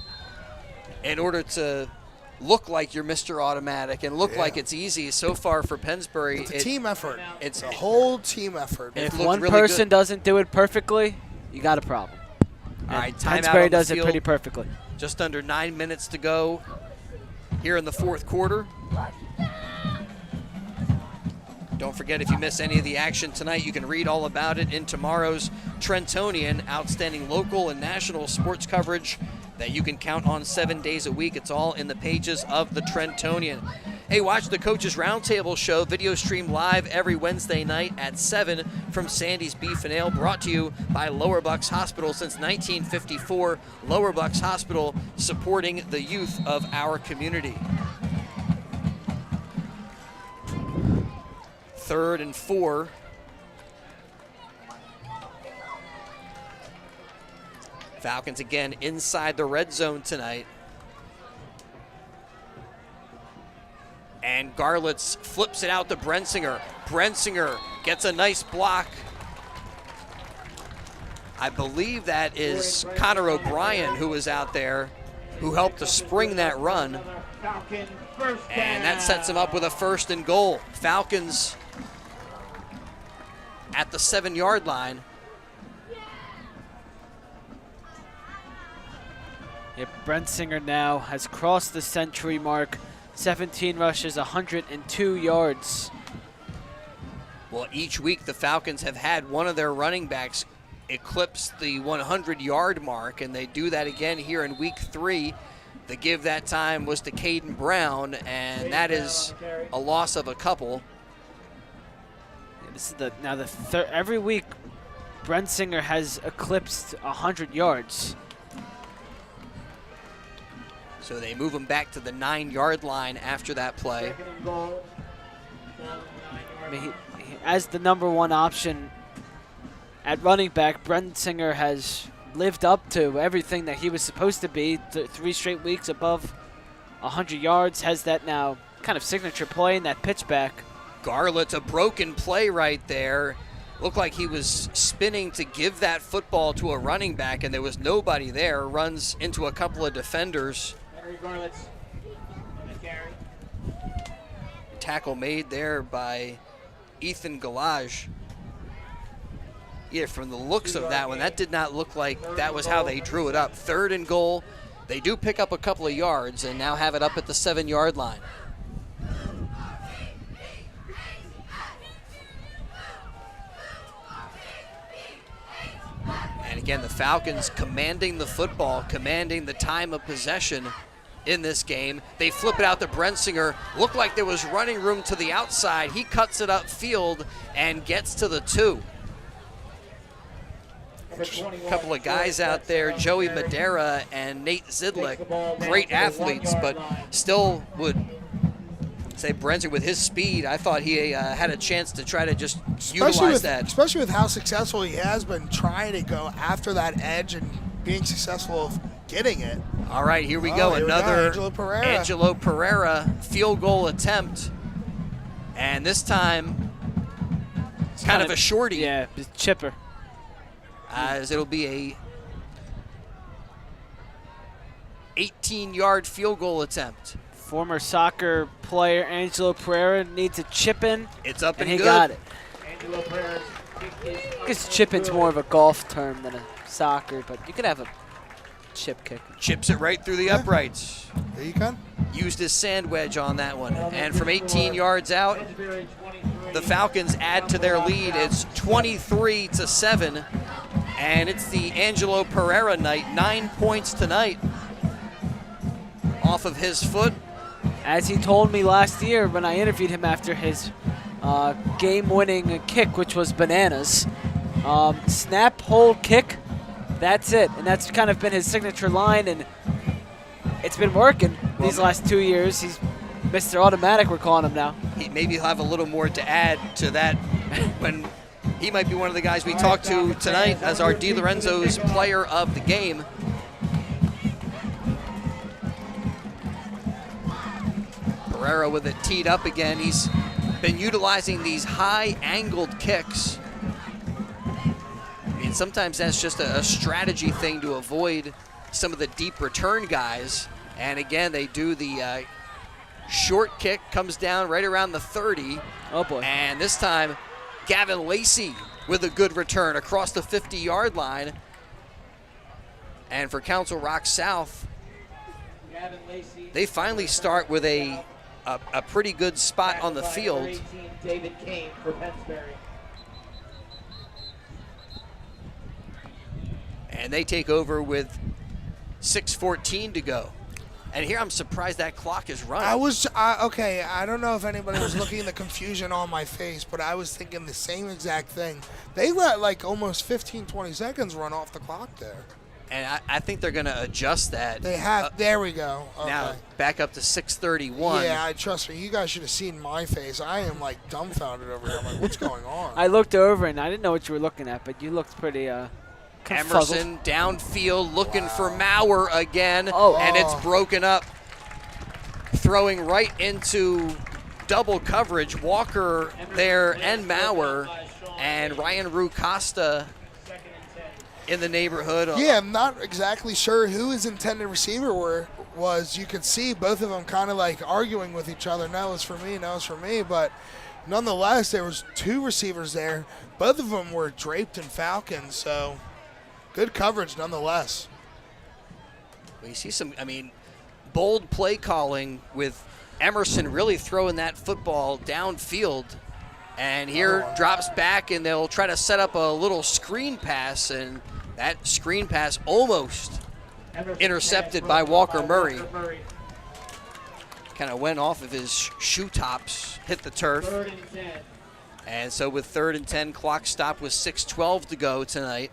in order to look like you're Mr. Automatic and look like it's easy. So far for Pennsbury, It's a team effort. It's a whole team effort. And if one person doesn't do it perfectly, you got a problem. All right, timeout Pennsbury on the does it field. pretty perfectly. Just under 9 minutes to go here in the 4th quarter. Don't forget, if you miss any of the action tonight, you can read all about it in tomorrow's Trentonian. Outstanding local and national sports coverage that you can count on 7 days a week. It's all in the pages of the Trentonian. Hey, watch the Coaches Roundtable show, video stream live every Wednesday night at 7 from Sandy's Beef and Ale, brought to you by Lower Bucks Hospital since 1954. Lower Bucks Hospital supporting the youth of our community. 3rd and 4. Falcons again inside the red zone tonight. And Garlitz flips it out to Brensinger. Brensinger gets a nice block. I believe that is Connor O'Brien who was out there, who helped to spring that run. And that sets him up with a 1st and goal. Falcons at the 7-yard line. Yeah, Brensinger now has crossed the century mark. 17 rushes, 102 yards. Well, each week the Falcons have had one of their running backs eclipse the 100-yard mark, and they do that again here in week 3. The give that time was to Caden Brown, and that is a loss of a couple. Yeah, this is every week Brensinger has eclipsed 100 yards. So they move him back to the 9-yard line after that play. I mean, as the #1 option at running back, Brensinger has lived up to everything that he was supposed to be. 3 straight weeks above 100 yards, has that now kind of signature play in that pitch back. Garlitz, a broken play right there. Looked like he was spinning to give that football to a running back, and there was nobody there. Runs into a couple of defenders. Tackle made there by Ethan Galage. Yeah, from the looks of that one, that did not look like that was how they drew it up. 3rd and goal. They do pick up a couple of yards and now have it up at the 7-yard line. And again, the Falcons commanding the football, commanding the time of possession in this game. They flip it out to Brensinger. Looked like there was running room to the outside. He cuts it upfield and gets to the 2. A couple of guys out there, Joey Madera and Nate Zidlick, great athletes, but still would say Brensinger with his speed, I thought he had a chance to try to just utilize that. Especially with how successful he has been trying to go after that edge and being successful of getting it. All right, here we go. Another Angelo Pereira field goal attempt. And this time, it's kind of a shorty. Yeah, chipper. As it'll be a 18-yard field goal attempt. Former soccer player Angelo Pereira needs a chip in. It's up and he good. Got it. I guess chip in's more of a golf term than a soccer, but you could have a chip kick. Chips it right through the uprights. There you go. Used his sand wedge on that one. And from 18 yards out, the Falcons add to their lead. It's 23-7. And it's the Angelo Pereira night. 9 points tonight off of his foot. As he told me last year when I interviewed him after his game-winning kick, which was bananas. Snap, hold, kick, that's it. And that's kind of been his signature line, and it's been working these last 2 years. He's Mr. Automatic, we're calling him now. Maybe he'll have a little more to add to that when he might be one of the guys we talk to tonight as our Di Lorenzo's player of the game. Pereira with it teed up again. He's been utilizing these high-angled kicks. I mean, sometimes that's just a strategy thing to avoid some of the deep return guys. And again, they do the short kick, comes down right around the 30. Oh, boy. And this time, Gavin Lacey with a good return across the 50-yard line. And for Council Rock South, they finally start with a a pretty good spot on the field. 18, David Kane for Pennsbury. And they take over with 6:14 to go. And here I'm surprised that clock is running. Okay, I don't know if anybody was looking at the confusion on my face, but I was thinking the same exact thing. They let like almost 15, 20 seconds run off the clock there. And I think they're going to adjust that. They have. There we go. Okay. Now back up to 6:31. Yeah, trust me. You guys should have seen my face. I am like dumbfounded over here. I'm like, what's going on? I looked over and I didn't know what you were looking at, but you looked pretty Emerson downfield looking for Maurer again, Oh. and it's broken up. Throwing right into double coverage. Walker there and Maurer, and Ryan Rucosta in the neighborhood. Yeah, I'm not exactly sure who his intended receiver was. You could see both of them kind of like arguing with each other. No, it's for me. No, it's for me. But nonetheless, there was two receivers there. Both of them were draped in Falcons, so good coverage nonetheless. We see some, bold play calling with Emerson really throwing that football downfield. And here drops back, and they'll try to set up a little screen pass, and that screen pass almost intercepted by Walker Murray. Kind of went off of his shoe tops, hit the turf. 3rd and 10. And so with 3rd and 10, clock stop with 6:12 to go tonight.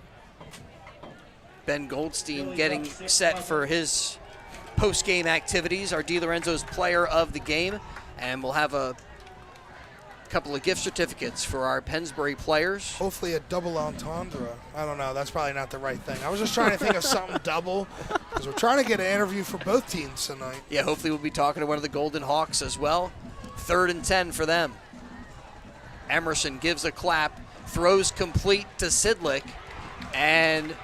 Ben Goldstein getting set for his post-game activities, our DiLorenzo's player of the game. And we'll have a couple of gift certificates for our Pennsbury players. Hopefully a double entendre. I don't know. That's probably not the right thing. I was just trying to think of something double because we're trying to get an interview for both teams tonight. Yeah, hopefully we'll be talking to one of the Golden Hawks as well. 3rd and 10 for them. Emerson gives a clap, throws complete to Sidlick, and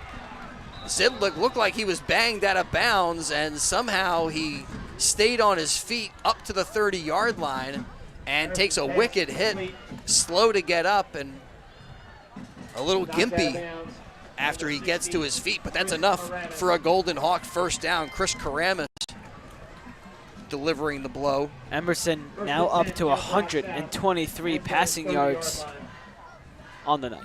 Sidlick looked like he was banged out of bounds, and somehow he stayed on his feet up to the 30-yard line and takes a wicked hit, slow to get up, and a little gimpy after he gets to his feet, but that's enough for a Golden Hawk first down. Chris Karamis delivering the blow. Emerson now up to 123 passing yards on the night.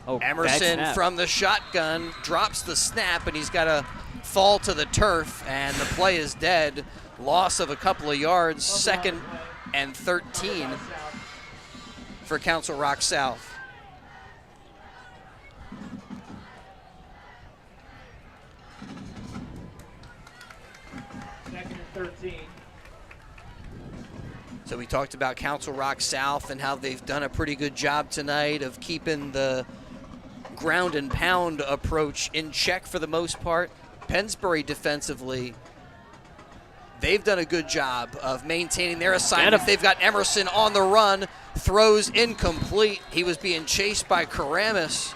Oh, Emerson from the shotgun drops the snap, and he's got to fall to the turf, and the play is dead. Loss of a couple of yards, 2nd and 13 for Council Rock South. So we talked about Council Rock South and how they've done a pretty good job tonight of keeping the ground and pound approach in check for the most part. Pennsbury defensively, they've done a good job of maintaining their assignment. They've got Emerson on the run, throws incomplete. He was being chased by Karamis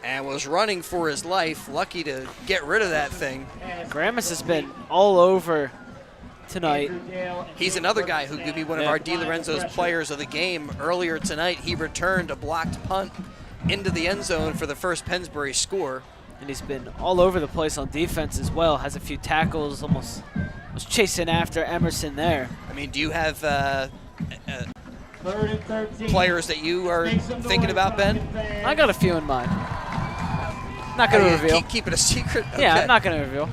and was running for his life. Lucky to get rid of that thing. Karamis has been all over tonight. He's another guy who could be one of our DiLorenzo's players of the game. Earlier tonight, he returned a blocked punt into the end zone for the first Pennsbury score. And he's been all over the place on defense as well. Has a few tackles, almost was chasing after Emerson there. I mean, do you have players that you are thinking about, Ben? I got a few in mind. Not going to reveal. Keep it a secret? Okay. Yeah, I'm not going to reveal.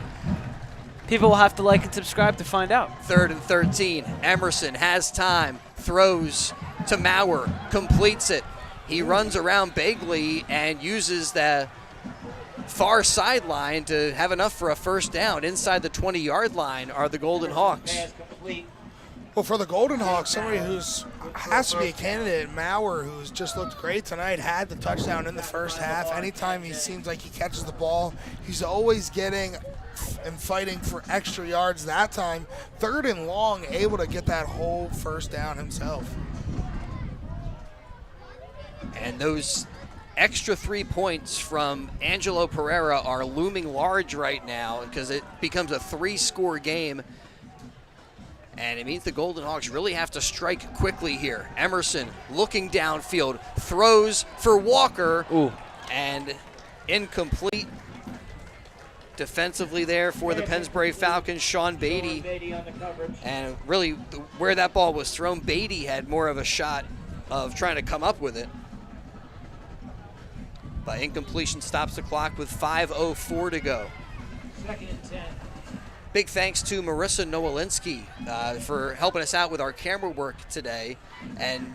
People will have to like and subscribe to find out. 3rd and 13. Emerson has time, throws to Maurer, completes it. He runs around Bagley and uses the far sideline to have enough for a first down. Inside the 20-yard line are the Golden Hawks. Well, for the Golden Hawks, somebody who's has to be a candidate, Maurer, who's just looked great tonight, had the touchdown in the first half. Anytime he seems like he catches the ball, he's always getting and fighting for extra yards. That time, 3rd and long, able to get that whole first down himself. And those extra 3 points from Angelo Pereira are looming large right now because it becomes a 3-score game. And it means the Golden Hawks really have to strike quickly here. Emerson looking downfield, throws for Walker. Ooh. and incomplete defensively there for the Pennsbury Falcons, Sean Beatty. And really, where that ball was thrown, Beatty had more of a shot of trying to come up with it. But incompletion stops the clock with 5:04 to go. 2nd and 10. Big thanks to Marissa Nowalinsky for helping us out with our camera work today, and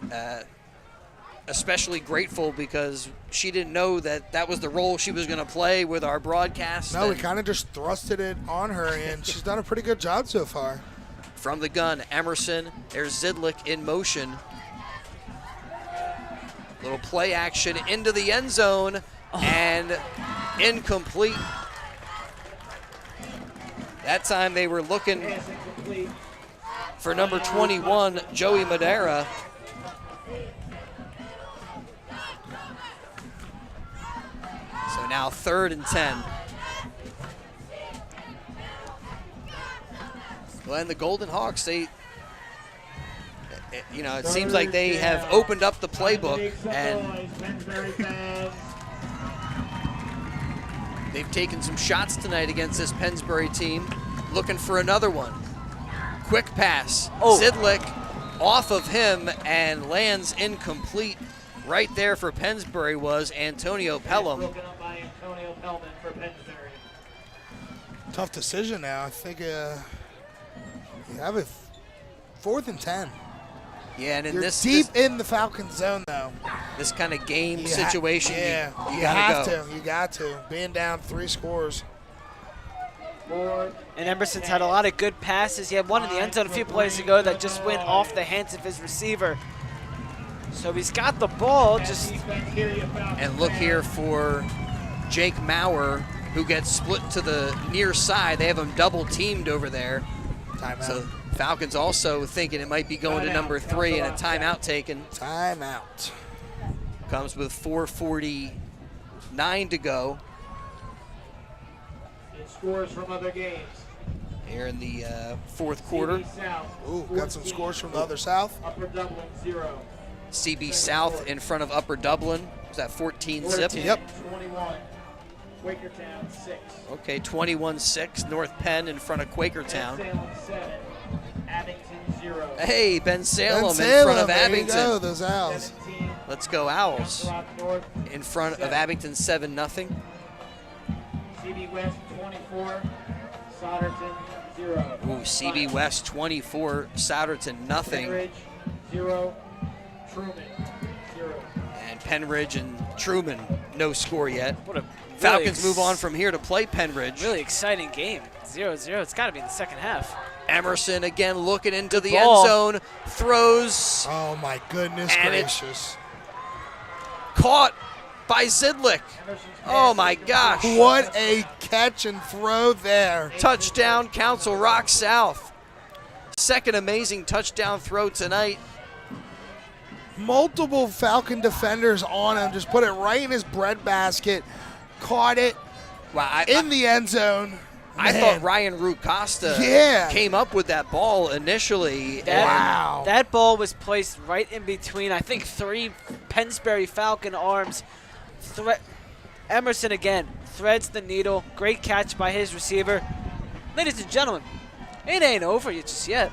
especially grateful because she didn't know that was the role she was going to play with our broadcast. No, we kind of just thrusted it on her, and she's done a pretty good job so far. From the gun, Emerson, there's Zidlik in motion. Little play action into the end zone, and incomplete. That time they were looking for number 21, Joey Madera. So now 3rd and 10. Well, and the Golden Hawks, it seems like they have opened up the playbook, and they've taken some shots tonight against this Pennsbury team, looking for another one. Quick pass. Zidlik off of him and lands incomplete. Right there for Pennsbury was Antonio Pelham. Broken up by Antonio Pelham for Pennsbury. Tough decision now. I think you have it 4th and 10. Yeah, and in You're this deep in the Falcons zone, though. This kind of game situation, you you gotta have go. to. You got to. Being down 3 scores. And Emerson's had a lot of good passes. He had one in the end zone a few plays ago that just went off the hands of his receiver. So he's got the ball, just... And look here for Jake Maurer, who gets split to the near side. They have him double teamed over there. Timeout. So Falcons also thinking it might be going to number 3 and a timeout taken. Timeout. Comes with 4:49 to go. It scores from other games. Here in the 4th quarter. Ooh, got some scores from the other South. Upper Dublin 0. CB South in front of Upper Dublin. Was that 14 zip? Yep. 21. Quakertown 6. Okay, 21-6. North Penn in front of Quakertown. Salem 7. Abington 0. Hey, Ben Salem in Salem, front of there you Abington. go, those Owls. 17. Let's go Owls. Council Rock North In front of Abington 7-0. CB West 24. Solderton 0. Ooh, CB West 24, Souderton nothing. Penridge 0. Truman 0. And Penridge and Truman no score yet. What a Falcons move on from here to play Penridge. Really exciting game. 0-0. It's got to be in the second half. Emerson again looking into the ball. end zone, throws, Oh, my goodness And gracious. caught by Zidlik. Oh my gosh. What a catch and throw there. Touchdown, Council Rock South. Second amazing touchdown throw tonight. Multiple Falcon defenders on him. Just put it right in his breadbasket. Caught it Wow, in the end zone. I Man. thought Ryan Rucosta came up with that ball initially. Wow. That ball was placed right in between, I think, 3 Pennsbury Falcon arms. Emerson again threads the needle. Great catch by his receiver. Ladies and gentlemen, it ain't over just yet.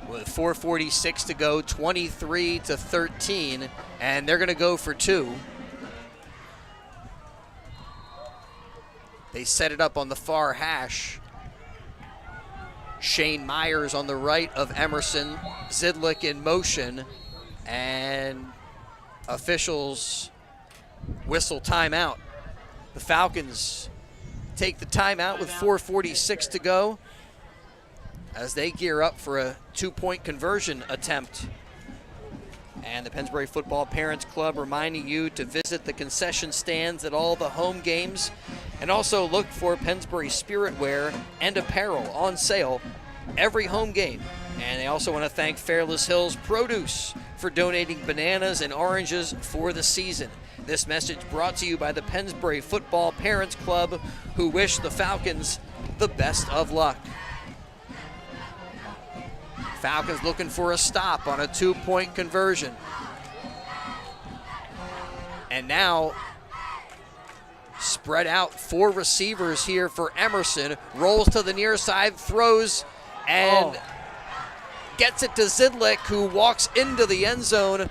With 4:46 to go, 23-13, and they're going to go for 2. They set it up on the far hash. Shane Myers on the right of Emerson. Zidlik in motion, and officials whistle timeout. The Falcons take the timeout with 4:46 to go as they gear up for a 2-point conversion attempt. And the Pennsbury Football Parents Club reminding you to visit the concession stands at all the home games and also look for Pennsbury Spirit Wear and apparel on sale every home game. And they also want to thank Fairless Hills Produce for donating bananas and oranges for the season. This message brought to you by the Pennsbury Football Parents Club, who wish the Falcons the best of luck. Falcons looking for a stop on a 2-point conversion. And now spread out 4 receivers here for Emerson. Rolls to the near side, throws, and gets it to Zidlik, who walks into the end zone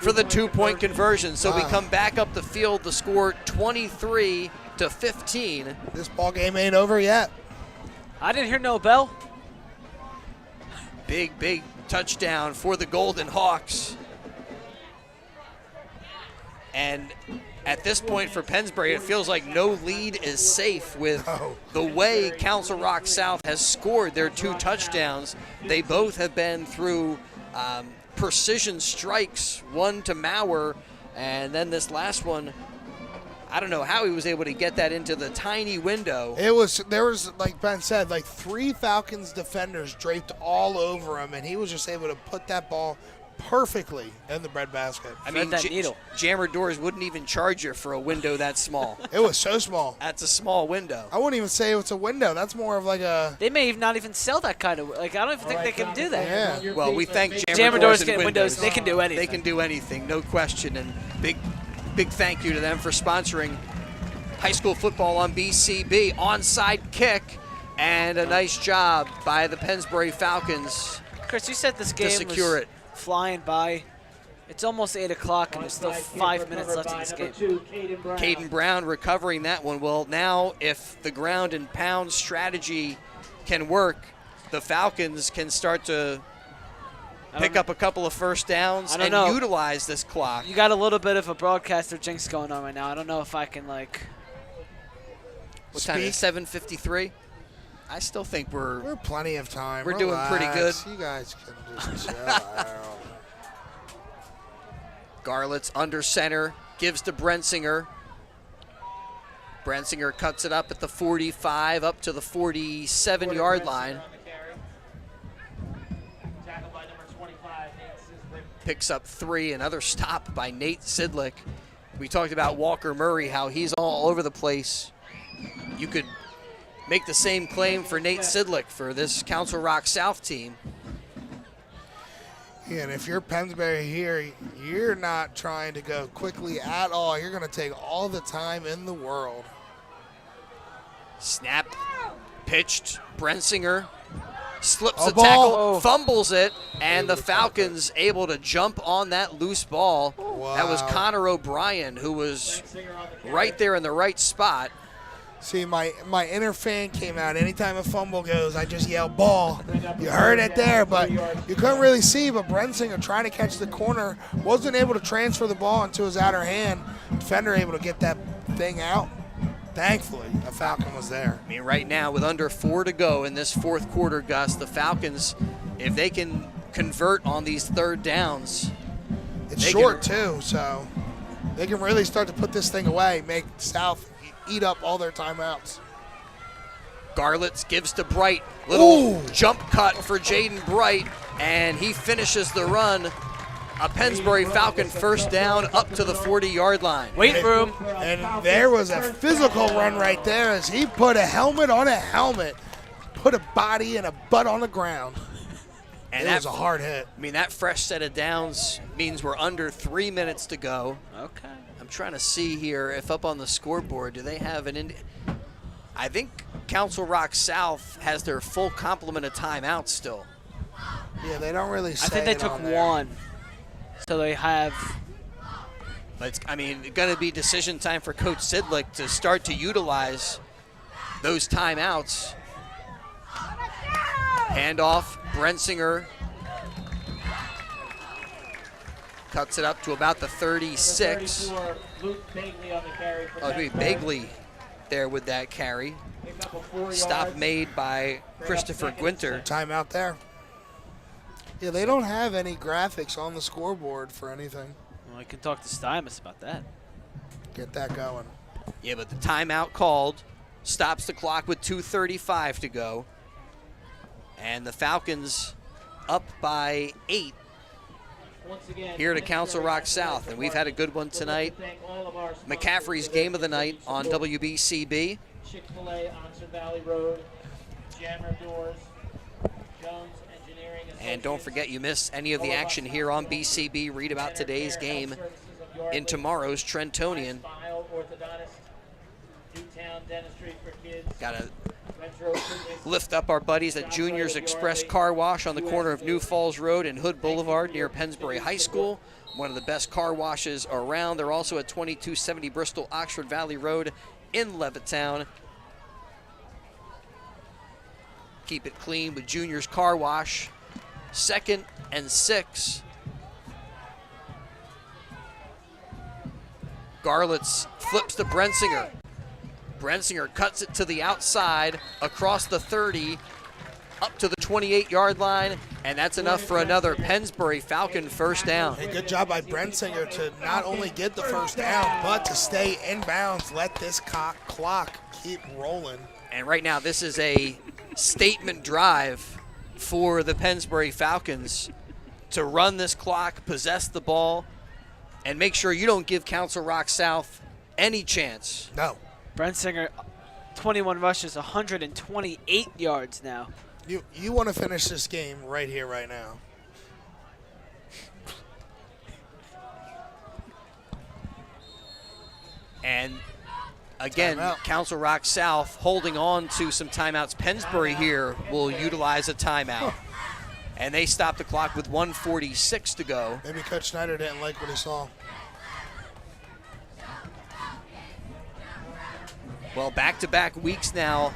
for the 2-point conversion. So we come back up the field. The score 23-15. This ball game ain't over yet. I didn't hear no bell. Big touchdown for the Golden Hawks. And at this point for Pennsbury, it feels like no lead is safe with the way Council Rock South has scored their 2 touchdowns. They both have been through precision strikes, one to Maurer, and then this last one, I don't know how he was able to get that into the tiny window. There was, like Ben said, like 3 Falcons defenders draped all over him, and he was just able to put that ball perfectly in the breadbasket. I mean, Jammer Doors wouldn't even charge you for a window that small. It was so small. That's a small window. I wouldn't even say it's a window. That's more of like a... They may not even sell that kind of... Like, I don't even think they can do that. Yeah. Well, we thank Jammer Doors get windows. They can do anything. They can do anything, no question. And big thank you to them for sponsoring high school football on BCB. Onside kick, and a nice job by the Pennsbury Falcons. Chris, you said this game to secure it. Flying by. It's almost 8 o'clock, and there's still 5 minutes left in this game. Caden Brown recovering that one. Well, now if the ground and pound strategy can work, the Falcons can start to pick up a couple of first downs and utilize this clock. You got a little bit of a broadcaster jinx going on right now. I don't know if I can, like... What time is it? 7:53? I still think we're plenty of time. We're doing pretty good. You guys can just chill out. Garlett's under center, gives to Brensinger. Brensinger cuts it up at the 45, up to the 47-yard line. Picks up 3, another stop by Nate Sidlick. We talked about Walker Murray, how he's all over the place. You could make the same claim for Nate Sidlick for this Council Rock South team. Yeah, and if you're Pennsbury here, you're not trying to go quickly at all. You're going to take all the time in the world. Snap, pitched, Brensinger slips the tackle, fumbles it, and the Falcons able to jump on that loose ball. Wow. That was Connor O'Brien, who was right there in the right spot. See, my inner fan came out. Anytime a fumble goes, I just yell, ball. You heard it there, but you couldn't really see. But Brensinger trying to catch the corner, wasn't able to transfer the ball into his outer hand. Defender able to get that thing out. Thankfully, a Falcon was there. I mean, right now, with under 4 to go in this fourth quarter, Gus, the Falcons, if they can convert on these third downs. It's short, too, so they can really start to put this thing away, make South eat up all their timeouts. Garlitz gives to Bright. Little jump cut for Jaden Bright, and he finishes the run. A Pennsbury Falcon first down up to the 40-yard line. Weight room. And there was a physical run right there as he put a helmet on a helmet, put a body and a butt on the ground. And that was a hard hit. I mean, that fresh set of downs means we're under 3 minutes to go. Okay. I'm trying to see here if up on the scoreboard, do they have an I think Council Rock South has their full complement of timeouts still. Yeah, they don't really say I think they took one. So they have. But it's, I mean, going to be decision time for Coach Sidlick to start to utilize those timeouts. Handoff, Brensinger cuts it up to about the 36. Oh, it'll be Bagley there with that carry. Stop made by Christopher Gwinter. Timeout there. Yeah, they don't have any graphics on the scoreboard for anything. Well, I can talk to Stymus about that. Get that going. Yeah, but the timeout called stops the clock with 2:35 to go. And the Falcons up by 8 here to Council Rock South. And we've had a good one tonight. McCaffrey's game of the night on WBCB. Chick-fil-A, Oxford Valley Road, Jammer Doors, Jones Engineering. And don't forget, you miss any of the action here on BCB. Read about today's game in tomorrow's Trentonian. dentistry for kids. Gotta Retro fitness. lift up our buddies at Junior's Express Car Wash on the corner of New Falls Road and Hood Boulevard near Pennsbury High School. One of the best car washes around. They're also at 2270 Bristol Oxford Valley Road in Levittown. Keep it clean with Junior's Car Wash. 2nd and 6. Garlitz flips to Brensinger. Brensinger cuts it to the outside, across the 30, up to the 28-yard line, and that's enough for another Pennsbury Falcon first down. Hey, good job by Brensinger to not only get the first down, but to stay in bounds, let this clock keep rolling. And right now, this is a statement drive for the Pennsbury Falcons to run this clock, possess the ball, and make sure you don't give Council Rock South any chance. No. Brensinger, 21 rushes, 128 yards now. You want to finish this game right here, right now. And again, Council Rock South holding on to some timeouts. Pennsbury here will utilize a timeout. And they stop the clock with 1:46 to go. Maybe Coach Snyder didn't like what he saw. Well, back-to-back weeks now,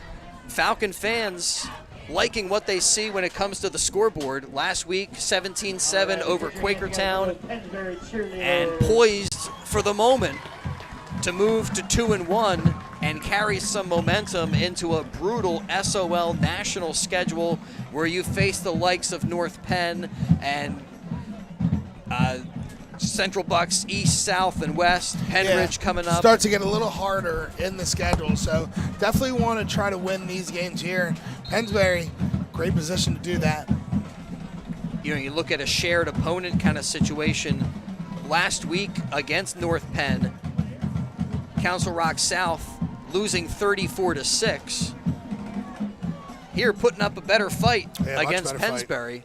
Falcon fans liking what they see when it comes to the scoreboard. Last week, 17-7 over Quakertown, and poised for the moment to move to 2-1 and carry some momentum into a brutal SOL national schedule where you face the likes of North Penn and Central Bucks, East, South, and West. Penridge coming up. Starts to get a little harder in the schedule, so definitely want to try to win these games here. Pennsbury, great position to do that. You know, you look at a shared opponent kind of situation. Last week against North Penn, Council Rock South losing 34-6. Here putting up a better fight against Pennsbury.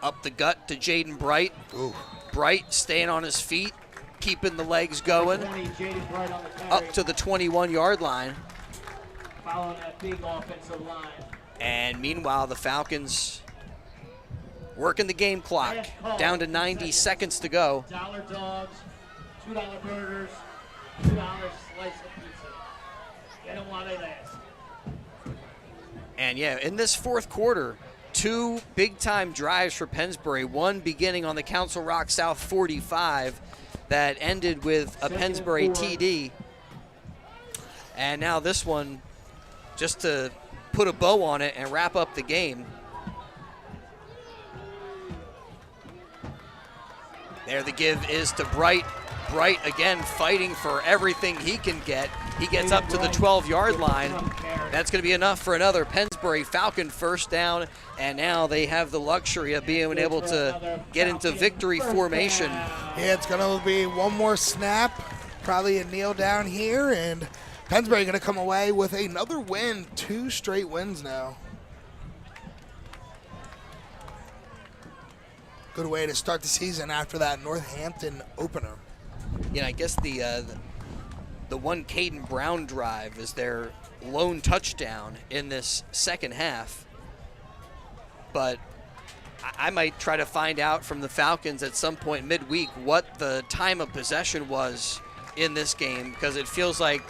Up the gut to Jaden Bright. Ooh. Bright staying on his feet, keeping the legs going. Up to the 21-yard line. Following that big offensive line. And meanwhile, the Falcons working the game clock. Down to 90 seconds to go. $1 dogs, $2 burgers, $2 slice of pizza. Get them while they last. And yeah, in this fourth quarter, 2 big-time drives for Pennsbury, one beginning on the Council Rock South 45 that ended with a Pennsbury TD. And now this one, just to put a bow on it and wrap up the game. There the give is to Bright. Bright again fighting for everything he can get. He gets up to the 12-yard line. That's going to be enough for another Pennsbury Falcon first down, and now they have the luxury of being able to get into victory formation. Yeah, it's going to be one more snap, probably a kneel down here, and Pennsbury going to come away with another win, 2 straight wins now. Good way to start the season after that Northampton opener. Yeah, I guess the one Caden Brown drive is their lone touchdown in this second half. But I might try to find out from the Falcons at some point midweek what the time of possession was in this game, because it feels like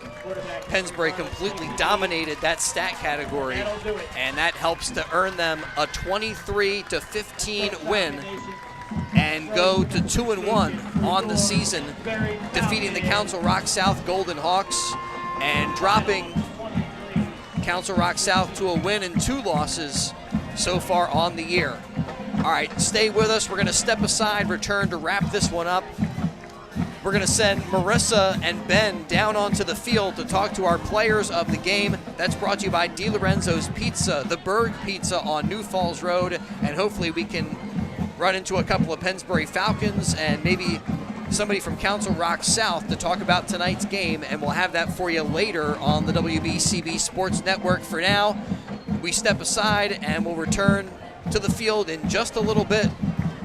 Pennsbury completely dominated that stat category, and that helps to earn them a 23-15 win and go to 2-1 on the season, defeating the Council Rock South Golden Hawks and dropping Council Rock South to a win and 2 losses so far on the year. All right, stay with us. We're going to step aside, return to wrap this one up. We're going to send Marissa and Ben down onto the field to talk to our players of the game. That's brought to you by DiLorenzo's Pizza, the Berg Pizza on New Falls Road, and hopefully we can run into a couple of Pennsbury Falcons and maybe somebody from Council Rock South to talk about tonight's game, and we'll have that for you later on the WBCB Sports Network. For now, we step aside and we'll return to the field in just a little bit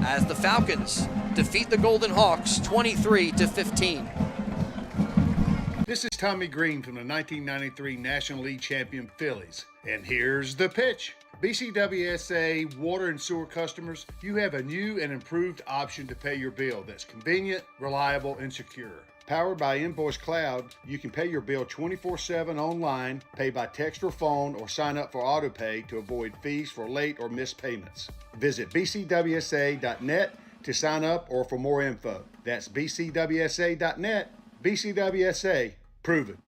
as the Falcons defeat the Golden Hawks 23-15. This is Tommy Green from the 1993 National League champion Phillies. And here's the pitch. BCWSA water and sewer customers, you have a new and improved option to pay your bill that's convenient, reliable, and secure. Powered by Invoice Cloud, you can pay your bill 24/7 online, pay by text or phone, or sign up for AutoPay to avoid fees for late or missed payments. Visit bcwsa.net to sign up or for more info. That's bcwsa.net. BCWSA, proven.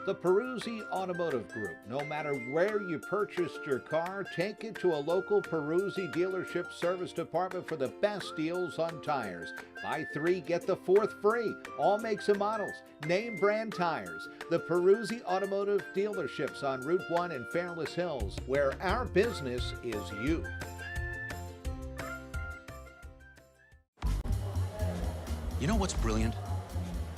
The Peruzzi Automotive Group. No matter where you purchased your car, take it to a local Peruzzi dealership service department for the best deals on tires. Buy 3, get the 4th free. All makes and models. Name brand tires. The Peruzzi Automotive dealerships on Route 1 in Fairless Hills, where our business is you. You know what's brilliant?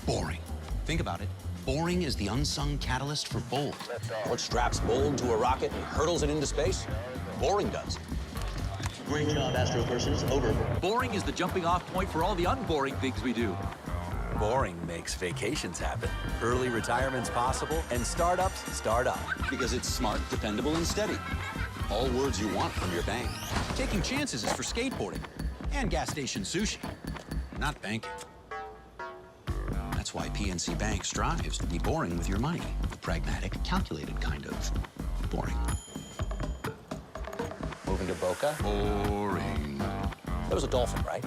Boring. Think about it. Boring is the unsung catalyst for bold. What straps bold to a rocket and hurtles it into space? Boring does. Great job, Astro persons. Over. Boring is the jumping off point for all the unboring things we do. Boring makes vacations happen. Early retirement's possible, and startups start up. Because it's smart, dependable, and steady. All words you want from your bank. Taking chances is for skateboarding and gas station sushi, not banking. That's why PNC Bank strives to be boring with your money. The pragmatic, calculated kind of boring. Moving to Boca? Boring. That was a dolphin, right?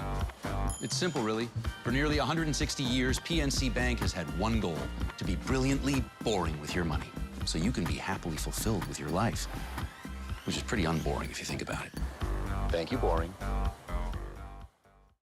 It's simple, really. For nearly 160 years, PNC Bank has had one goal: to be brilliantly boring with your money, so you can be happily fulfilled with your life. Which is pretty unboring if you think about it. Thank you, boring.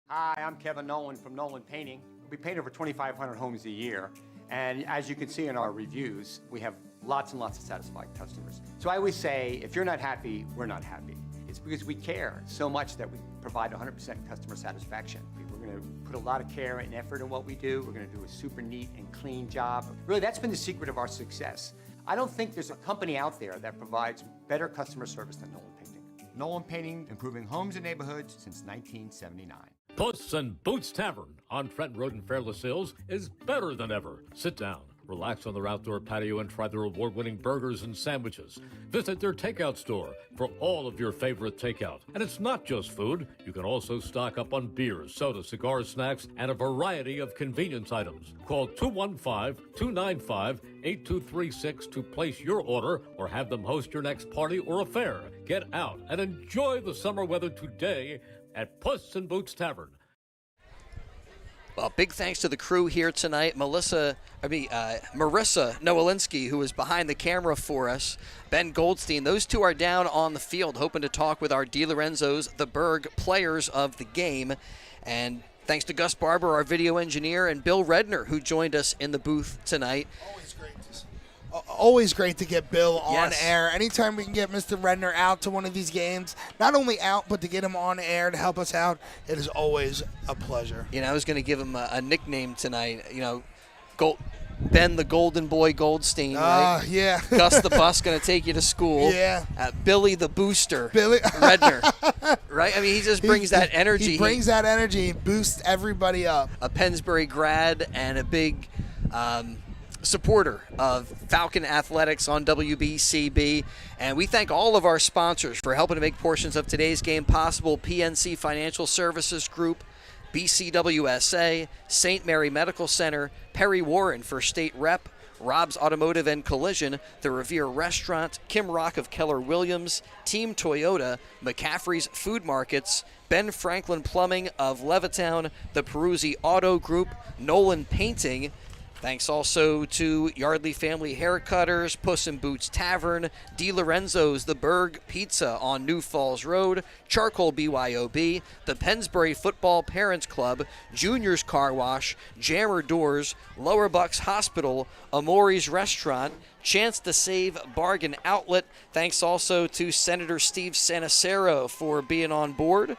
Hi, I'm Kevin Nolan from Nolan Painting. We paint over 2,500 homes a year, and as you can see in our reviews, we have lots and lots of satisfied customers. So I always say, if you're not happy, we're not happy. It's because we care so much that we provide 100% customer satisfaction. We're going to put a lot of care and effort in what we do. We're going to do a super neat and clean job. Really, that's been the secret of our success. I don't think there's a company out there that provides better customer service than Nolan Painting. Nolan Painting, improving homes and neighborhoods since 1979. Puss and Boots Tavern on Trenton Road in Fairless Hills is better than ever. Sit down, relax on their outdoor patio, and try their award-winning burgers and sandwiches. Visit their takeout store for all of your favorite takeout. And it's not just food. You can also stock up on beers, soda, cigars, snacks, and a variety of convenience items. Call 215-295-8236 to place your order or have them host your next party or affair. Get out and enjoy the summer weather today at Puss and Boots Tavern. Well, big thanks to the crew here tonight. Marissa Nowalinsky, who was behind the camera for us, Ben Goldstein. Those two are down on the field, hoping to talk with our DiLorenzos, the Berg players of the game. And thanks to Gus Barber, our video engineer, and Bill Redner, who joined us in the booth tonight. Always great to get Bill on air. Anytime we can get Mr. Redner out to one of these games, not only out, but to get him on air to help us out, it is always a pleasure. You know, I was going to give him a nickname tonight. You know, Ben the Golden Boy Goldstein, right? Yeah. Gus the Bus going to take you to school. Yeah. Billy the Booster. Billy Redner. Right? I mean, he just brings that energy. He brings that energy and boosts everybody up. A Pennsbury grad and a big supporter of Falcon Athletics on WBCB. And we thank all of our sponsors for helping to make portions of today's game possible. PNC Financial Services Group, BCWSA, St. Mary Medical Center, Perry Warren for State Rep, Rob's Automotive and Collision, the Revere Restaurant, Kim Rock of Keller Williams, Team Toyota, McCaffrey's Food Markets, Ben Franklin Plumbing of Levittown, the Peruzzi Auto Group, Nolan Painting. Thanks also to Yardley Family Haircutters, Puss and Boots Tavern, DiLorenzos, the Berg Pizza on New Falls Road, Charcoal BYOB, the Pennsbury Football Parents Club, Junior's Car Wash, Jammer Doors, Lower Bucks Hospital, Amori's Restaurant, Chance to Save Bargain Outlet. Thanks also to Senator Steve Sanacero for being on board.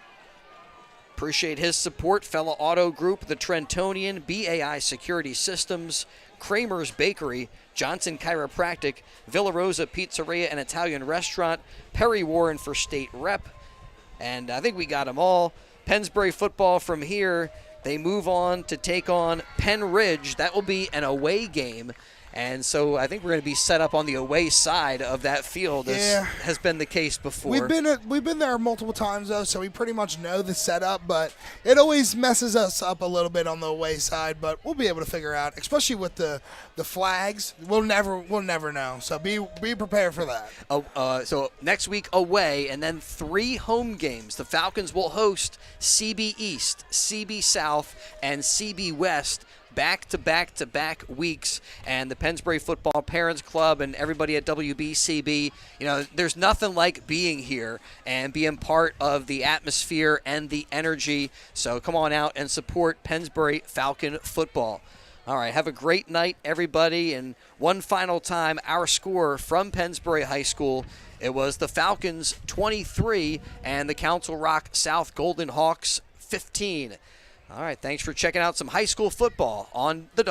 Appreciate his support. Fella Auto Group, the Trentonian, BAI Security Systems, Kramer's Bakery, Johnson Chiropractic, Villa Rosa Pizzeria and Italian Restaurant, Perry Warren for State Rep, and I think we got them all. Pennsbury Football from here. they move on to take on Penn Ridge. That will be an away game. And so I think we're going to be set up on the away side of that field, as has been the case before. We've been there multiple times, though, so we pretty much know the setup, but it always messes us up a little bit on the away side, but we'll be able to figure out, especially with the flags. We'll never know, so be prepared for that. So next week away, and then 3 home games. The Falcons will host CB East, CB South, and CB West back-to-back-to-back weeks, and the Pennsbury Football Parents Club and everybody at WBCB, there's nothing like being here and being part of the atmosphere and the energy. So come on out and support Pennsbury Falcon football. All right, have a great night, everybody. And one final time, our score from Pennsbury High School, it was the Falcons 23 and the Council Rock South Golden Hawks 15. All right, thanks for checking out some high school football on the